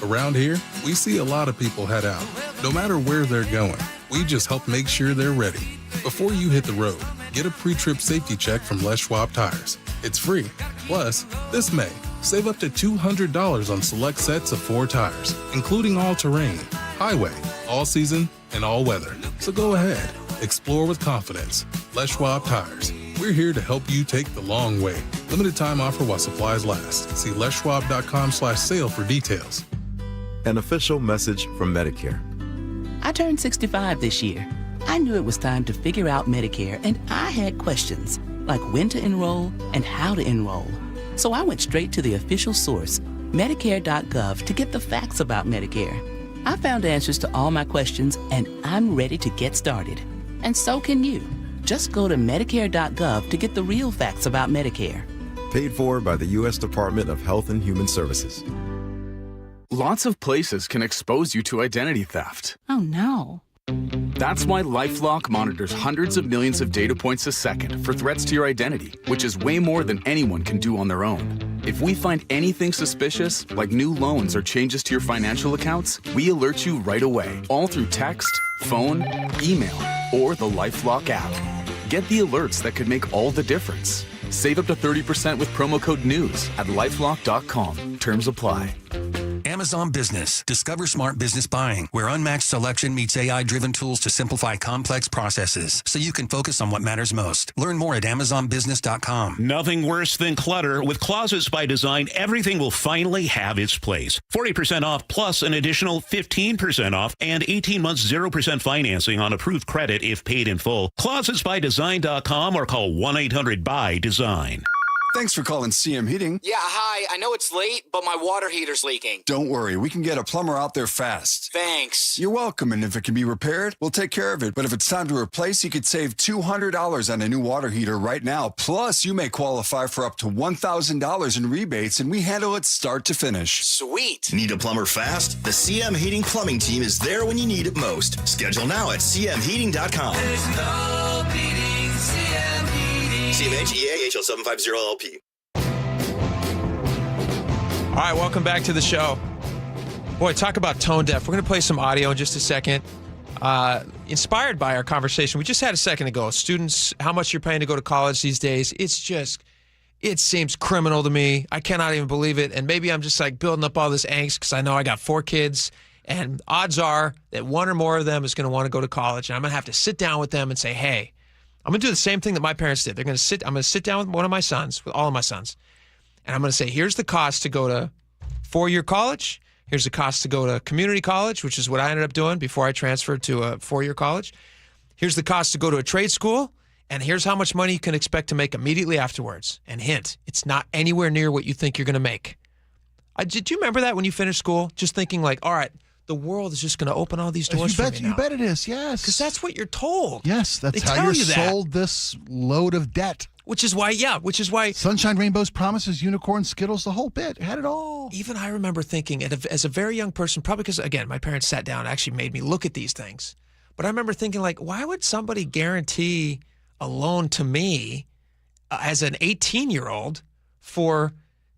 Around here, we see a lot of people head out. No matter where they're going, we just help make sure they're ready. Before you hit the road, get a pre-trip safety check from Les Schwab Tires. It's free. Plus, this May, save up to $200 on select sets of 4 tires, including all-terrain, highway, all-season, and all-weather. So go ahead, explore with confidence. Les Schwab Tires. We're here to help you take the long way. Limited time offer while supplies last. See leschwab.com/sale for details. An official message from Medicare. I turned 65 this year. I knew it was time to figure out Medicare, and I had questions, like when to enroll and how to enroll. So I went straight to the official source, Medicare.gov, to get the facts about Medicare. I found answers to all my questions, and I'm ready to get started. And so can you. Just go to Medicare.gov to get the real facts about Medicare. Paid for by the U.S. Department of Health and Human Services. Lots of places can expose you to identity theft. Oh, no. That's why LifeLock monitors hundreds of millions of data points a second for threats to your identity, which is way more than anyone can do on their own. If we find anything suspicious, like new loans or changes to your financial accounts, we alert you right away, all through text, phone, email, or the LifeLock app. Get the alerts that could make all the difference. Save up to 30% with promo code NEWS at lifelock.com. Terms apply. Amazon Business. Discover smart business buying, where unmatched selection meets AI-driven tools to simplify complex processes so you can focus on what matters most. Learn more at amazonbusiness.com. Nothing worse than clutter. With Closets by Design, everything will finally have its place. 40% off plus an additional 15% off and 18 months 0% financing on approved credit if paid in full. Closetsbydesign.com or call 1-800-BUY-DESIGN. Thanks for calling CM Heating. Yeah, hi. I know it's late, but my water heater's leaking. Don't worry, we can get a plumber out there fast. Thanks. You're welcome, and if it can be repaired, we'll take care of it. But if it's time to replace, you could save $200 on a new water heater right now. Plus, you may qualify for up to $1,000 in rebates, and we handle it start to finish. Sweet. Need a plumber fast? The CM Heating Plumbing Team is there when you need it most. Schedule now at cmheating.com. There's no beating CM Heating. CMHEAHL 750LLP. All right, welcome back to the show. Boy, talk about tone deaf. We're going to play some audio in just a second. Inspired by our conversation we just had a second ago. Students, how much you're paying to go to college these days, it seems criminal to me. I cannot even believe it. And maybe I'm just like building up all this angst because I know I got 4 kids. And odds are that one or more of them is going to want to go to college. And I'm going to have to sit down with them and say, hey, I'm going to do the same thing that my parents did. I'm going to sit down with one of my sons, with all of my sons, and I'm going to say, here's the cost to go to 4-year college. Here's the cost to go to community college, which is what I ended up doing before I transferred to a 4-year college. Here's the cost to go to a trade school, and here's how much money you can expect to make immediately afterwards. And hint, it's not anywhere near what you think you're going to make. Did you remember that when you finished school? Just thinking like, all right, the world is just going to open all these doors for me now. You bet it is, yes. Because that's what you're told. Yes, that's how you're sold this load of debt. Which is why. Sunshine, rainbows, promises, unicorns, Skittles, the whole bit. It had it all. Even I remember thinking, as a very young person, probably because, again, my parents sat down and actually made me look at these things. But I remember thinking, like, why would somebody guarantee a loan to me as an 18-year-old for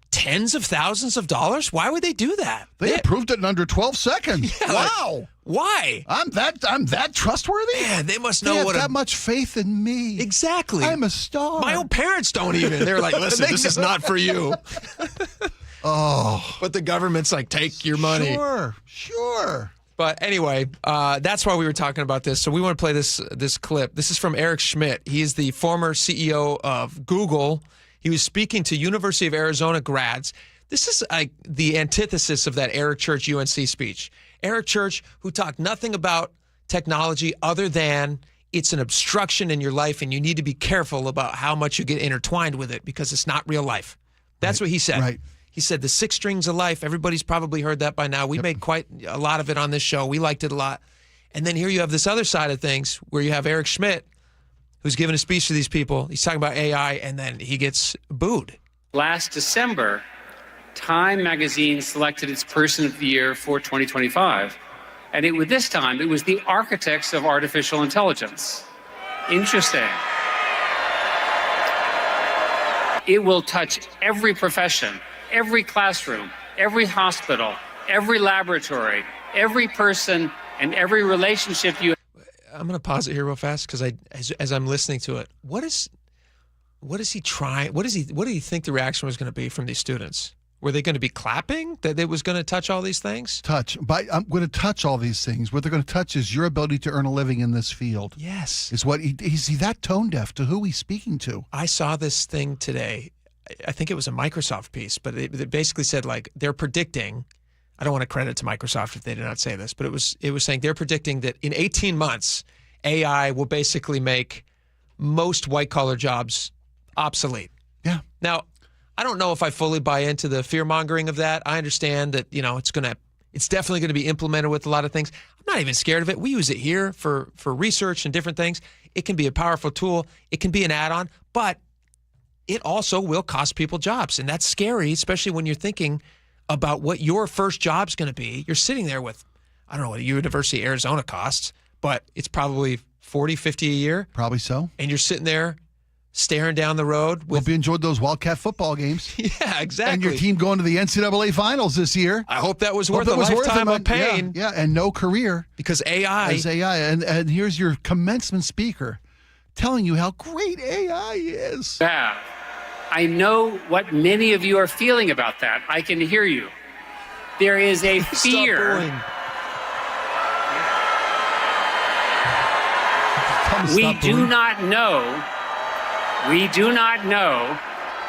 tens of thousands of dollars? Why would they do that? They approved it in under 12 seconds. Yeah, wow. Why? I'm that trustworthy? Yeah, they must know what that much faith in me. Exactly. I'm a star. My own parents don't even. They're like, listen, this is not for you. Oh. But the government's like, take your money. Sure. But anyway, that's why we were talking about this. So we want to play this clip. This is from Eric Schmidt. He is the former CEO of Google. He was speaking to University of Arizona grads. This is the antithesis of that Eric Church UNC speech. Eric Church, who talked nothing about technology other than it's an obstruction in your life and you need to be careful about how much you get intertwined with it because it's not real life. That's what he said. Right. He said the 6 strings of life. Everybody's probably heard that by now. We made quite a lot of it on this show. We liked it a lot. And then here you have this other side of things where you have Eric Schmidt, who's giving a speech to these people. He's talking about AI, and then he gets booed. Last December, Time magazine selected its Person of the Year for 2025. And this time, it was the architects of artificial intelligence. Interesting. It will touch every profession, every classroom, every hospital, every laboratory, every person, and every relationship you. I'm going to pause it here real fast because as I'm listening to it, what is he trying? What do you think the reaction was going to be from these students? Were they going to be clapping that it was going to touch all these things? I'm going to touch all these things. What they're going to touch is your ability to earn a living in this field. Yes. Is what is he that tone deaf to who he's speaking to? I saw this thing today. I think it was a Microsoft piece, but it basically said like they're predicting. I don't want to credit to Microsoft if they did not say this, but it was saying they're predicting that in 18 months, AI will basically make most white-collar jobs obsolete. Yeah. Now, I don't know if I fully buy into the fear-mongering of that. I understand that, it's It's definitely going to be implemented with a lot of things. I'm not even scared of it. We use it here for research and different things. It can be a powerful tool. It can be an add-on, but it also will cost people jobs. And that's scary, especially when you're thinking about what your first job's going to be. You're sitting there with, I don't know what University of Arizona costs, but it's probably $40, $50 a year. Probably so. And you're sitting there staring down the road. Hope you enjoyed those Wildcat football games. Yeah, exactly. And your team going to the NCAA finals this year. I hope that was worth a lifetime of pain. Yeah, and no career. Because AI. As AI. And here's your commencement speaker telling you how great AI is. Yeah. I know what many of you are feeling about that. I can hear you. There is a fear. We do not know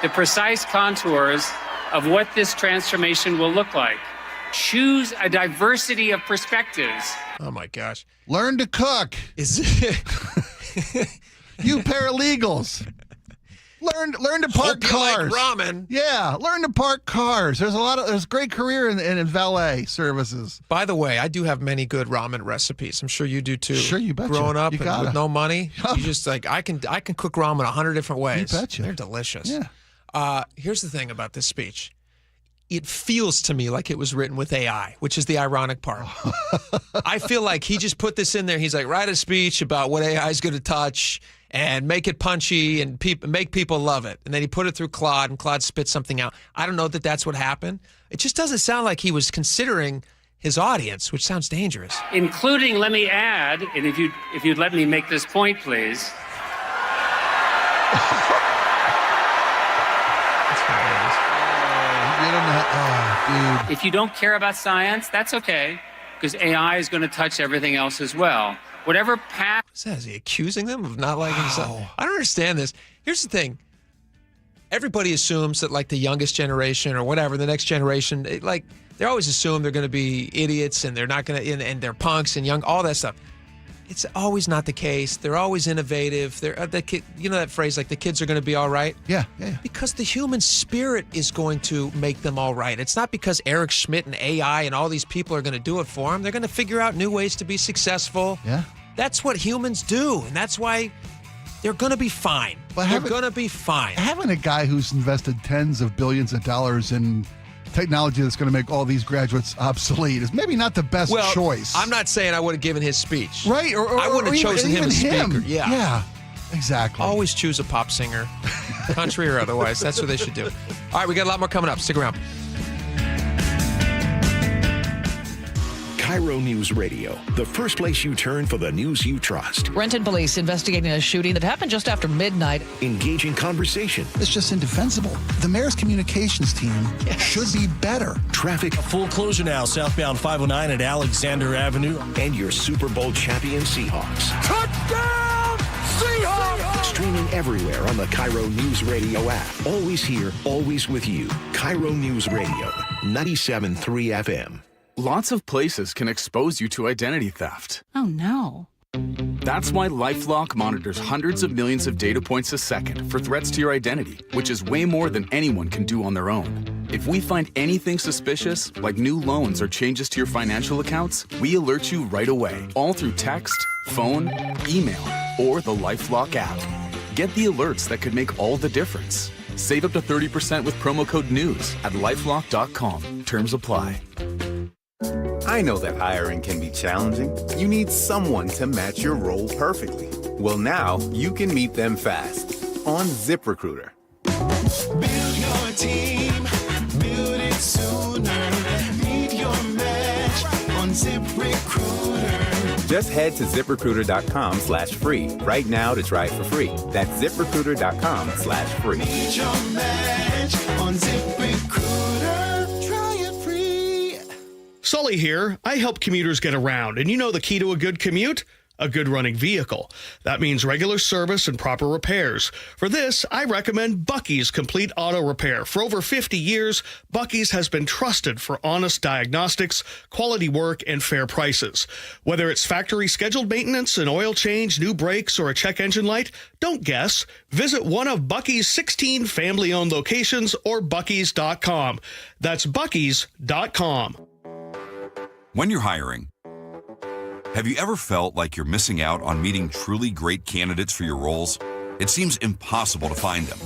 the precise contours of what this transformation will look like. Choose a diversity of perspectives. Oh my gosh. Learn to cook. You paralegals. Learn to park cars. Like ramen. Yeah, learn to park cars. There's a great career in valet services. By the way, I do have many good ramen recipes. I'm sure you do too. Sure, you betcha. Growing up You and gotta. with no money, you just I can cook ramen 100 different ways. You betcha. They're delicious. Yeah. Here's the thing about this speech. It feels to me like it was written with AI, which is the ironic part. I feel like he just put this in there. He's like, write a speech about what AI is going to touch and make it punchy and make people love it. And then he put it through Claude, and Claude spit something out. I don't know that that's what happened. It just doesn't sound like he was considering his audience, which sounds dangerous. Including, let me add, and if you'd let me make this point, please. Dude. If you don't care about science, that's okay, because AI is going to touch everything else as well. Whatever path. Is he accusing them of not liking something? I don't understand this. Here's the thing. Everybody assumes that like the youngest generation or whatever, the next generation, they always assume they're going to be idiots and they're not going to, and they're punks and young, all that stuff. It's always not the case. They're always innovative. They're you know that phrase, like the kids are going to be all right? Yeah. Because the human spirit is going to make them all right. It's not because Eric Schmidt and AI and all these people are going to do it for them. They're going to figure out new ways to be successful. Yeah. That's what humans do, and that's why they're going to be fine. They're going to be fine. Having a guy who's invested tens of billions of dollars in technology that's going to make all these graduates obsolete is maybe not the best choice. I'm not saying I would have given his speech. Right? Or I wouldn't have chosen him as speaker. Yeah, exactly. Always choose a pop singer, country or otherwise. That's what they should do. All right, we got a lot more coming up. Stick around. KIRO News Radio, the first place you turn for the news you trust. Renton police investigating a shooting that happened just after midnight. Engaging conversation. It's just indefensible. The mayor's communications team should be better. Traffic. A full closure now, southbound 509 at Alexander Avenue. And your Super Bowl champion Seahawks. Touchdown, Seahawks! Streaming everywhere on the KIRO News Radio app. Always here, always with you. KIRO News Radio, 97.3 FM. Lots of places can expose you to identity theft. Oh, no. That's why LifeLock monitors hundreds of millions of data points a second for threats to your identity, which is way more than anyone can do on their own. If we find anything suspicious, like new loans or changes to your financial accounts, we alert you right away, all through text, phone, email, or the LifeLock app. Get the alerts that could make all the difference. Save up to 30% with promo code NEWS at LifeLock.com. Terms apply. I know that hiring can be challenging. You need someone to match your role perfectly. Well, now you can meet them fast on ZipRecruiter. Build your team, build it sooner. Meet your match on ZipRecruiter. Just head to ZipRecruiter.com/free right now to try it for free. That's ZipRecruiter.com/free. Meet your match on ZipRecruiter. Try it free. Sully here. I help commuters get around, and you know the key to a good commute? A good running vehicle. That means regular service and proper repairs. For this, I recommend Bucky's Complete Auto Repair. For over 50 years, Bucky's has been trusted for honest diagnostics, quality work, and fair prices. Whether it's factory scheduled maintenance, an oil change, new brakes, or a check engine light, don't guess. Visit one of Bucky's 16 family-owned locations or buckys.com. That's buckys.com. When you're hiring, have you ever felt like you're missing out on meeting truly great candidates for your roles? It seems impossible to find them,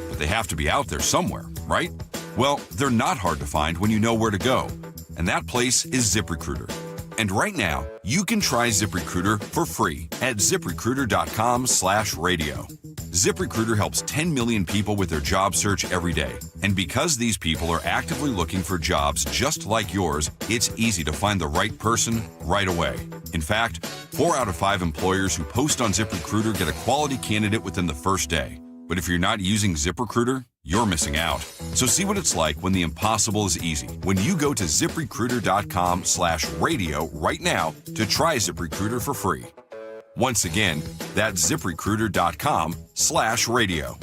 but they have to be out there somewhere, right? Well, they're not hard to find when you know where to go, and that place is ZipRecruiter. And right now, you can try ZipRecruiter for free at ZipRecruiter.com/radio. ZipRecruiter helps 10 million people with their job search every day. And because these people are actively looking for jobs just like yours, it's easy to find the right person right away. In fact, 4 out of 5 employers who post on ZipRecruiter get a quality candidate within the first day. But if you're not using ZipRecruiter, you're missing out. So see what it's like when the impossible is easy. When you go to ZipRecruiter.com/radio right now to try ZipRecruiter for free. Once again, that's ZipRecruiter.com/radio.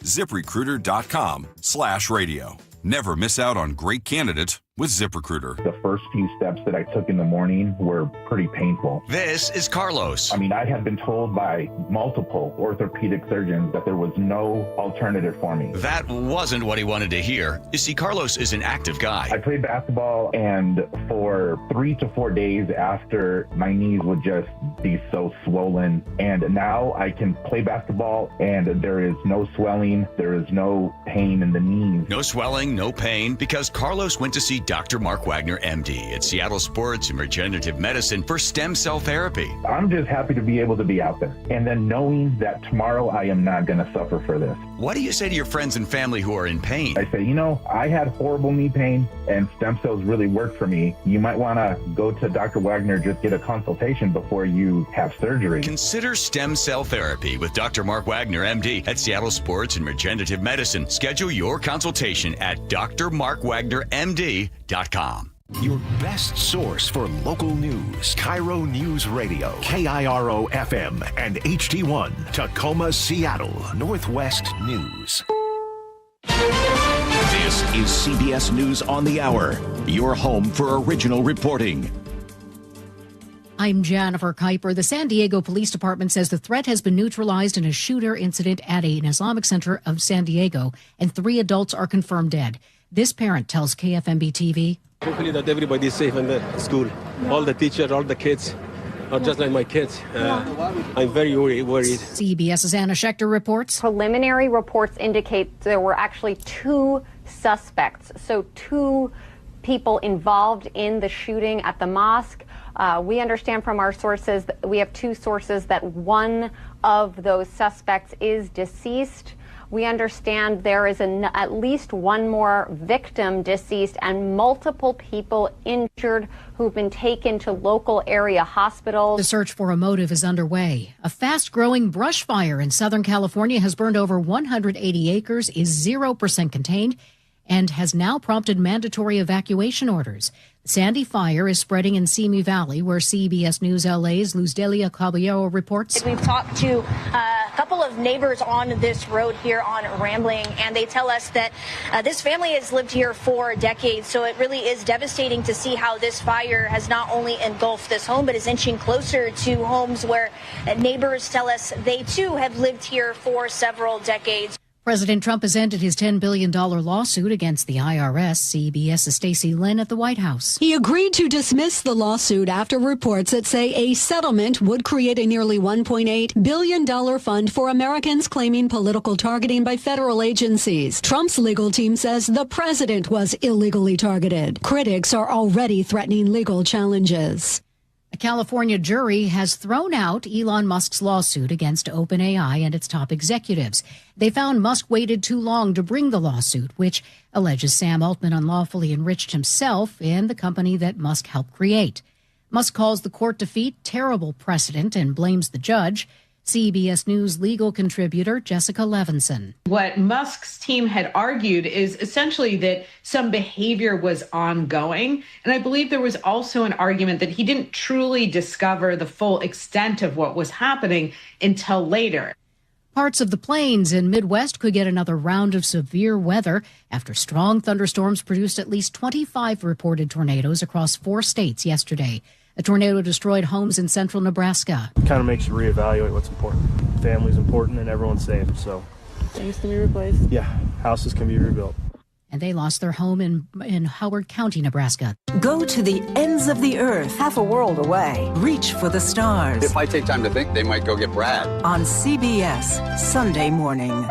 ZipRecruiter.com/radio. Never miss out on great candidates with ZipRecruiter. The first few steps that I took in the morning were pretty painful. This is Carlos. I had been told by multiple orthopedic surgeons that there was no alternative for me. That wasn't what he wanted to hear. You see, Carlos is an active guy. I played basketball, and for 3 to 4 days after, my knees would just be so swollen. And now I can play basketball, and there is no swelling. There is no pain in the knees. No swelling, no pain, because Carlos went to see Dr. Mark Wagner, MD, at Seattle Sports and Regenerative Medicine for stem cell therapy. I'm just happy to be able to be out there. And then knowing that tomorrow I am not going to suffer for this. What do you say to your friends and family who are in pain? I say, I had horrible knee pain and stem cells really worked for me. You might want to go to Dr. Wagner, just get a consultation before you have surgery. Consider stem cell therapy with Dr. Mark Wagner, MD, at Seattle Sports and Regenerative Medicine. Schedule your consultation at drmarkwagnermd.com. Your best source for local news. KIRO News Radio. KIRO FM and HD1. Tacoma, Seattle. Northwest News. This is CBS News on the Hour. Your home for original reporting. I'm Jennifer Kuiper. The San Diego Police Department says the threat has been neutralized in a shooter incident at an Islamic center of San Diego, and 3 adults are confirmed dead. This parent tells KFMB TV. Hopefully that everybody is safe in the school. All the teachers, all the kids are just like my kids. I'm very worried. CBS's Anna Schechter reports. Preliminary reports indicate there were actually 2 suspects, so 2 people involved in the shooting at the mosque. We understand from our sources, we have 2 sources, that one of those suspects is deceased. We understand there is at least one more victim deceased and multiple people injured who've been taken to local area hospitals. The search for a motive is underway. A fast-growing brush fire in Southern California has burned over 180 acres, is 0% contained, and has now prompted mandatory evacuation orders. The Sandy Fire is spreading in Simi Valley, where CBS News LA's Luz Delia Caballero reports. We've talked to a couple of neighbors on this road here on Rambling, and they tell us that this family has lived here for decades, so it really is devastating to see how this fire has not only engulfed this home, but is inching closer to homes where neighbors tell us they too have lived here for several decades. President Trump has ended his $10 billion lawsuit against the IRS. CBS's Stacey Lynn at the White House. He agreed to dismiss the lawsuit after reports that say a settlement would create a nearly $1.8 billion fund for Americans claiming political targeting by federal agencies. Trump's legal team says the president was illegally targeted. Critics are already threatening legal challenges. A California jury has thrown out Elon Musk's lawsuit against OpenAI and its top executives. They found Musk waited too long to bring the lawsuit, which alleges Sam Altman unlawfully enriched himself in the company that Musk helped create. Musk calls the court defeat terrible precedent and blames the judge. CBS News legal contributor Jessica Levinson. What Musk's team had argued is essentially that some behavior was ongoing. And I believe there was also an argument that he didn't truly discover the full extent of what was happening until later. Parts of the plains and Midwest could get another round of severe weather after strong thunderstorms produced at least 25 reported tornadoes across 4 states yesterday. A tornado destroyed homes in central Nebraska. It kind of makes you reevaluate what's important. Family's important and everyone's safe, so. Things can be replaced. Yeah, houses can be rebuilt. and they lost their home in Howard County, Nebraska. Go to the ends of the earth, half a world away. Reach for the stars. If I take time to think, they might go get Brad. On CBS, Sunday morning.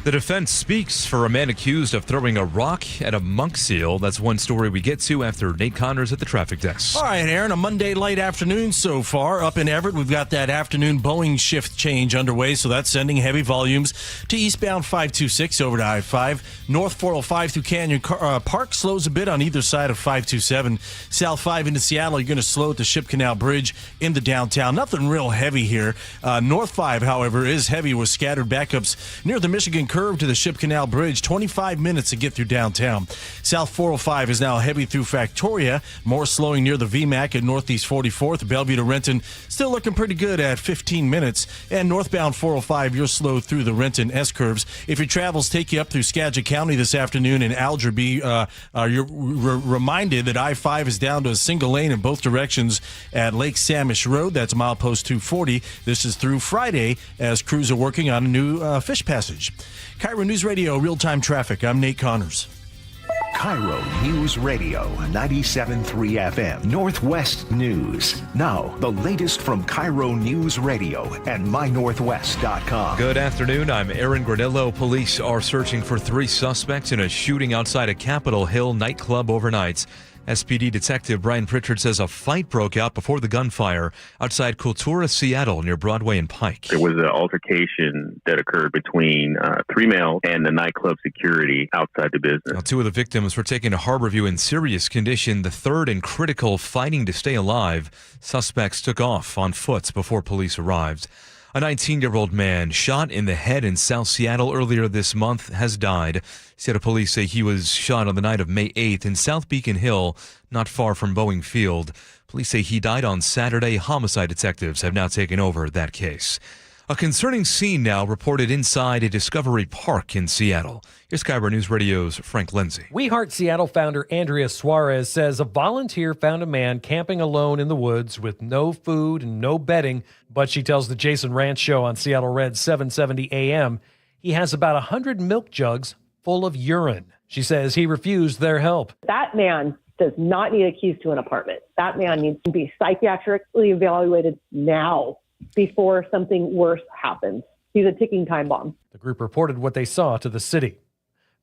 The defense speaks for a man accused of throwing a rock at a monk seal. That's one story we get to after Nate Connors at the traffic desk. All right, Aaron, a Monday late afternoon so far. Up in Everett, we've got that afternoon Boeing shift change underway, so that's sending heavy volumes to eastbound 526 over to I-5. North 405 through Canyon Park slows a bit on either side of 527. South 5 into Seattle, you're going to slow at the Ship Canal Bridge into downtown. Nothing real heavy here. North 5, however, is heavy with scattered backups near the Michigan curve to the Ship Canal Bridge. 25 minutes to get through downtown. South 405 is now heavy through Factoria. More slowing near the VMAC at Northeast 44th. Bellevue to Renton still looking pretty good at 15 minutes. And northbound 405, you're slow through the Renton S-curves. If your travels take you up through Skagit County this afternoon in Algerby, you're reminded that I-5 is down to a single lane in both directions at Lake Samish Road. That's milepost 240. This is through Friday as crews are working on a new fish passage. KIRO News Radio, real-time traffic. I'm Nate Connors. KIRO News Radio, 97.3 FM, Northwest News. Now, the latest from KIRO News Radio and mynorthwest.com. Good afternoon. I'm Aaron Granillo. Police are searching for 3 suspects in a shooting outside a Capitol Hill nightclub overnight. SPD Detective Brian Pritchard says a fight broke out before the gunfire outside Cultura, Seattle, near Broadway and Pike. There was an altercation that occurred between 3 males and the nightclub security outside the business. Now, 2 of the victims were taken to Harborview in serious condition. The third in critical, fighting to stay alive. Suspects took off on foot before police arrived. A 19-year-old man shot in the head in South Seattle earlier this month has died. Seattle police say he was shot on the night of May 8th in South Beacon Hill, not far from Boeing Field. Police say he died on Saturday. Homicide detectives have now taken over that case. A concerning scene now reported inside a Discovery Park in Seattle. Here's KIRO News Radio's Frank Lindsay. We Heart Seattle founder Andrea Suarez says a volunteer found a man camping alone in the woods with no food and no bedding, but she tells the Jason Ranch Show on Seattle Red 770 AM he has about 100 milk jugs full of urine. She says he refused their help. That man does not need a keys to an apartment. That man needs to be psychiatrically evaluated now, before something worse happens. He's a ticking time bomb. The group reported what they saw to the city.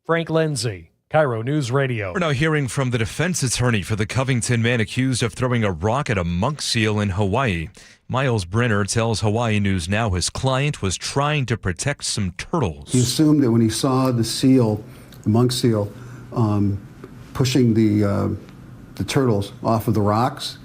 Frank Lindsay, KIRO News Radio. We're now hearing from the defense attorney for the Covington man accused of throwing a rock at a monk seal in Hawaii. Miles Brenner tells Hawaii News Now his client was trying to protect some turtles. He assumed that when he saw the seal, the monk seal, pushing the turtles off of the rocks,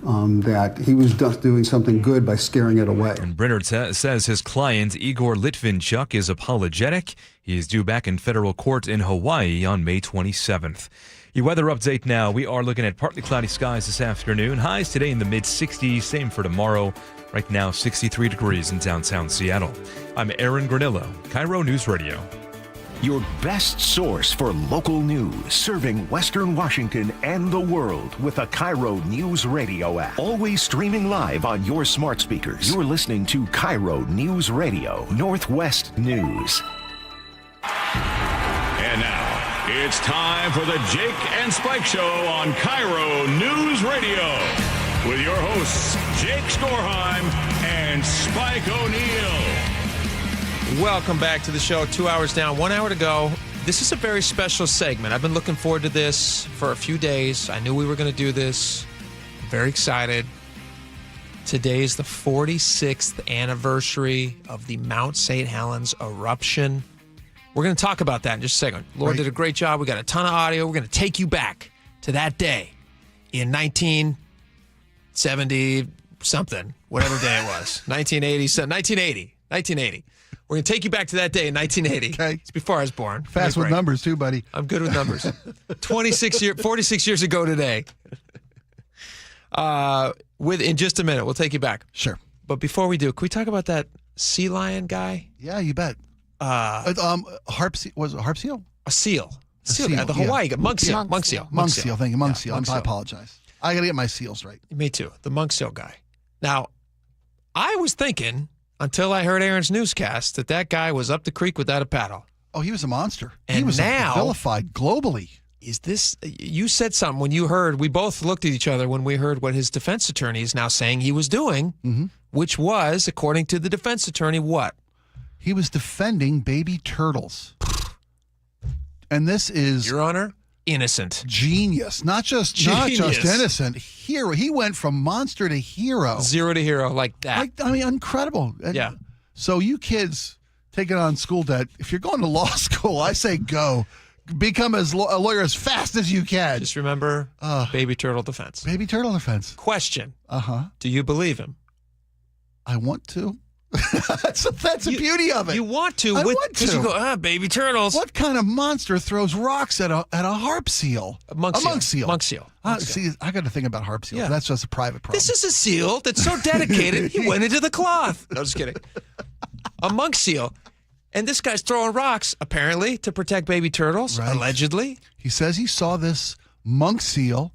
that he was just doing something good by scaring it away. And Brenner says his client, Igor Litvinchuk, is apologetic. He is due back in federal court in Hawaii on May 27th. Your weather update now. We are looking at partly cloudy skies this afternoon. Highs today in the mid-60s, same for tomorrow. Right now, 63 degrees in downtown Seattle. I'm Aaron Granillo, KIRO News Radio. Your best source for local news, serving Western Washington and the world with a KIRO News Radio app. Always streaming live on your smart speakers. You're listening to KIRO News Radio, Northwest News. And now, it's time for the Jake and Spike Show on KIRO News Radio. With your hosts, Jake Skorheim and Spike O'Neill. Welcome back to the show. 2 hours down, 1 hour to go. This is a very special segment. I've been looking forward to this for a few days. I knew we were going to do this. I'm very excited. Today is the 46th anniversary of the Mount St. Helens eruption. We're going to talk about that in just a second. Laura did a great job. We got a ton of audio. We're going to take you back to that day in 1970-something, whatever day it was. 1980. We're going to take you back to that day in 1980. Okay. It's before I was born. Fast with numbers, too, buddy. I'm good with numbers. 46 years ago today. In just a minute, we'll take you back. Sure. But before we do, can we talk about that sea lion guy? Yeah, you bet. Was it harp seal? A seal. The Hawaii guy. Monk seal. Thank you. Monk seal. I apologize. I got to get my seals right. Me too. The monk seal guy. Now, I was thinking, until I heard Aaron's newscast, that guy was up the creek without a paddle. Oh, he was a monster. And he was now, vilified globally. Is this, you said something when you heard, we both looked at each other when we heard what his defense attorney is now saying he was doing, which was, according to the defense attorney, what? He was defending baby turtles. And this is, Your Honor, innocent. Genius. Not just innocent. Hero. He went from monster to hero. Zero to hero like that. Incredible. And yeah. So you kids taking on school debt, if you're going to law school, I say go. Become a lawyer as fast as you can. Just remember, baby turtle defense. Baby turtle defense. Question. Uh-huh. Do you believe him? I want to. That's the beauty of it. You want to. I want to. Because you go, baby turtles. What kind of monster throws rocks at a harp seal? A monk seal. See, I got to think about harp seals. Yeah. That's just a private problem. This is a seal that's so dedicated, he went into the cloth. No, just kidding. A monk seal. And this guy's throwing rocks, apparently, to protect baby turtles, allegedly. He says he saw this monk seal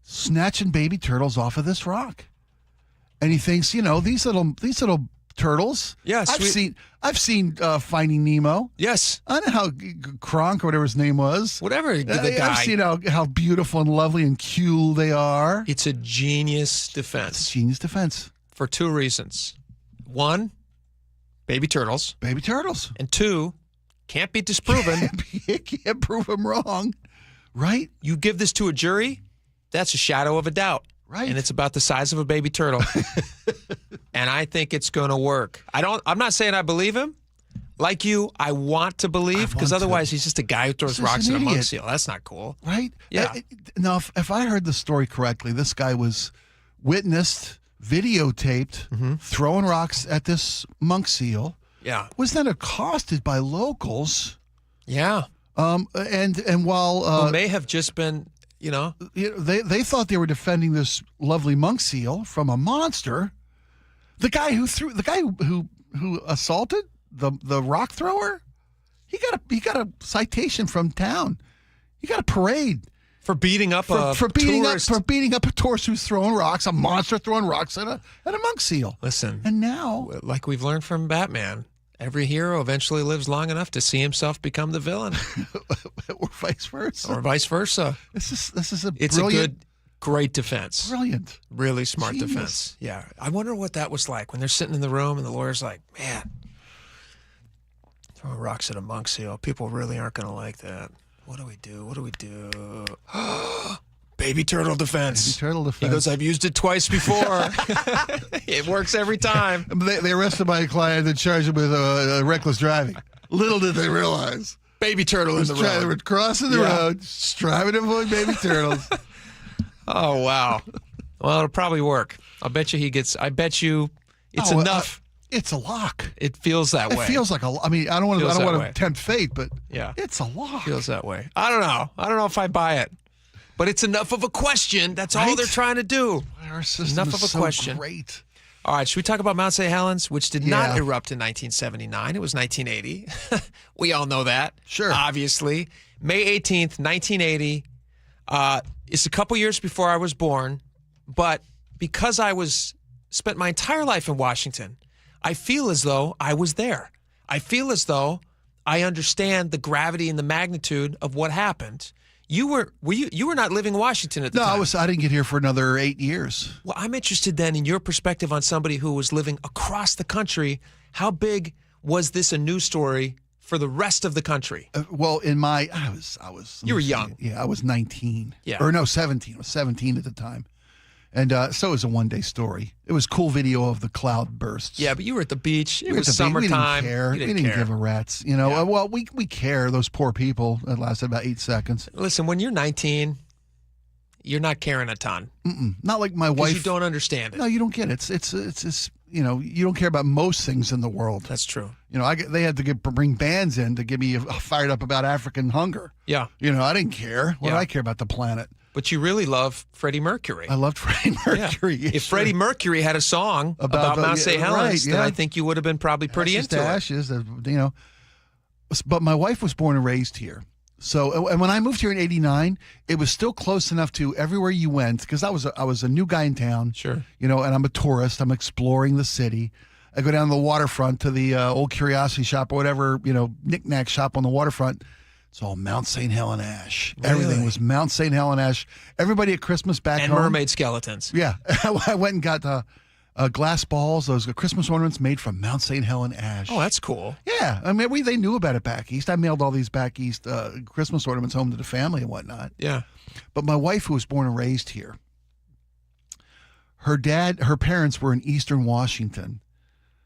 snatching baby turtles off of this rock. And he thinks, these little turtles. Yes. I've seen Finding Nemo. Yes. I know how Kronk or whatever his name was. Whatever the guy. I've seen how beautiful and lovely and cute they are. It's a genius defense. It's a genius defense. For two reasons. One, baby turtles. Baby turtles. And two, can't be disproven. Can't prove them wrong. Right? You give this to a jury, that's a shadow of a doubt. Right. And it's about the size of a baby turtle. And I think it's going to work. I'm not saying I believe him. Like you, I want to believe, because otherwise he's just a guy who throws rocks at a monk seal. That's not cool. Right? Yeah. Now, if I heard the story correctly, this guy was witnessed, videotaped, throwing rocks at this monk seal. Yeah. Was then accosted by locals. Yeah. And while who may have just been, they thought they were defending this lovely monk seal from a monster. The guy who assaulted the rock thrower, he got a citation from town. He got a parade for beating up for beating up a tourist who's throwing rocks, a monster throwing rocks at a monk seal. Listen, and now, like we've learned from Batman, every hero eventually lives long enough to see himself become the villain, or vice versa. This is a great defense. Brilliant, really smart Genius. Defense. Yeah, I wonder what that was like when they're sitting in the room and the lawyer's like, man, throwing rocks at a monk seal. People really aren't going to like that. What do we do? Baby turtle defense. Baby turtle defense. He goes, I've used it twice before. It works every time. They arrested my client and charged him with reckless driving. Little did they realize. Baby turtle in the road. They were crossing the road, striving to avoid baby turtles. Oh, wow. Well, it'll probably work. I bet you it's enough. It's a lock. It feels that way. It feels like I don't want to tempt fate, but it's a lock. Feels that way. I don't know if I buy it. But it's enough of a question. That's all they're trying to do. Our system enough of a question. Great. All right, should we talk about Mount St. Helens, which did not erupt in 1979. It was 1980. We all know that. Sure. Obviously. May 18th, 1980. It's a couple years before I was born, but because I spent my entire life in Washington, I feel as though I was there. I feel as though I understand the gravity and the magnitude of what happened. You were not living in Washington at the time. No, I didn't get here for another 8 years. Well, I'm interested then in your perspective on somebody who was living across the country. How big was this a news story for the rest of the country? Well, I was. You were young. Yeah, I was 19. Yeah. Or no, 17. I was 17 at the time. And so it was a one-day story. It was cool video of the cloud bursts. Yeah, but you were at the beach. It was summertime. We didn't care. We didn't give a rat's. Well, we care. Those poor people. It lasted about 8 seconds. Listen, when you're 19, you're not caring a ton. Not like my wife. You don't understand it. No, you don't get it. It's you don't care about most things in the world. That's true. They had to bring bands in to get me fired up about African hunger. Yeah. I didn't care. What did I care about the planet? But you really love Freddie Mercury. I loved Freddie Mercury. Yeah. If Freddie Mercury had a song about Mount St. Helens, then I think you would have been probably pretty into it. Ashes, But my wife was born and raised here. So, and when I moved here in '89, it was still close enough to everywhere you went, because I was a new guy in town. Sure. And I'm a tourist. I'm exploring the city. I go down to the waterfront to the old curiosity shop or whatever, knick-knack shop on the waterfront. It's all Mount St. Helen ash. Really? Everything was Mount St. Helen ash. Everybody at Christmas back and home. mermaid skeletons. Yeah. I went and got glass balls, those Christmas ornaments made from Mount St. Helen ash. Oh, that's cool. Yeah. I mean, they knew about it back east. I mailed all these back east Christmas ornaments home to the family and whatnot. Yeah. But my wife, who was born and raised here, her parents were in Eastern Washington.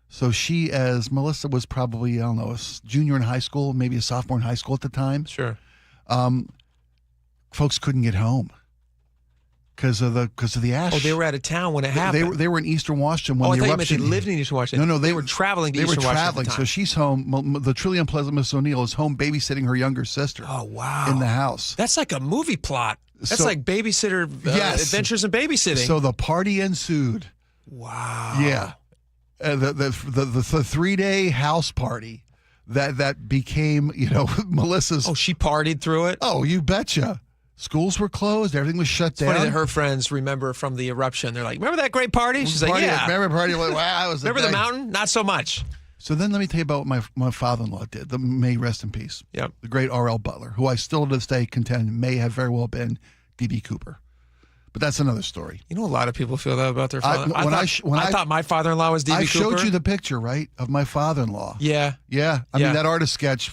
So she, as Melissa was probably, I don't know, a junior in high school, maybe a sophomore in high school at the time. Sure. Folks couldn't get home because of the ash. Oh, they were out of town when it happened. They were in Eastern Washington when I the thought eruption. You meant they lived in Eastern Washington. No, they were traveling to Eastern Washington. They were traveling. So she's home. The truly unpleasant Miss O'Neill is home babysitting her younger sister. Oh, wow. In the house. That's like a movie plot. That's like Babysitter Adventures in Babysitting. So the party ensued. Wow. Yeah. The 3-day house party that became, Melissa's. Oh, she partied through it? Oh, you betcha. Schools were closed. Everything was shut down. It's funny that her friends remember from the eruption. They're like, remember that great party? She's like, yeah. Remember party? Like, wow, it was remember the mountain? Not so much. So then let me tell you about what my father-in-law did. May rest in peace. Yep. The great R.L. Butler, who I still to this day contend may have very well been D.B. Cooper. But that's another story. You know, a lot of people feel that about their father. I thought my father-in-law was D.B. Cooper. I showed you the picture, right, of my father-in-law. Yeah. Yeah. I mean, that artist sketch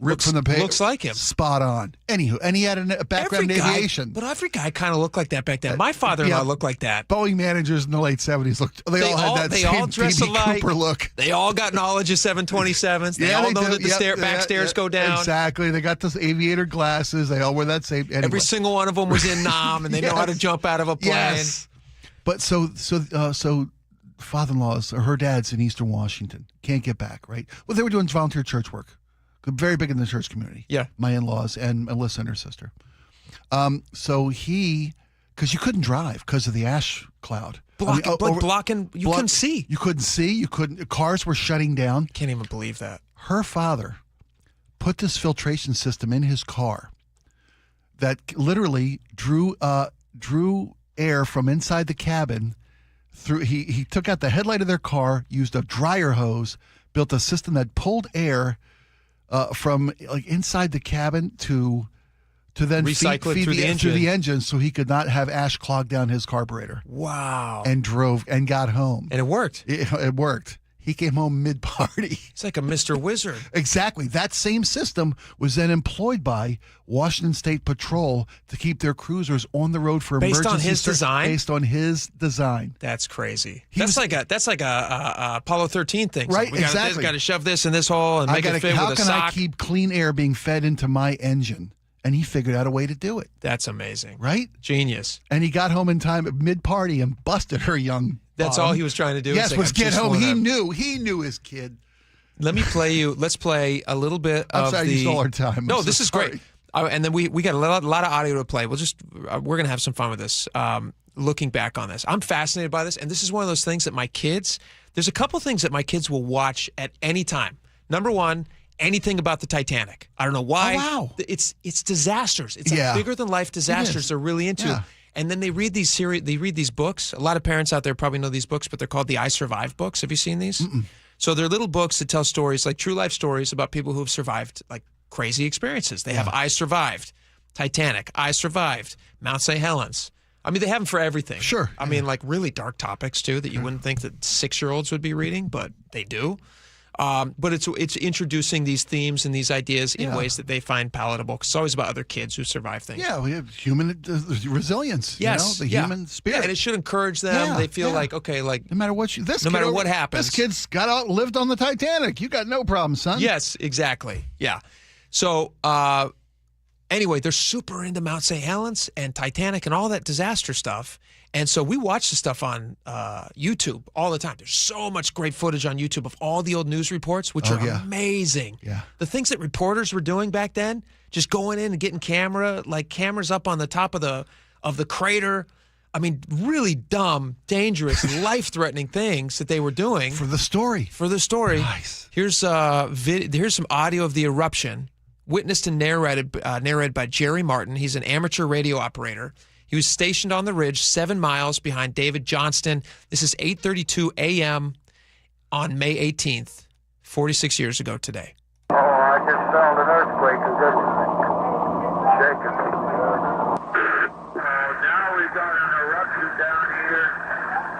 ripped from the page. Looks like him. Spot on. Anywho, and he had a background in aviation. But every guy kind of looked like that back then. My father-in-law looked like that. Boeing managers in the late 70s they all had that same D.B. Cooper look. They all got knowledge of 727s. They all know that the back stairs go down. Exactly. They got those aviator glasses. They all wear that same. Anyway. Every single one of them was in Nam, and they know how to jump out of a plane. Yes. But so father-in-law's or her dad's in Eastern Washington. Can't get back, right? Well, they were doing volunteer church work. Very big in the church community. Yeah. My in-laws and Melissa and her sister. So because you couldn't drive because of the ash cloud. Blocking, you couldn't see. You couldn't see. Cars were shutting down. Can't even believe that. Her father put this filtration system in his car that literally drew air from inside the cabin through. He took out the headlight of their car, used a dryer hose, built a system that pulled air from like inside the cabin to then recycle feed it through the engine so he could not have ash clog down his carburetor. Wow. And drove and got home. And it worked. It worked. He came home mid-party. It's like a Mr. Wizard. Exactly. That same system was then employed by Washington State Patrol to keep their cruisers on the road for emergency. Based on his design? Based on his design. That's crazy. That's like a Apollo 13 thing. Right, We exactly. got to shove this in this hole and make it fit with a sock. How can I keep clean air being fed into my engine? And he figured out a way to do it. That's amazing. Right? Genius. And he got home in time at mid-party and busted her young That's all he was trying to do. Yes, was get home. He knew his kid. Let's play a little bit I'm sorry, you stole our time. No, this is great. And then we got a lot of audio to play. We're going to have some fun with this, looking back on this. I'm fascinated by this, and this is one of those things that there's a couple things that my kids will watch at any time. Number one, anything about the Titanic. I don't know why. Oh, wow. It's disasters. It's like bigger than life disasters they're really into. Yeah. And then they read these books. A lot of parents out there probably know these books, but they're called the I Survived books. Have you seen these? Mm-mm. So they're little books that tell stories, like true life stories about people who have survived like crazy experiences. They have I Survived, Titanic, I Survived, Mount St. Helens. I mean, they have them for everything. Sure. I mean, like really dark topics too that you wouldn't think that 6-year-olds would be reading, but they do. But it's introducing these themes and these ideas in ways that they find palatable. It's always about other kids who survive things. Yeah, we have human resilience. Yes, the human spirit. Yeah, and it should encourage them. Yeah, they feel like, okay, like no matter what happens, this kid's lived on the Titanic. You got no problem, son. Yes, exactly. Yeah. So anyway, they're super into Mount St. Helens and Titanic and all that disaster stuff. And so we watch the stuff on YouTube all the time. There's so much great footage on YouTube of all the old news reports, which are amazing. Yeah. The things that reporters were doing back then, just going in and getting cameras up on the top of the crater. I mean, really dumb, dangerous, life-threatening things that they were doing for the story. Nice. Here's some audio of the eruption, witnessed and narrated by Jerry Martin. He's an amateur radio operator. He was stationed on the ridge 7 miles behind David Johnston. This is 8:32 a.m. on May 18th, 46 years ago today. Oh, I just felt an earthquake and just shaking. Now we got an eruption down here.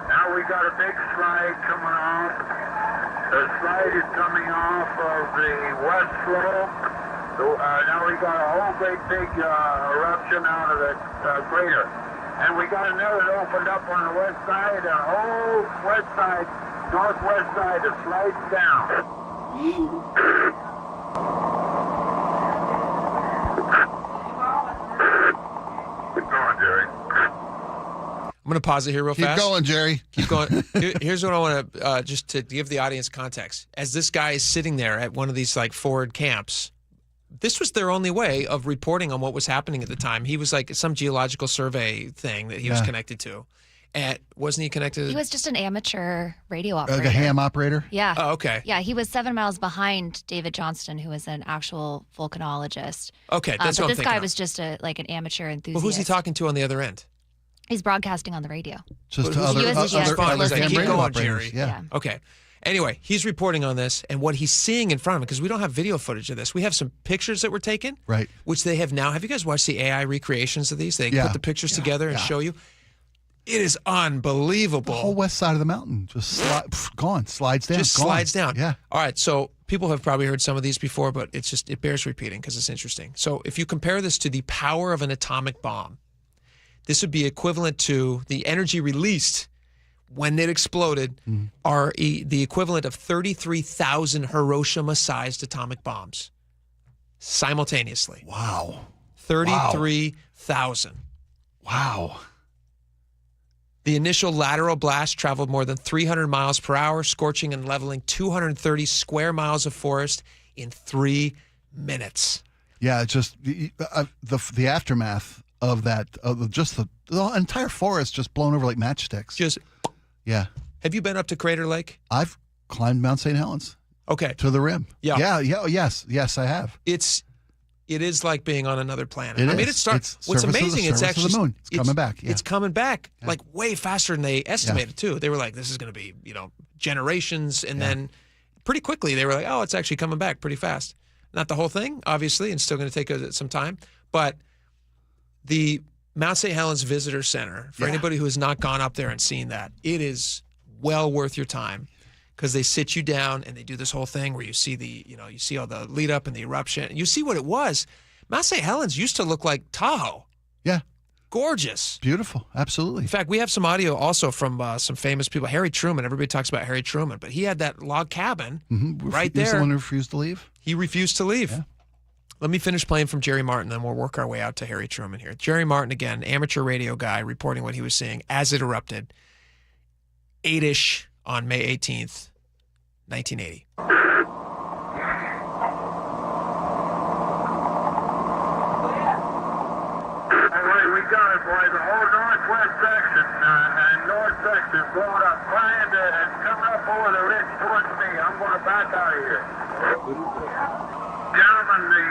Now we got a big slide coming off. The slide is coming off of the west slope. So, now we got a whole great big eruption out of the crater. And we got another that opened up on the west side, the whole west side, northwest side, that slides down. Keep going, Jerry. I'm going to pause it here real fast. Keep going, Jerry. Keep going. Here's what I want to, just to give the audience context. As this guy is sitting there at one of these like forward camps, this was their only way of reporting on what was happening at the time. He was like some geological survey thing that he was connected to. And wasn't he connected? He was just an amateur radio operator. Like a ham operator? Yeah. Oh, okay. Yeah, he was 7 miles behind David Johnston, who was an actual volcanologist. Okay, that's what I'm But this guy thinking was just an amateur enthusiast. Well, who's he talking to on the other end? He's broadcasting on the radio. Just to other other keep radio going, operators, Jerry. yeah. Okay. Anyway, he's reporting on this and what he's seeing in front of him, because we don't have video footage of this. We have some pictures that were taken, right? Which they have now. Have you guys watched the AI recreations of these? They put the pictures together and show you. It is unbelievable. The whole west side of the mountain just gone, slides down. Just slides down. Yeah. All right. So people have probably heard some of these before, but it bears repeating because it's interesting. So if you compare this to the power of an atomic bomb, this would be equivalent to the energy released when it exploded are the equivalent of 33,000 Hiroshima-sized atomic bombs simultaneously. Wow. 33,000. Wow. The initial lateral blast traveled more than 300 miles per hour, scorching and leveling 230 square miles of forest in 3 minutes. Yeah, just the aftermath of that, just the entire forest just blown over like matchsticks. Just yeah. Have you been up to Crater Lake? I've climbed Mount St. Helens. Okay. To the rim. Yeah. Yes, I have. It is like being on another planet. It I mean, is. What's amazing, it's actually the moon. It's coming back. Yeah. It's coming back like way faster than they estimated too. They were like, this is going to be, generations, and then pretty quickly they were like, oh, it's actually coming back pretty fast. Not the whole thing, obviously, and still going to take some time, but the Mount St. Helens Visitor Center, for anybody who has not gone up there and seen that, it is well worth your time, because they sit you down and they do this whole thing where you see you see all the lead up and the eruption, and you see what it was. Mount St. Helens used to look like Tahoe. Yeah. Gorgeous. Beautiful. Absolutely. In fact, we have some audio also from some famous people. Harry Truman. Everybody talks about Harry Truman, but he had that log cabin right there. He's the one who refused to leave? He refused to leave. Yeah. Let me finish playing from Jerry Martin, then we'll work our way out to Harry Truman here. Jerry Martin, again, amateur radio guy, reporting what he was seeing as it erupted 8-ish on May 18th, 1980. We got it, boys. The whole northwest section and north section blowing up, flying and coming up over the ridge towards me. I'm going to back out of here. Gentlemen, the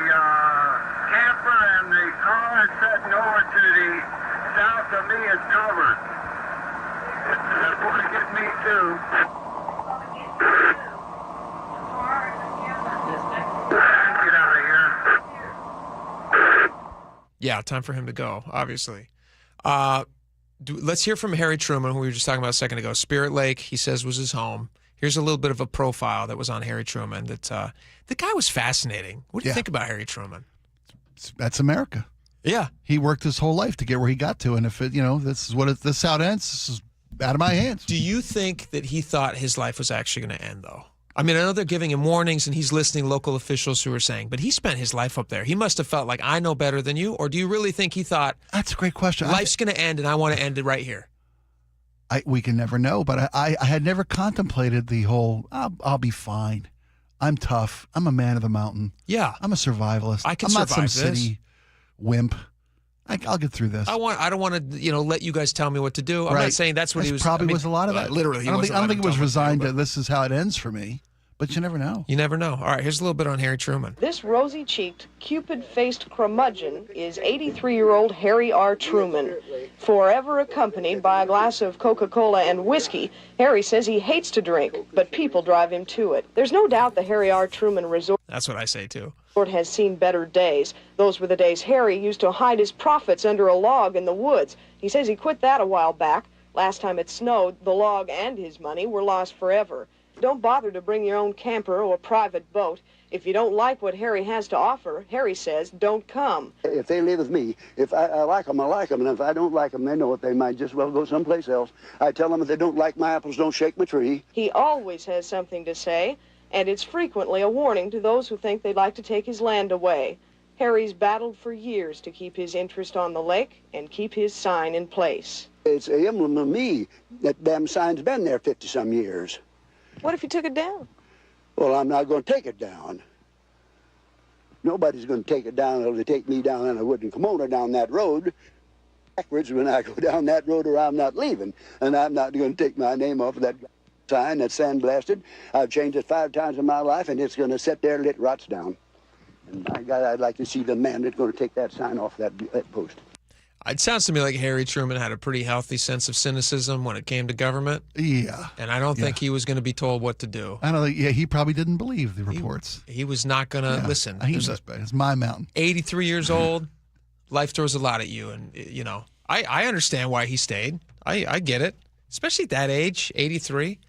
camper and the car setting over to the south of me is covered. They're going to get me too. Get out of here. Yeah, time for him to go, obviously. Let's hear from Harry Truman, who we were just talking about a second ago. Spirit Lake, he says, was his home. Here's a little bit of a profile that was on Harry Truman. That the guy was fascinating. What do you think about Harry Truman? That's America. Yeah. He worked his whole life to get where he got to, and if this is how it ends, this is out of my hands. Do you think that he thought his life was actually going to end, though? I mean, I know they're giving him warnings and he's listening to local officials who are saying, but he spent his life up there. He must have felt like, I know better than you. Or do you really think he thought, that's a great question, life's going to end and I want to end it right here? We can never know, but I had never contemplated the whole, I'll be fine. I'm tough. I'm a man of the mountain. Yeah. I'm a survivalist. I can I'm not survive some this. city wimp. I'll get through this. I don't want to, let you guys tell me what to do. I'm not saying that's what he was. Probably was a lot of that. Literally, I don't think it was resigned to this is how it ends for me. But you never know. You never know. All right, here's a little bit on Harry Truman. This rosy-cheeked, cupid-faced curmudgeon is 83-year-old Harry R. Truman. Forever accompanied by a glass of Coca-Cola and whiskey, Harry says he hates to drink, but people drive him to it. There's no doubt the Harry R. Truman Resort That's what I say, too. has seen better days. Those were the days Harry used to hide his profits under a log in the woods. He says he quit that a while back. Last time it snowed, the log and his money were lost forever. Don't bother to bring your own camper or private boat. If you don't like what Harry has to offer, Harry says, don't come. If they live with me, if I like them, I like them. And if I don't like them, they know it. They might just well go someplace else. I tell them if they don't like my apples, don't shake my tree. He always has something to say, and it's frequently a warning to those who think they'd like to take his land away. Harry's battled for years to keep his interest on the lake and keep his sign in place. It's an emblem of me. That damn sign's been there 50-some years. What if you took it down? Well, I'm not going to take it down. Nobody's going to take it down. It'll take me down in a wooden kimono down that road. Backwards when I go down that road, or I'm not leaving. And I'm not going to take my name off of that sign that's sandblasted. I've changed it 5 times in my life, and it's going to sit there till it rots down. And by God, I'd like to see the man that's going to take that sign off that post. It sounds to me like Harry Truman had a pretty healthy sense of cynicism when it came to government. Yeah. And I don't think he was going to be told what to do. I don't think, he probably didn't believe the reports. He was not going to listen. It's my mountain. 83 years old. Life throws a lot at you. And, you know, I understand why he stayed. I get it, especially at that age, 83.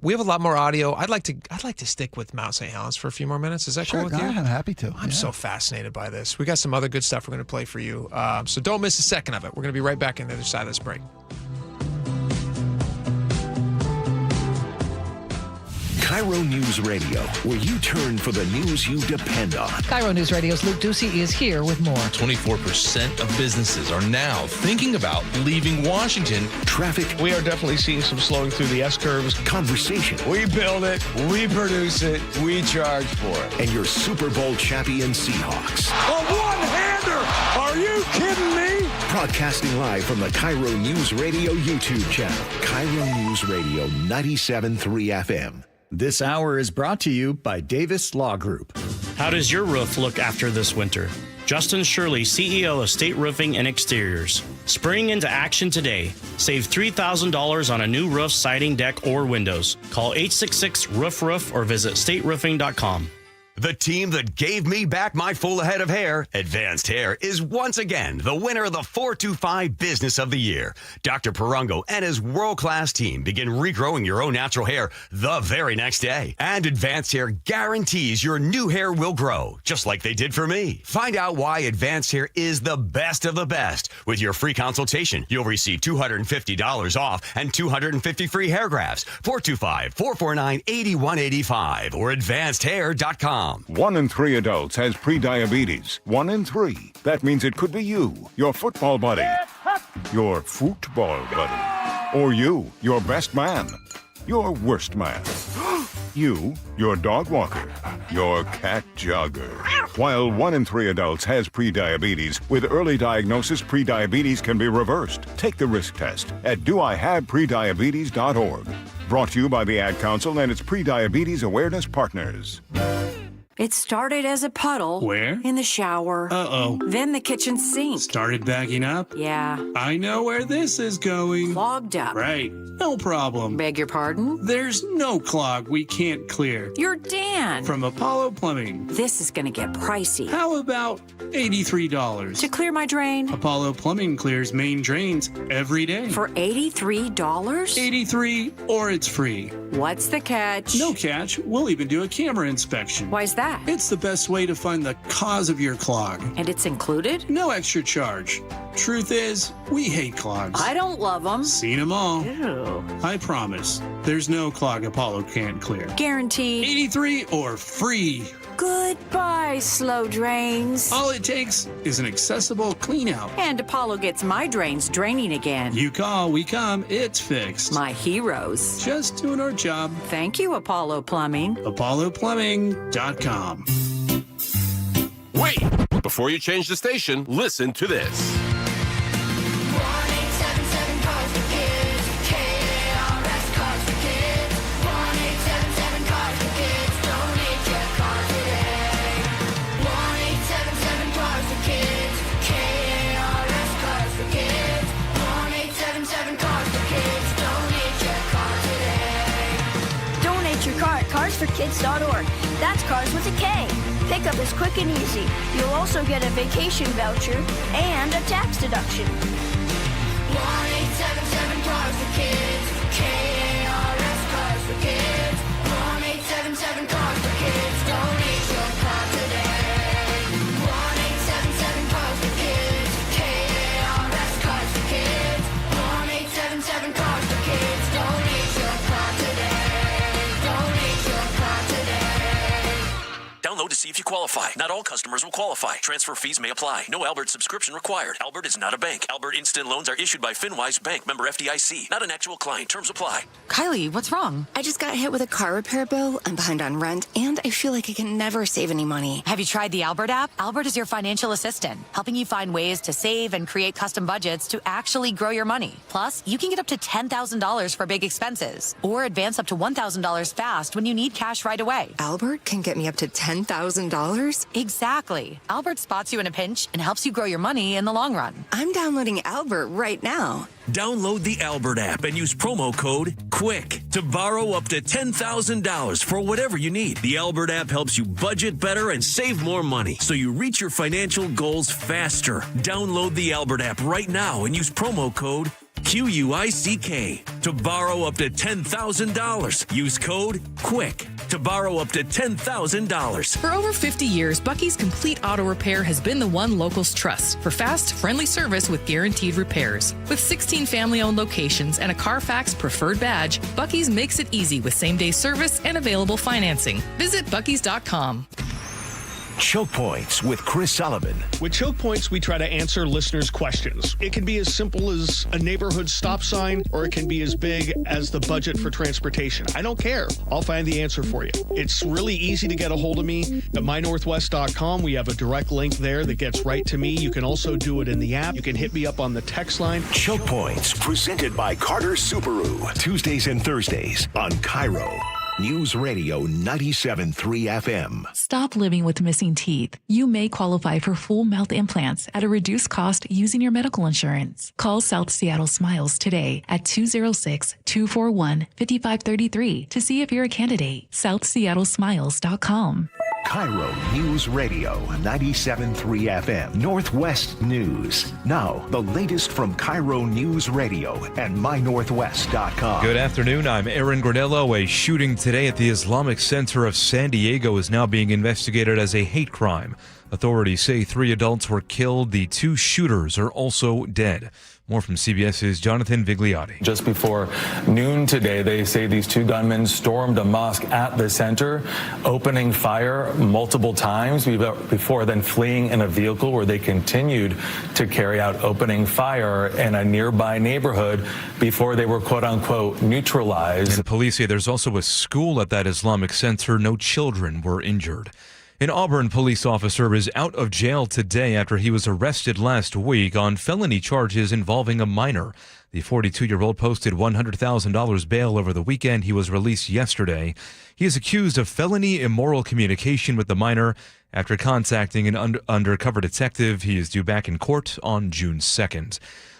We have a lot more audio. I'd like to stick with Mount St. Helens for a few more minutes. Is that cool with you? I'm happy to. I'm so fascinated by this. We got some other good stuff we're going to play for you. So don't miss a second of it. We're going to be right back on the other side of this break. KIRO Newsradio, where you turn for the news you depend on. KIRO Newsradio's Luke Ducey is here with more. 24% of businesses are now thinking about leaving Washington. Traffic. We are definitely seeing some slowing through the S-curves. Conversation. We build it, we produce it, we charge for it. And your Super Bowl champion Seahawks. A one-hander! Are you kidding me? Broadcasting live from the KIRO Newsradio YouTube channel. KIRO Newsradio 97.3 FM. This hour is brought to you by Davis Law Group. How does your roof look after this winter? Justin Shirley, CEO of State Roofing and Exteriors. Spring into action today. Save $3,000 on a new roof, siding, deck, or windows. Call 866-ROOF-ROOF or visit stateroofing.com. The team that gave me back my full head of hair, Advanced Hair, is once again the winner of the 425 Business of the Year. Dr. Parango and his world-class team begin regrowing your own natural hair the very next day. And Advanced Hair guarantees your new hair will grow, just like they did for me. Find out why Advanced Hair is the best of the best. With your free consultation, you'll receive $250 off and 250 free hair grafts. 425-449-8185 or advancedhair.com. 1 in 3 adults has prediabetes. 1 in 3. That means it could be you, your football buddy, your football buddy, or you, your best man, your worst man, you, your dog walker, your cat jogger. While 1 in 3 adults has prediabetes, with early diagnosis, prediabetes can be reversed. Take the risk test at doihaveprediabetes.org. Brought to you by the Ad Council and its prediabetes awareness partners. It started as a puddle. Where? In the shower. Uh-oh. Then the kitchen sink. Started backing up? Yeah. I know where this is going. Clogged up. Right. No problem. Beg your pardon? There's no clog we can't clear. You're Dan. From Apollo Plumbing. This is going to get pricey. How about $83? To clear my drain? Apollo Plumbing clears main drains every day. For $83? 83 or it's free. What's the catch? No catch. We'll even do a camera inspection. Why's that? It's the best way to find the cause of your clog. And it's included? No extra charge. Truth is, we hate clogs. I don't love them. Seen them all. Ew. I promise, there's no clog Apollo can't clear. Guaranteed. 83 or free. Goodbye, slow drains. All it takes is an accessible clean out. And Apollo gets my drains draining again. You call, we come, it's fixed. My heroes. Just doing our job. Thank you, Apollo Plumbing. ApolloPlumbing.com. Wait! Before you change the station, listen to this. carsforkids.org. That's cars with a K. Pickup is quick and easy. You'll also get a vacation voucher and a tax deduction. 1-877 Cars for Kids. KARS Cars for Kids. 1-877 Cars for Kids. Donate your car today. 1-877 Cars for Kids. KARS Cars for Kids. 1-877 Cars for Kids. Donate your car today. Donate your car today. Download to see if you qualify. Not all customers will qualify. Transfer fees may apply. No Albert subscription required. Albert is not a bank. Albert Instant Loans are issued by FinWise Bank, member FDIC. Not an actual client. Terms apply. Kylie, what's wrong? I just got hit with a car repair bill. I'm behind on rent, and I feel like I can never save any money. Have you tried the Albert app? Albert is your financial assistant, helping you find ways to save and create custom budgets to actually grow your money. Plus, you can get up to $10,000 for big expenses, or advance up to $1,000 fast when you need cash right away. Albert can get me up to $10,000? Exactly. Albert spots you in a pinch and helps you grow your money in the long run. I'm downloading Albert right now. Download the Albert app and use promo code QUICK to borrow up to $10,000 for whatever you need. The Albert app helps you budget better and save more money so you reach your financial goals faster. Download the Albert app right now and use promo code QUICK to borrow up to $10,000. Use code QUICK to borrow up to $10,000. For over 50 years, Bucky's Complete Auto Repair has been the one locals trust for fast, friendly service with guaranteed repairs. With 16 family-owned locations and a Carfax preferred badge, Bucky's makes it easy with same-day service and available financing. Visit Bucky's.com. Choke Points with Chris Sullivan. With Choke Points, we try to answer listeners' questions. It can be as simple as a neighborhood stop sign, or it can be as big as the budget for transportation. I don't care. I'll find the answer for you. It's really easy to get a hold of me at mynorthwest.com. We have a direct link there that gets right to me. You can also do it in the app. You can hit me up on the text line. Choke Points, presented by Carter Subaru. Tuesdays and Thursdays on KIRO News Radio 97.3 FM. Stop living with missing teeth. You may qualify for full mouth implants at a reduced cost using your medical insurance. Call South Seattle Smiles today at 206-241-5533 to see if you're a candidate. SouthSeattleSmiles.com. KIRO News Radio 97.3 FM. Northwest News. Now, the latest from KIRO News Radio and mynorthwest.com. Good afternoon. I'm Aaron Granello. A shooting today at the Islamic Center of San Diego is now being investigated as a hate crime. Authorities say 3 adults were killed. The 2 shooters are also dead. More from CBS's Jonathan Vigliotti. Just before noon today, they say these 2 gunmen stormed a mosque at the center, opening fire multiple times before then fleeing in a vehicle where they continued to carry out opening fire in a nearby neighborhood before they were quote unquote neutralized. And police say there's also a school at that Islamic center. No children were injured. An Auburn police officer is out of jail today after he was arrested last week on felony charges involving a minor. The 42-year-old posted $100,000 bail over the weekend. He was released yesterday. He is accused of felony immoral communication with the minor after contacting an undercover detective. He is due back in court on June 2nd.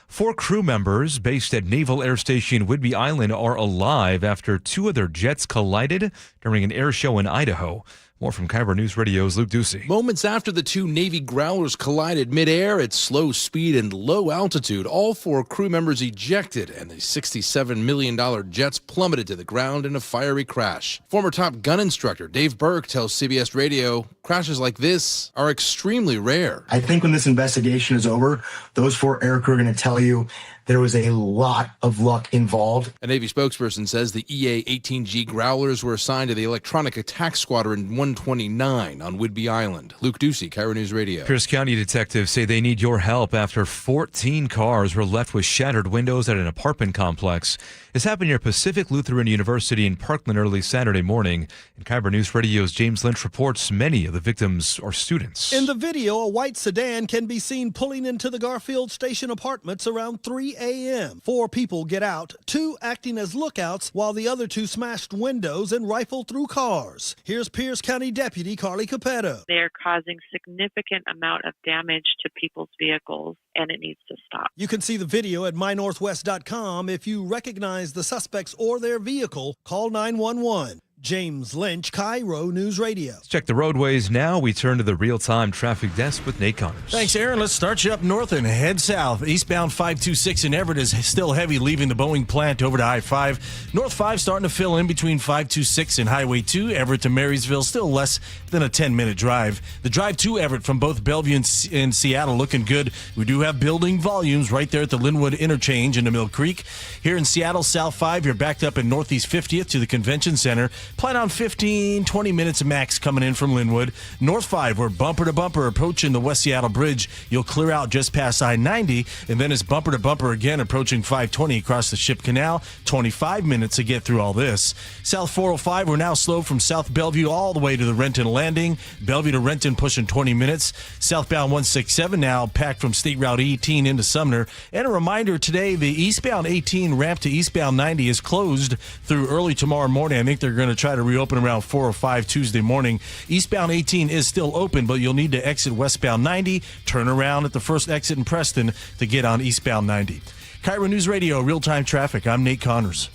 4 crew members based at Naval Air Station Whidbey Island are alive after 2 of their jets collided during an air show in Idaho. More from KIRO News Radio's Luke Ducey. Moments after the 2 Navy Growlers collided midair at slow speed and low altitude, all 4 crew members ejected, and the $67 million jets plummeted to the ground in a fiery crash. Former Top Gun instructor Dave Burke tells CBS Radio crashes like this are extremely rare. I think when this investigation is over, those 4 aircrew are going to tell you there was a lot of luck involved. A Navy spokesperson says the EA-18G Growlers were assigned to the Electronic Attack Squadron 129 on Whidbey Island. Luke Ducey, KIRO News Radio. Pierce County detectives say they need your help after 14 cars were left with shattered windows at an apartment complex. This happened near Pacific Lutheran University in Parkland early Saturday morning. And KIRO News Radio's James Lynch reports many of the victims are students. In the video, a white sedan can be seen pulling into the Garfield Station apartments around 3 a.m. 4 people get out, 2 acting as lookouts, while the other 2 smashed windows and rifled through cars. Here's Pierce County Deputy Carly Capetto. They're causing significant amount of damage to people's vehicles, and it needs to stop. You can see the video at mynorthwest.com. If you recognize the suspects or their vehicle, call 911. James Lynch, KIRO News Radio. Let's check the roadways now. We turn to the real-time traffic desk with Nate Connors. Thanks, Aaron. Let's start you up north and head south. Eastbound 526 in Everett is still heavy, leaving the Boeing plant over to I-5. North 5 starting to fill in between 526 and Highway 2. Everett to Marysville, still less than a 10-minute drive. The drive to Everett from both Bellevue and Seattle looking good. We do have building volumes right there at the Linwood interchange into Mill Creek. Here in Seattle, South 5, you're backed up in Northeast 50th to the Convention Center. Plan on 15, 20 minutes max coming in from Linwood. North 5, we're bumper to bumper approaching the West Seattle Bridge. You'll clear out just past I-90, and then it's bumper to bumper again approaching 520 across the Ship Canal. 25 minutes to get through all this. South 405, we're now slow from South Bellevue all the way to the Renton Landing. Bellevue to Renton pushing 20 minutes. Southbound 167 now packed from State Route 18 into Sumner. And a reminder today, the eastbound 18 ramp to eastbound 90 is closed through early tomorrow morning. I think they're going to try to reopen around 4 or 5 Tuesday morning. Eastbound 18 is still open, but you'll need to exit westbound 90, turn around at the first exit in Preston to get on eastbound 90. KIRO News Radio, real-time traffic. I'm Nate Connors.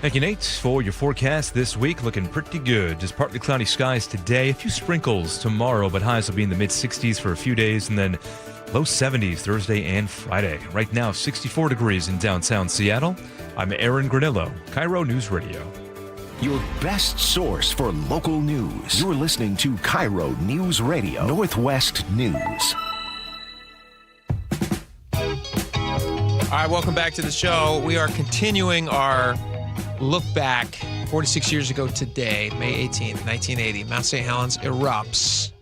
Thank you, Nate. For your forecast this week, looking pretty good. Just partly cloudy skies today, a few sprinkles tomorrow, but highs will be in the mid-60s for a few days, and then low 70s Thursday and Friday. Right now, 64 degrees in downtown Seattle. I'm Aaron Granillo, KIRO News Radio. Your best source for local news. You're listening to KIRO News Radio, Northwest News. All right, welcome back to the show. We are continuing our look back 46 years ago today, May 18th, 1980. Mount St. Helens erupts.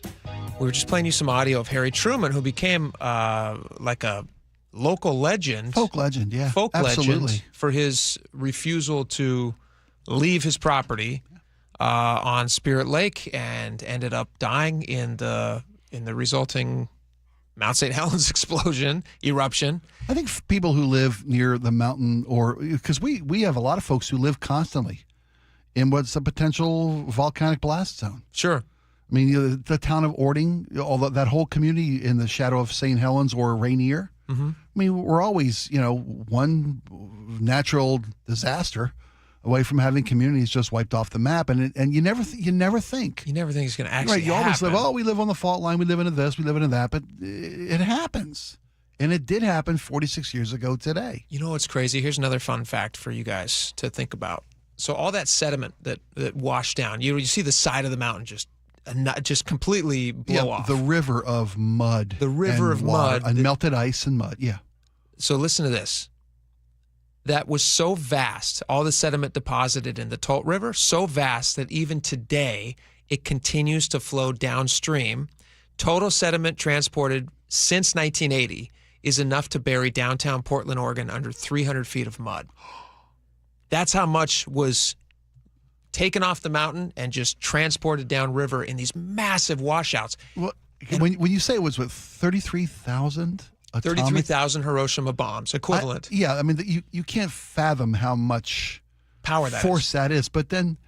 We were just playing you some audio of Harry Truman, who became like a local legend. Folk legend, yeah. Folk absolutely. legend for his refusal to leave his property on Spirit Lake and ended up dying in the resulting Mount St. Helens eruption. I think people who live near the mountain, or because we have a lot of folks who live constantly in what's a potential volcanic blast zone. Sure. I mean, the town of Ording, that whole community in the shadow of St. Helens or Rainier. Mm-hmm. I mean, we're always, one natural disaster away from having communities just wiped off the map, and you never think it's going to actually you always happen. live. Oh, we live on the fault line. We live into this. We live into that. But it happens, and it did happen 46 years ago today. You know what's crazy? Here's another fun fact for you guys to think about. So all that sediment that washed down, you see the side of the mountain just completely blow off. The river of mud. The river of water, mud and melted ice and mud. Yeah. So listen to this. That was so vast, all the sediment deposited in the Tolt River, so vast that even today it continues to flow downstream. Total sediment transported since 1980 is enough to bury downtown Portland, Oregon under 300 feet of mud. That's how much was taken off the mountain and just transported downriver in these massive washouts. Well, when you say it was, 33,000? 33,000 Hiroshima bombs, equivalent. I mean, you can't fathom how much power that force that is. But then,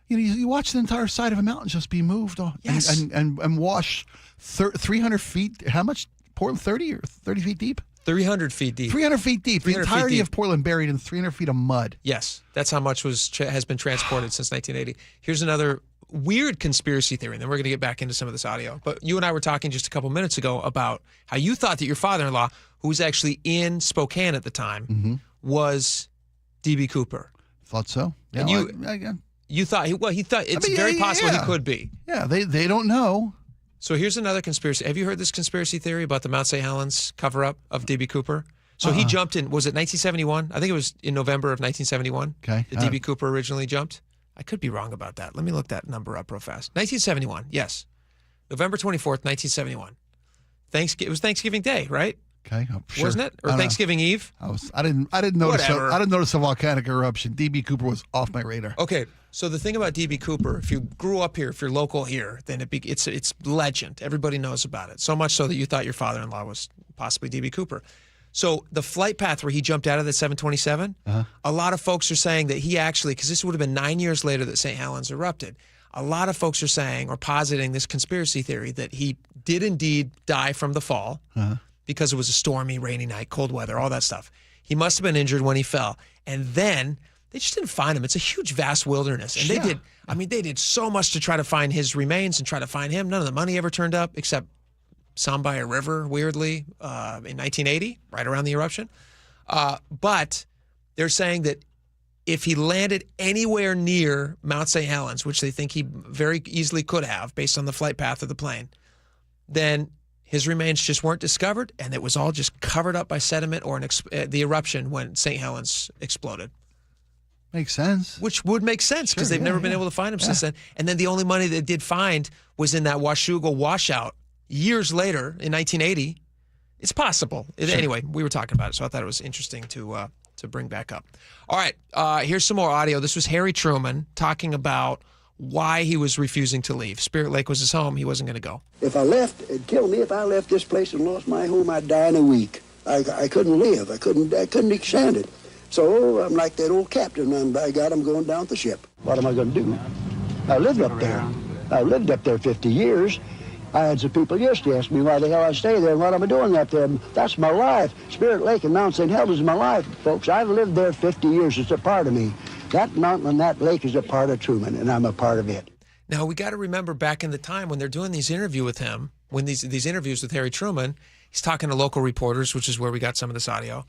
you watch the entire side of a mountain just be moved and wash 300 feet. How much? Portland, 30 or 30 feet deep? 300 feet deep. 300 feet deep. The entirety of Portland buried in 300 feet of mud. Yes, that's how much has been transported since 1980. Here's another weird conspiracy theory, and then we're going to get back into some of this audio. But you and I were talking just a couple minutes ago about how you thought that your father-in-law, who was actually in Spokane at the time, was D.B. Cooper. Thought so. Yeah, and you thought he thought it's very possible he could be. Yeah, they don't know. So here's another conspiracy. Have you heard this conspiracy theory about the Mount St. Helens cover-up of D.B. Cooper? So he jumped in, was it 1971? I think it was in November of 1971 that D.B. Cooper originally jumped. I could be wrong about that. Let me look that number up real fast. 1971, yes. November 24th, 1971. It was Thanksgiving Day, right? Okay, sure. Wasn't it? Or Thanksgiving Eve? I didn't notice. I didn't notice a volcanic eruption. D.B. Cooper was off my radar. Okay, so the thing about D.B. Cooper, if you grew up here, if you're local here, then it's legend. Everybody knows about it. So much so that you thought your father-in-law was possibly D.B. Cooper. So the flight path where he jumped out of the 727, a lot of folks are saying that he actually, because this would have been 9 years later that St. Helens erupted, a lot of folks are saying or positing this conspiracy theory that he did indeed die from the fall because it was a stormy, rainy night, cold weather, all that stuff. He must have been injured when he fell. And then They just didn't find him. It's a huge, vast wilderness. And they did so much to try to find his remains and try to find him. None of the money ever turned up except some by a river, weirdly, in 1980, right around the eruption. But they're saying that if he landed anywhere near Mount St. Helens, which they think he very easily could have based on the flight path of the plane, then his remains just weren't discovered, and it was all just covered up by sediment or the eruption when St. Helens exploded. Makes sense. Which would make sense because they've never been able to find him since then. And then the only money they did find was in that Washougal washout years later in 1980. It's possible. Anyway, we were talking about it, so I thought it was interesting to bring back up. All right, here's some more audio. This was Harry Truman talking about why he was refusing to leave. Spirit Lake was his home. He wasn't going to go. If I left, it'd kill me. If I left this place and lost my home, I'd die in a week. I couldn't live. I couldn't stand it. So I'm like that old captain. By God, I'm going down with the ship. What am I going to do? I lived up there. I lived up there 50 years. I had some people yesterday ask me why the hell I stay there and what am I doing up there. That's my life. Spirit Lake and Mount St. Helens is my life, folks. I've lived there 50 years. It's a part of me. That mountain and that lake is a part of Truman, and I'm a part of it. Now, we got to remember back in the time when they're doing these interviews with him, when these interviews with Harry Truman, he's talking to local reporters, which is where we got some of this audio.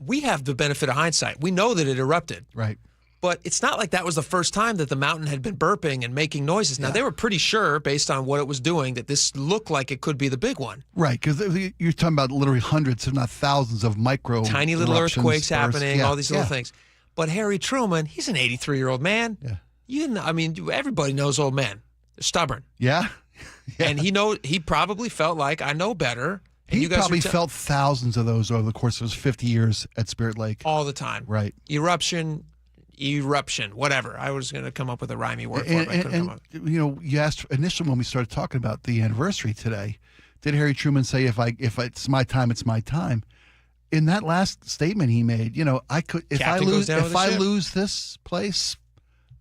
We have the benefit of hindsight. We know that it erupted. Right. But it's not like that was the first time that the mountain had been burping and making noises. Now, they were pretty sure, based on what it was doing, that this looked like it could be the big one. Right, because you're talking about literally hundreds, if not thousands, of micro tiny little earthquakes happening, all these little yeah. things. But Harry Truman, he's an 83-year-old man. Yeah. Everybody knows old men. They're stubborn. Yeah. And he probably felt like, I know better. And He you guys probably felt thousands of those over the course of his 50 years at Spirit Lake. all the time. Right. Eruption, whatever. I was going to come up with a rhymey word for it, but I couldn't come up. You asked initially when we started talking about the anniversary today, did Harry Truman say, if it's my time, it's my time? In that last statement he made, if I lose this place,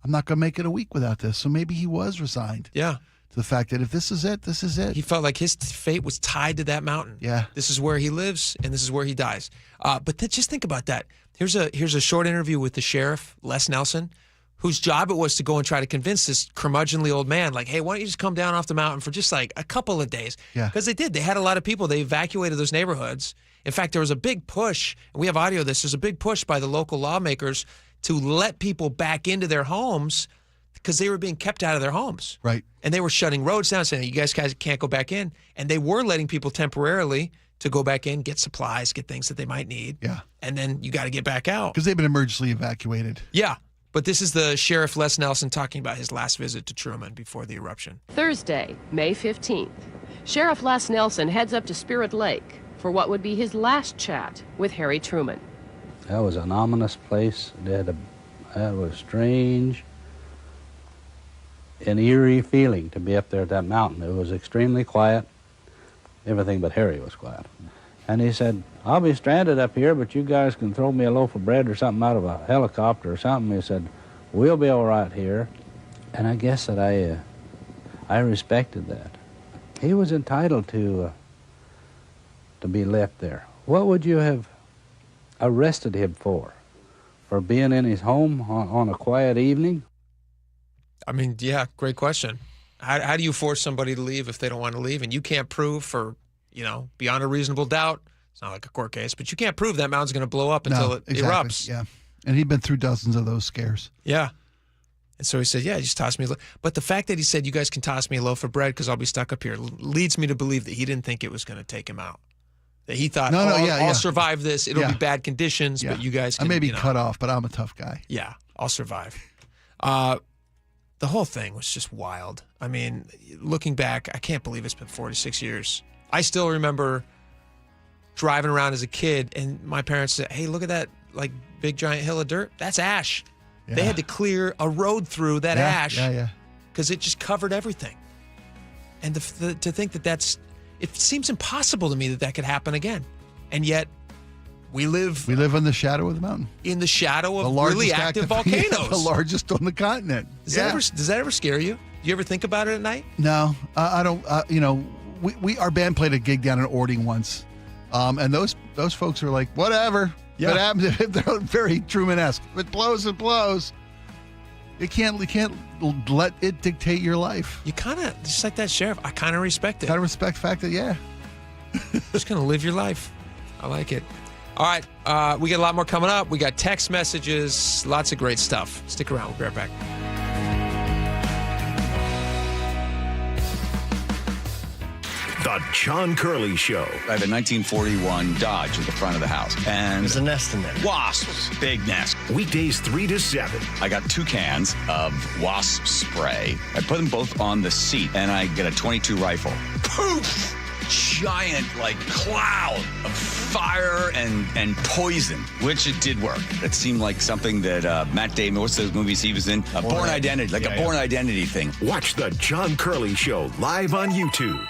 I'm not going to make it a week without this. So maybe he was resigned. Yeah. To the fact that if this is it, this is it. He felt like his fate was tied to that mountain. Yeah. This is where he lives, and this is where he dies. But just think about that. Here's a short interview with the sheriff, Les Nelson, whose job it was to go and try to convince this curmudgeonly old man, like, hey, why don't you just come down off the mountain for just like a couple of days? Yeah. Because they did. They had a lot of people. They evacuated those neighborhoods. In fact, there was a big push, and we have audio of this, there's a big push by the local lawmakers to let people back into their homes because they were being kept out of their homes. Right. And they were shutting roads down, saying, you guys can't go back in. And they were letting people temporarily to go back in, get supplies, get things that they might need. Yeah. And then you got to get back out. Because they've been emergency evacuated. Yeah. But this is the Sheriff Les Nelson talking about his last visit to Truman before the eruption. Thursday, May 15th. Sheriff Les Nelson heads up to Spirit Lake for what would be his last chat with Harry Truman. That was an ominous place. That was strange, an eerie feeling to be up there at that mountain. It was extremely quiet. Everything but Harry was quiet. And he said, I'll be stranded up here, but you guys can throw me a loaf of bread or something out of a helicopter or something. He said, we'll be all right here. And I guess that I respected that. He was entitled to be left there. What would you have arrested him for? For being in his home on a quiet evening? I mean, yeah, great question. How do you force somebody to leave if they don't want to leave? And you can't prove beyond a reasonable doubt, it's not like a court case, but you can't prove that mountain's going to blow up until it erupts. Yeah. And he'd been through dozens of those scares. Yeah. And so he said, yeah, just toss me a loaf. But the fact that he said, you guys can toss me a loaf of bread because I'll be stuck up here leads me to believe that he didn't think it was going to take him out. That he thought, I'll survive this. It'll be bad conditions, but you guys can. I may be cut off, but I'm a tough guy. Yeah, I'll survive. The whole thing was just wild. I mean, looking back, I can't believe it's been 46 years. I still remember driving around as a kid, and my parents said, hey, look at that like big giant hill of dirt. That's ash. Yeah. They had to clear a road through that ash because it just covered everything. And to think that it seems impossible to me that could happen again. And yet, we live in the shadow of the mountain. In the shadow of really active volcanoes. The largest on the continent. Does that ever scare you? Do you ever think about it at night? No, I don't. Our band played a gig down in Ording once, And those folks are like, whatever. Yeah. If it happens, they're very Truman-esque. If it blows, it blows. You can't let it dictate your life. You kind of, just like that sheriff, I kind of respect it. Kind of respect the fact that, yeah. Just going to live your life. I like it. All right. We got a lot more coming up. We got text messages, lots of great stuff. Stick around. We'll be right back. The John Curley Show. I have a 1941 Dodge at the front of the house. And there's a nest in there. Wasps. Big nest. Weekdays 3 to 7. I got 2 cans of wasp spray. I put them both on the seat, and I get a .22 rifle. Poof! Giant, cloud of fire and poison, which it did work. It seemed like something that Matt Damon, what's those movies he was in? Born Identity, a Born Identity thing. Watch The John Curley Show live on YouTube.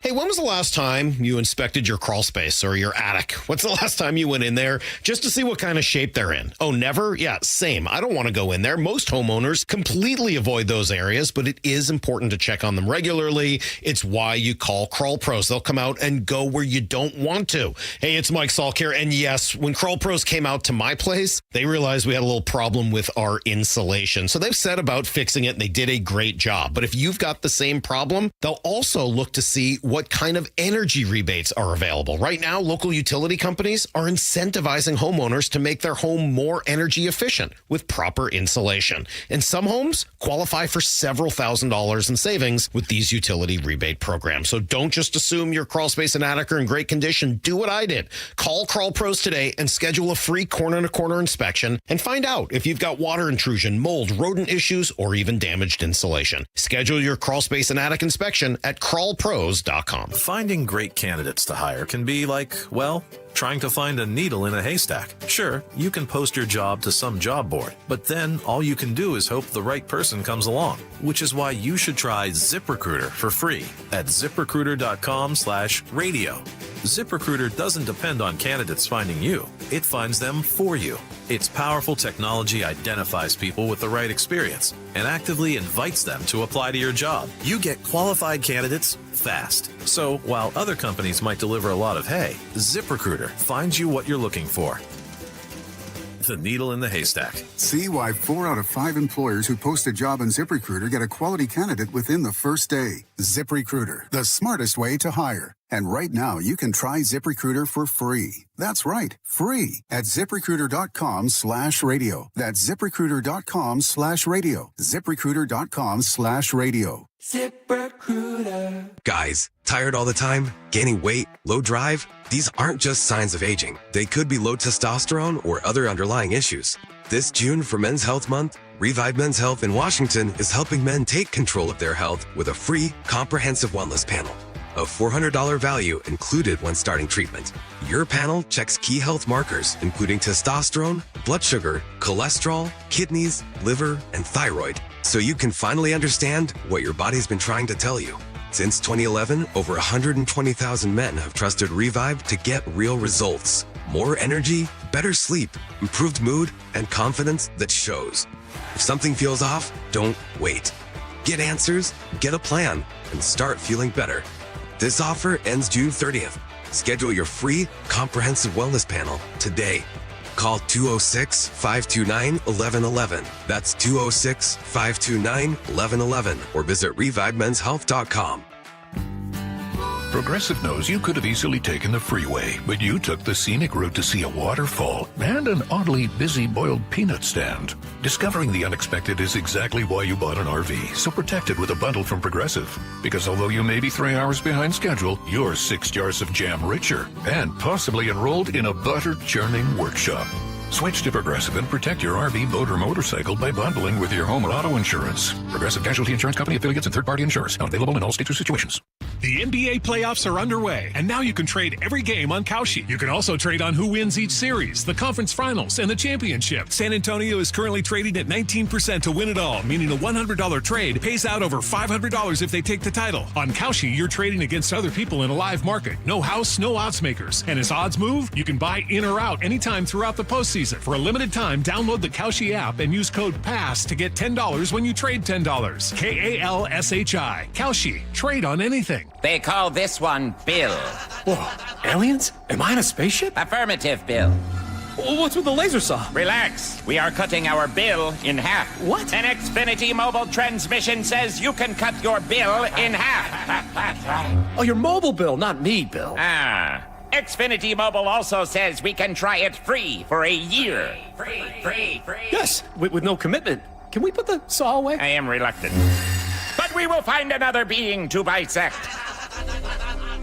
Hey, when was the last time you inspected your crawl space or your attic? What's the last time you went in there just to see what kind of shape they're in? Oh, never? Yeah, same. I don't want to go in there. Most homeowners completely avoid those areas, but it is important to check on them regularly. It's why you call Crawl Pros. They'll come out and go where you don't want to. Hey, it's Mike Salk here. And yes, when Crawl Pros came out to my place, they realized we had a little problem with our insulation. So they've set about fixing it, and they did a great job. But if you've got the same problem, they'll also look to see what kind of energy rebates are available. Right now, local utility companies are incentivizing homeowners to make their home more energy efficient with proper insulation. And some homes qualify for several $1,000s in savings with these utility rebate programs. So don't just assume your crawl space and attic are in great condition. Do what I did. Call Crawl Pros today and schedule a free corner-to-corner inspection and find out if you've got water intrusion, mold, rodent issues, or even damaged insulation. Schedule your crawl space and attic inspection at crawlpros.com. Finding great candidates to hire can be like, well, trying to find a needle in a haystack. Sure, you can post your job to some job board, but then all you can do is hope the right person comes along, which is why you should try ZipRecruiter for free at ZipRecruiter.com/radio. ZipRecruiter doesn't depend on candidates finding you. It finds them for you. Its powerful technology identifies people with the right experience and actively invites them to apply to your job. You get qualified candidates fast. So while other companies might deliver a lot of hay, ZipRecruiter finds you what you're looking for. The needle in the haystack. See why 4 out of 5 employers who post a job on ZipRecruiter get a quality candidate within the first day. ZipRecruiter, the smartest way to hire. And right now, you can try ZipRecruiter for free. That's right, free at ZipRecruiter.com/radio. That's ZipRecruiter.com/radio. ZipRecruiter.com/radio. ZipRecruiter. Guys, tired all the time? Gaining weight? Low drive? These aren't just signs of aging. They could be low testosterone or other underlying issues. This June for Men's Health Month, Revive Men's Health in Washington is helping men take control of their health with a free, comprehensive wellness panel. A $400 value included when starting treatment. Your panel checks key health markers, including testosterone, blood sugar, cholesterol, kidneys, liver, and thyroid, so you can finally understand what your body's been trying to tell you. Since 2011, over 120,000 men have trusted Revive to get real results. More energy, better sleep, improved mood, and confidence that shows. If something feels off, don't wait. Get answers, get a plan, and start feeling better. This offer ends June 30th. Schedule your free, comprehensive wellness panel today. Call 206-529-1111. That's 206-529-1111 or visit ReviveMen'sHealth.com. Progressive knows you could have easily taken the freeway, but you took the scenic route to see a waterfall and an oddly busy boiled peanut stand. Discovering the unexpected is exactly why you bought an RV, so protect it with a bundle from Progressive. Because although you may be 3 hours behind schedule, you're 6 jars of jam richer and possibly enrolled in a butter churning workshop. Switch to Progressive and protect your RV, boat, or motorcycle by bundling with your home and auto insurance. Progressive Casualty Insurance Company affiliates and third-party insurers. Not available in all states or situations. The NBA playoffs are underway, and now you can trade every game on Kalshi. You can also trade on who wins each series, the conference finals, and the championship. San Antonio is currently trading at 19% to win it all, meaning a $100 trade pays out over $500 if they take the title. On Kalshi, you're trading against other people in a live market. No house, no odds makers. And as odds move, you can buy in or out anytime throughout the postseason. For a limited time, download the Kalshi app and use code PASS to get $10 when you trade $10. KALSHI. Kalshi. Trade on anything. They call this one Bill. Whoa, aliens? Am I in a spaceship? Affirmative, Bill. What's with the laser saw? Relax. We are cutting our bill in half. What? An Xfinity mobile transmission says you can cut your bill in half. Oh, your mobile bill, not me, Bill. Ah. Xfinity Mobile also says we can try it free for a year. Free. Yes, with no commitment. Can we put the saw away? I am reluctant. But we will find another being to bisect.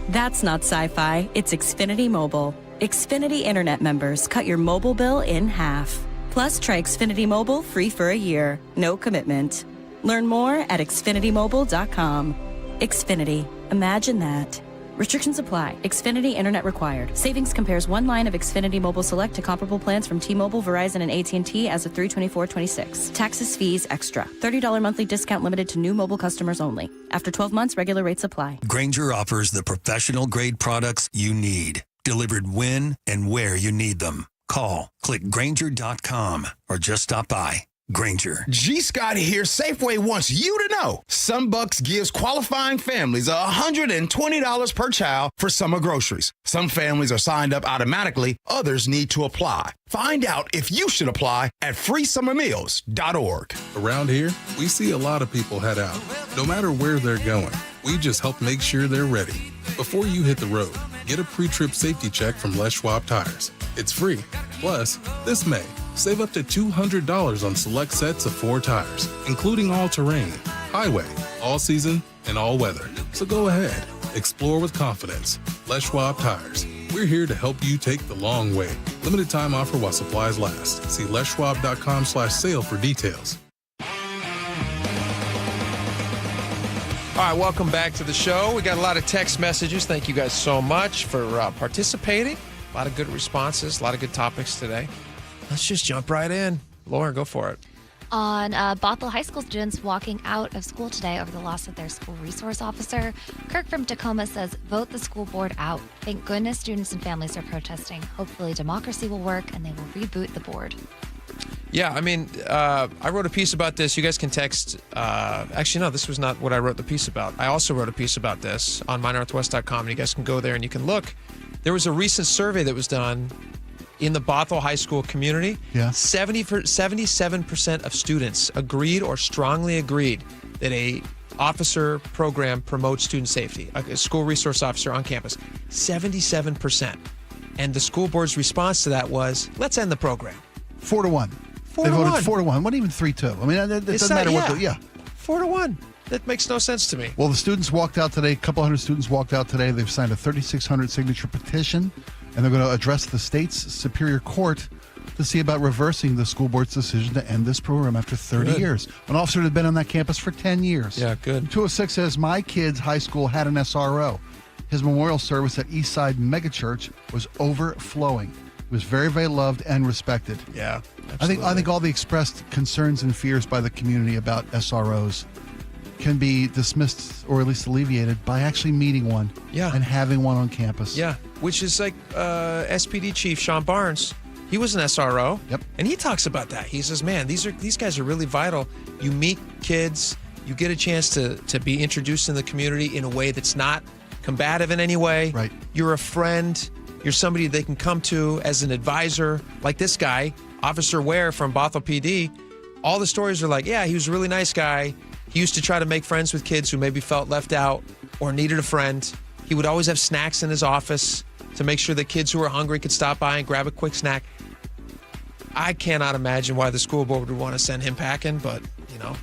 That's not sci-fi. It's Xfinity Mobile. Xfinity Internet members cut your mobile bill in half. Plus, try Xfinity Mobile free for a year. No commitment. Learn more at xfinitymobile.com. Xfinity. Imagine that. Restrictions apply. Xfinity Internet required. Savings compares one line of Xfinity Mobile Select to comparable plans from T-Mobile, Verizon, and AT&T as of 3/24/26. Taxes, fees, extra. $30 monthly discount limited to new mobile customers only. After 12 months, regular rates apply. Grainger offers the professional-grade products you need, delivered when and where you need them. Call, click Grainger.com, or just stop by. Grainger. G. Scott here. Safeway wants you to know SunBucks gives qualifying families $120 per child for summer groceries. Some families are signed up automatically. Others need to apply. Find out if you should apply at freesummermeals.org. Around here, we see a lot of people head out. No matter where they're going, we just help make sure they're ready. Before you hit the road, get a pre-trip safety check from Les Schwab Tires. It's free. Plus, this May, save up to $200 on select sets of 4 tires, including all-terrain, highway, all-season, and all-weather. So go ahead. Explore with confidence. Les Schwab Tires. We're here to help you take the long way. Limited time offer while supplies last. See leschwab.com/sale for details. All right, welcome back to the show. We got a lot of text messages. Thank you guys so much for participating. A lot of good responses, a lot of good topics today. Let's just jump right in. Lauren, go for it. On Bothell High School students walking out of school today over the loss of their school resource officer. Kirk from Tacoma says, vote the school board out. Thank goodness students and families are protesting. Hopefully democracy will work and they will reboot the board. Yeah, I mean, I wrote a piece about this. You guys can text. Actually, no, this was not what I wrote the piece about. I also wrote a piece about this on mynorthwest.com, and you guys can go there and you can look. There was a recent survey that was done in the Bothell High School community. Yeah. 77% of students agreed or strongly agreed that a officer program promotes student safety, a school resource officer on campus. 77%. And the school board's response to that was, let's end the program. 4-1. They voted 4-1. What even 3-2? I mean, it doesn't matter what. 4-1. That makes no sense to me. Well, the students walked out today. A couple hundred students walked out today. They've signed a 3,600 signature petition, and they're going to address the state's Superior Court to see about reversing the school board's decision to end this program after 30 years. An officer had been on that campus for 10 years. Yeah, good. 206 says, my kid's high school had an SRO. His memorial service at Eastside Megachurch was overflowing. He was very, very loved and respected. Yeah, absolutely. I think all the expressed concerns and fears by the community about SROs can be dismissed or at least alleviated by actually meeting one and having one on campus. Yeah, which is like SPD Chief Sean Barnes. He was an SRO. Yep. And he talks about that. He says, man, these guys are really vital. You meet kids, you get a chance to be introduced in the community in a way that's not combative in any way. Right. You're a friend. You're somebody they can come to as an advisor. Like this guy, Officer Ware from Bothell PD. All the stories are like, yeah, he was a really nice guy. He used to try to make friends with kids who maybe felt left out or needed a friend. He would always have snacks in his office to make sure that kids who were hungry could stop by and grab a quick snack. I cannot imagine why the school board would want to send him packing, but, you know,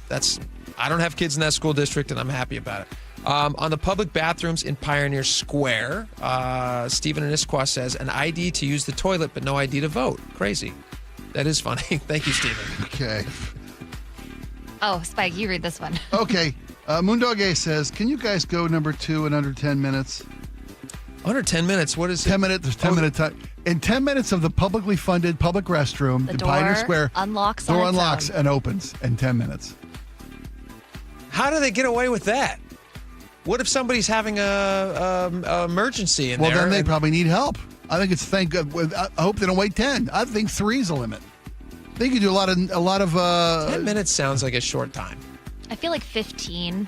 I don't have kids in that school district, and I'm happy about it. On the public bathrooms in Pioneer Square, Stephen in Issaquah says, an ID to use the toilet, but no ID to vote. Crazy. That is funny. Thank you, Stephen. Okay. Oh, Spike, you read this one. Okay. Moondog A says, can you guys go number 2 in under 10 minutes? Under 10 minutes? What is 10 minutes. There's 10 minute time. In 10 minutes of the publicly funded public restroom in Pioneer Square, unlocks door unlocks and opens in 10 minutes. How do they get away with that? What if somebody's having a emergency in there? Well, then they probably need help. I think it's I hope they don't wait 10. I think 3 is the limit. I think you do a lot of 10 minutes sounds like a short time. I feel like 15.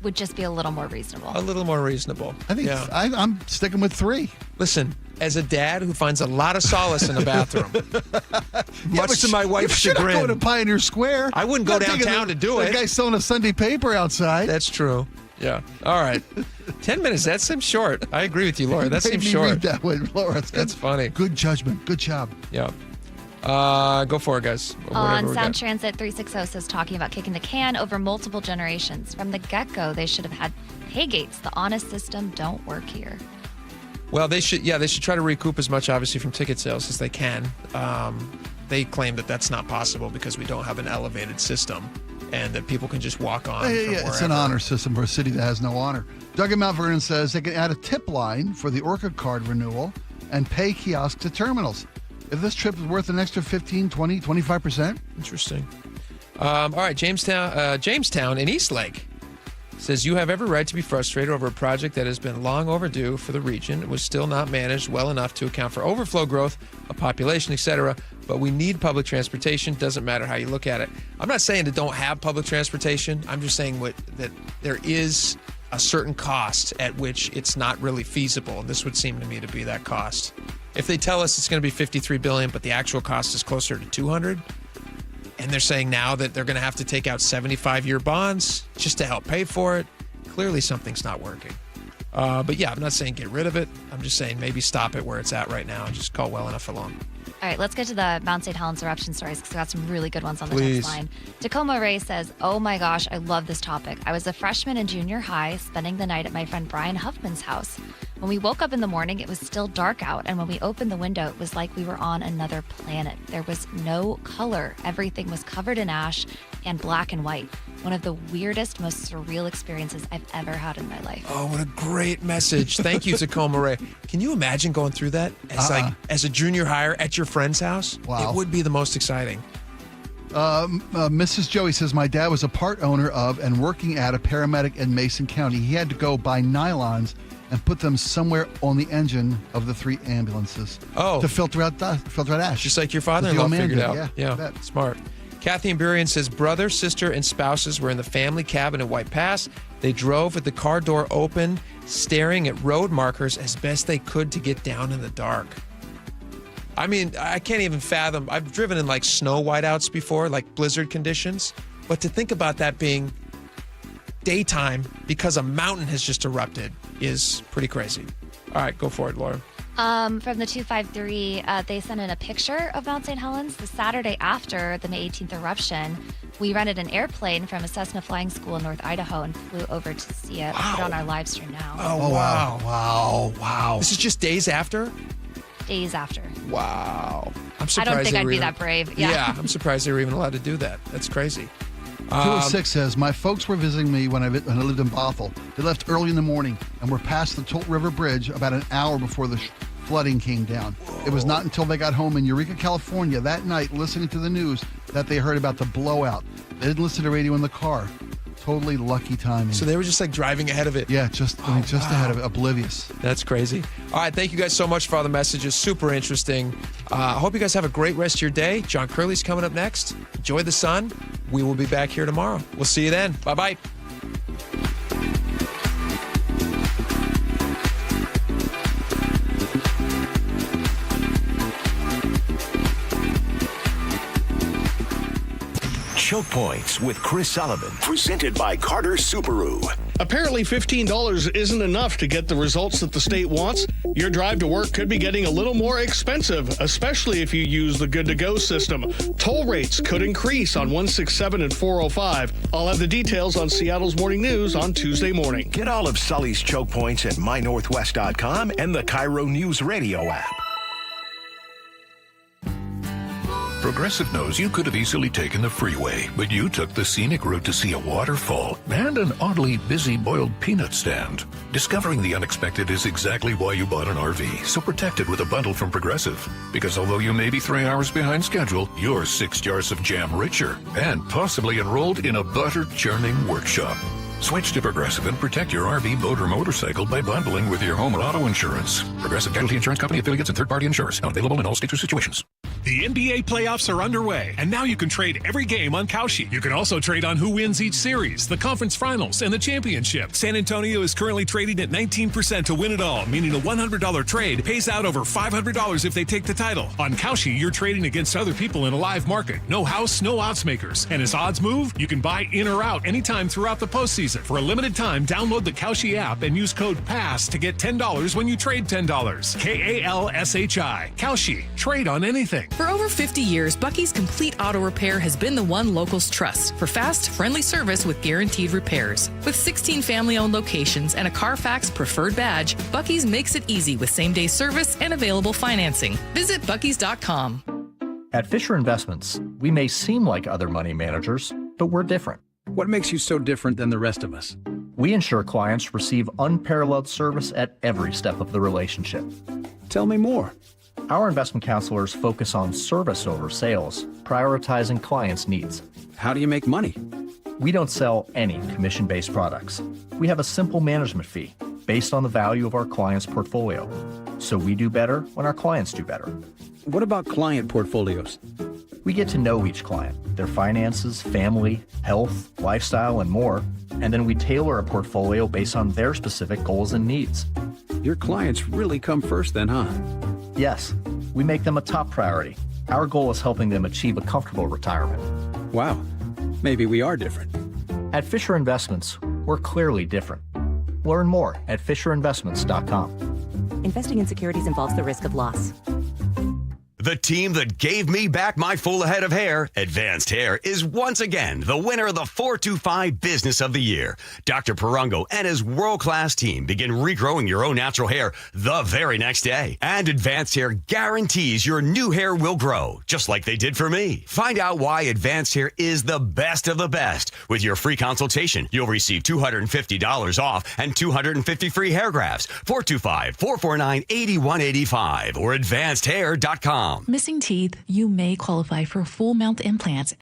would just be a little more reasonable. A little more reasonable. I think I'm sticking with 3. Listen, as a dad who finds a lot of solace in the bathroom, much to my wife's chagrin. You're not going to Pioneer Square. I wouldn't go downtown to do it. The guy selling a Sunday paper outside. That's true. Yeah. All right. 10 minutes. That seems short. I agree with you, Laura. That seems short. Read that way, Laura. That's funny. Good judgment. Good job. Yeah. Go for it, guys. On Sound Transit 360 says, talking about kicking the can over multiple generations. From the get-go, they should have had pay gates. The honest system don't work here. Well, they should try to recoup as much, obviously, from ticket sales as they can. They claim that that's not possible because we don't have an elevated system and that people can just walk on. It's an honor system for a city that has no honor. Doug in Mount Vernon says they can add a tip line for the Orca card renewal and pay kiosks at terminals. If this trip is worth an extra 15, 20, 25%. Interesting. All right, Jamestown in Eastlake says, you have every right to be frustrated over a project that has been long overdue for the region. It was still not managed well enough to account for overflow growth of population, etc. But we need public transportation. Doesn't matter how you look at it. I'm not saying to don't have public transportation. I'm just saying that there is a certain cost at which it's not really feasible. And this would seem to me to be that cost. If they tell us it's going to be $53 billion, but the actual cost is closer to $200, and they're saying now that they're going to have to take out 75-year bonds just to help pay for it, clearly something's not working. But yeah, I'm not saying get rid of it. I'm just saying maybe stop it where it's at right now and just call well enough alone. All right, let's get to the Mount St. Helens eruption stories because we got some really good ones on the text line. Tacoma Ray says, oh my gosh, I love this topic. I was a freshman in junior high spending the night at my friend Brian Huffman's house. When we woke up in the morning, it was still dark out, and when we opened the window, it was like we were on another planet. There was no color. Everything was covered in ash and black and white. One of the weirdest, most surreal experiences I've ever had in my life. Oh, what a great message. Thank you, Tacoma Ray. Can you imagine going through that as a junior hire at your friend's house? Wow. It would be the most exciting. Mrs. Joey says, my dad was a part owner of and working at a paramedic in Mason County. He had to go buy nylons and put them somewhere on the engine of the 3 ambulances to filter out ash. Just like your father-in-law figured out. Yeah, smart. Kathy and Burien says, brother, sister, and spouses were in the family cabin at White Pass. They drove with the car door open, staring at road markers as best they could to get down in the dark. I mean, I can't even fathom. I've driven in like snow whiteouts before, like blizzard conditions. But to think about that being daytime because a mountain has just erupted is pretty crazy. All right, go for it, Laura. From the 253, they sent in a picture of Mount St. Helens. The Saturday after the May 18th eruption, we rented an airplane from a Cessna flying school in North Idaho and flew over to see it. Wow. Put it on our live stream now. Oh, wow. This is just days after? Days after. Wow. I'm surprised I don't think I'd be that brave. Yeah, I'm surprised they were even allowed to do that. That's crazy. 206 says, my folks were visiting me when I lived in Bothell. They left early in the morning and were past the Tolt River Bridge about an hour before the flooding came down. Whoa. It was not until they got home in Eureka, California that night listening to the news that they heard about the blowout. They didn't listen to radio in the car. Totally lucky timing. So they were just like driving ahead of it. Yeah, just ahead of it, oblivious. That's crazy. All right, thank you guys so much for all the messages. Super interesting. I hope you guys have a great rest of your day. John Curley's coming up next. Enjoy the sun. We will be back here tomorrow. We'll see you then. Bye-bye. Choke Points with Chris Sullivan, presented by Carter Subaru. Apparently $15 isn't enough to get the results that the state wants. Your drive to work could be getting a little more expensive, especially if you use the Good to Go system. Toll rates could increase on 167 and 405. I'll have the details on Seattle's Morning News on Tuesday morning. Get all of Sully's Choke Points at mynorthwest.com and the KIRO Newsradio app. Progressive knows you could have easily taken the freeway, but you took the scenic route to see a waterfall and an oddly busy boiled peanut stand. Discovering the unexpected is exactly why you bought an RV, so protect it with a bundle from Progressive. Because although you may be 3 hours behind schedule, you're 6 jars of jam richer and possibly enrolled in a butter-churning workshop. Switch to Progressive and protect your RV, boat, or motorcycle by bundling with your home or auto insurance. Progressive Casualty Insurance Company affiliates and third-party insurers. Not available in all states or situations. The NBA playoffs are underway, and now you can trade every game on Kalshi. You can also trade on who wins each series, the conference finals, and the championship. San Antonio is currently trading at 19% to win it all, meaning a $100 trade pays out over $500 if they take the title. On Kalshi, you're trading against other people in a live market. No house, no odds makers. And as odds move, you can buy in or out anytime throughout the postseason. For a limited time, download the Kalshi app and use code PASS to get $10 when you trade $10. KALSHI. Kalshi. Trade on anything. For over 50 years, Bucky's Complete Auto Repair has been the one locals trust for fast, friendly service with guaranteed repairs. With 16 family-owned locations and a Carfax preferred badge, Bucky's makes it easy with same-day service and available financing. Visit buckys.com. At Fisher Investments, we may seem like other money managers, but we're different. What makes you so different than the rest of us? We ensure clients receive unparalleled service at every step of the relationship. Tell me more. Our investment counselors focus on service over sales, prioritizing clients' needs. How do you make money? We don't sell any commission-based products. We have a simple management fee based on the value of our clients' portfolio. So we do better when our clients do better. What about client portfolios? We get to know each client, their finances, family, health, lifestyle, and more, and then we tailor a portfolio based on their specific goals and needs. Your clients really come first then, huh? Yes, we make them a top priority. Our goal is helping them achieve a comfortable retirement. Wow, maybe we are different. At Fisher Investments, we're clearly different. Learn more at FisherInvestments.com. Investing in securities involves the risk of loss. The team that gave me back my full head of hair, Advanced Hair, is once again the winner of the 425 Business of the Year. Dr. Perungo and his world-class team begin regrowing your own natural hair the very next day. And Advanced Hair guarantees your new hair will grow, just like they did for me. Find out why Advanced Hair is the best of the best. With your free consultation, you'll receive $250 off and 250 free hair grafts. 425-449-8185 or advancedhair.com. Missing teeth? You may qualify for full mount implants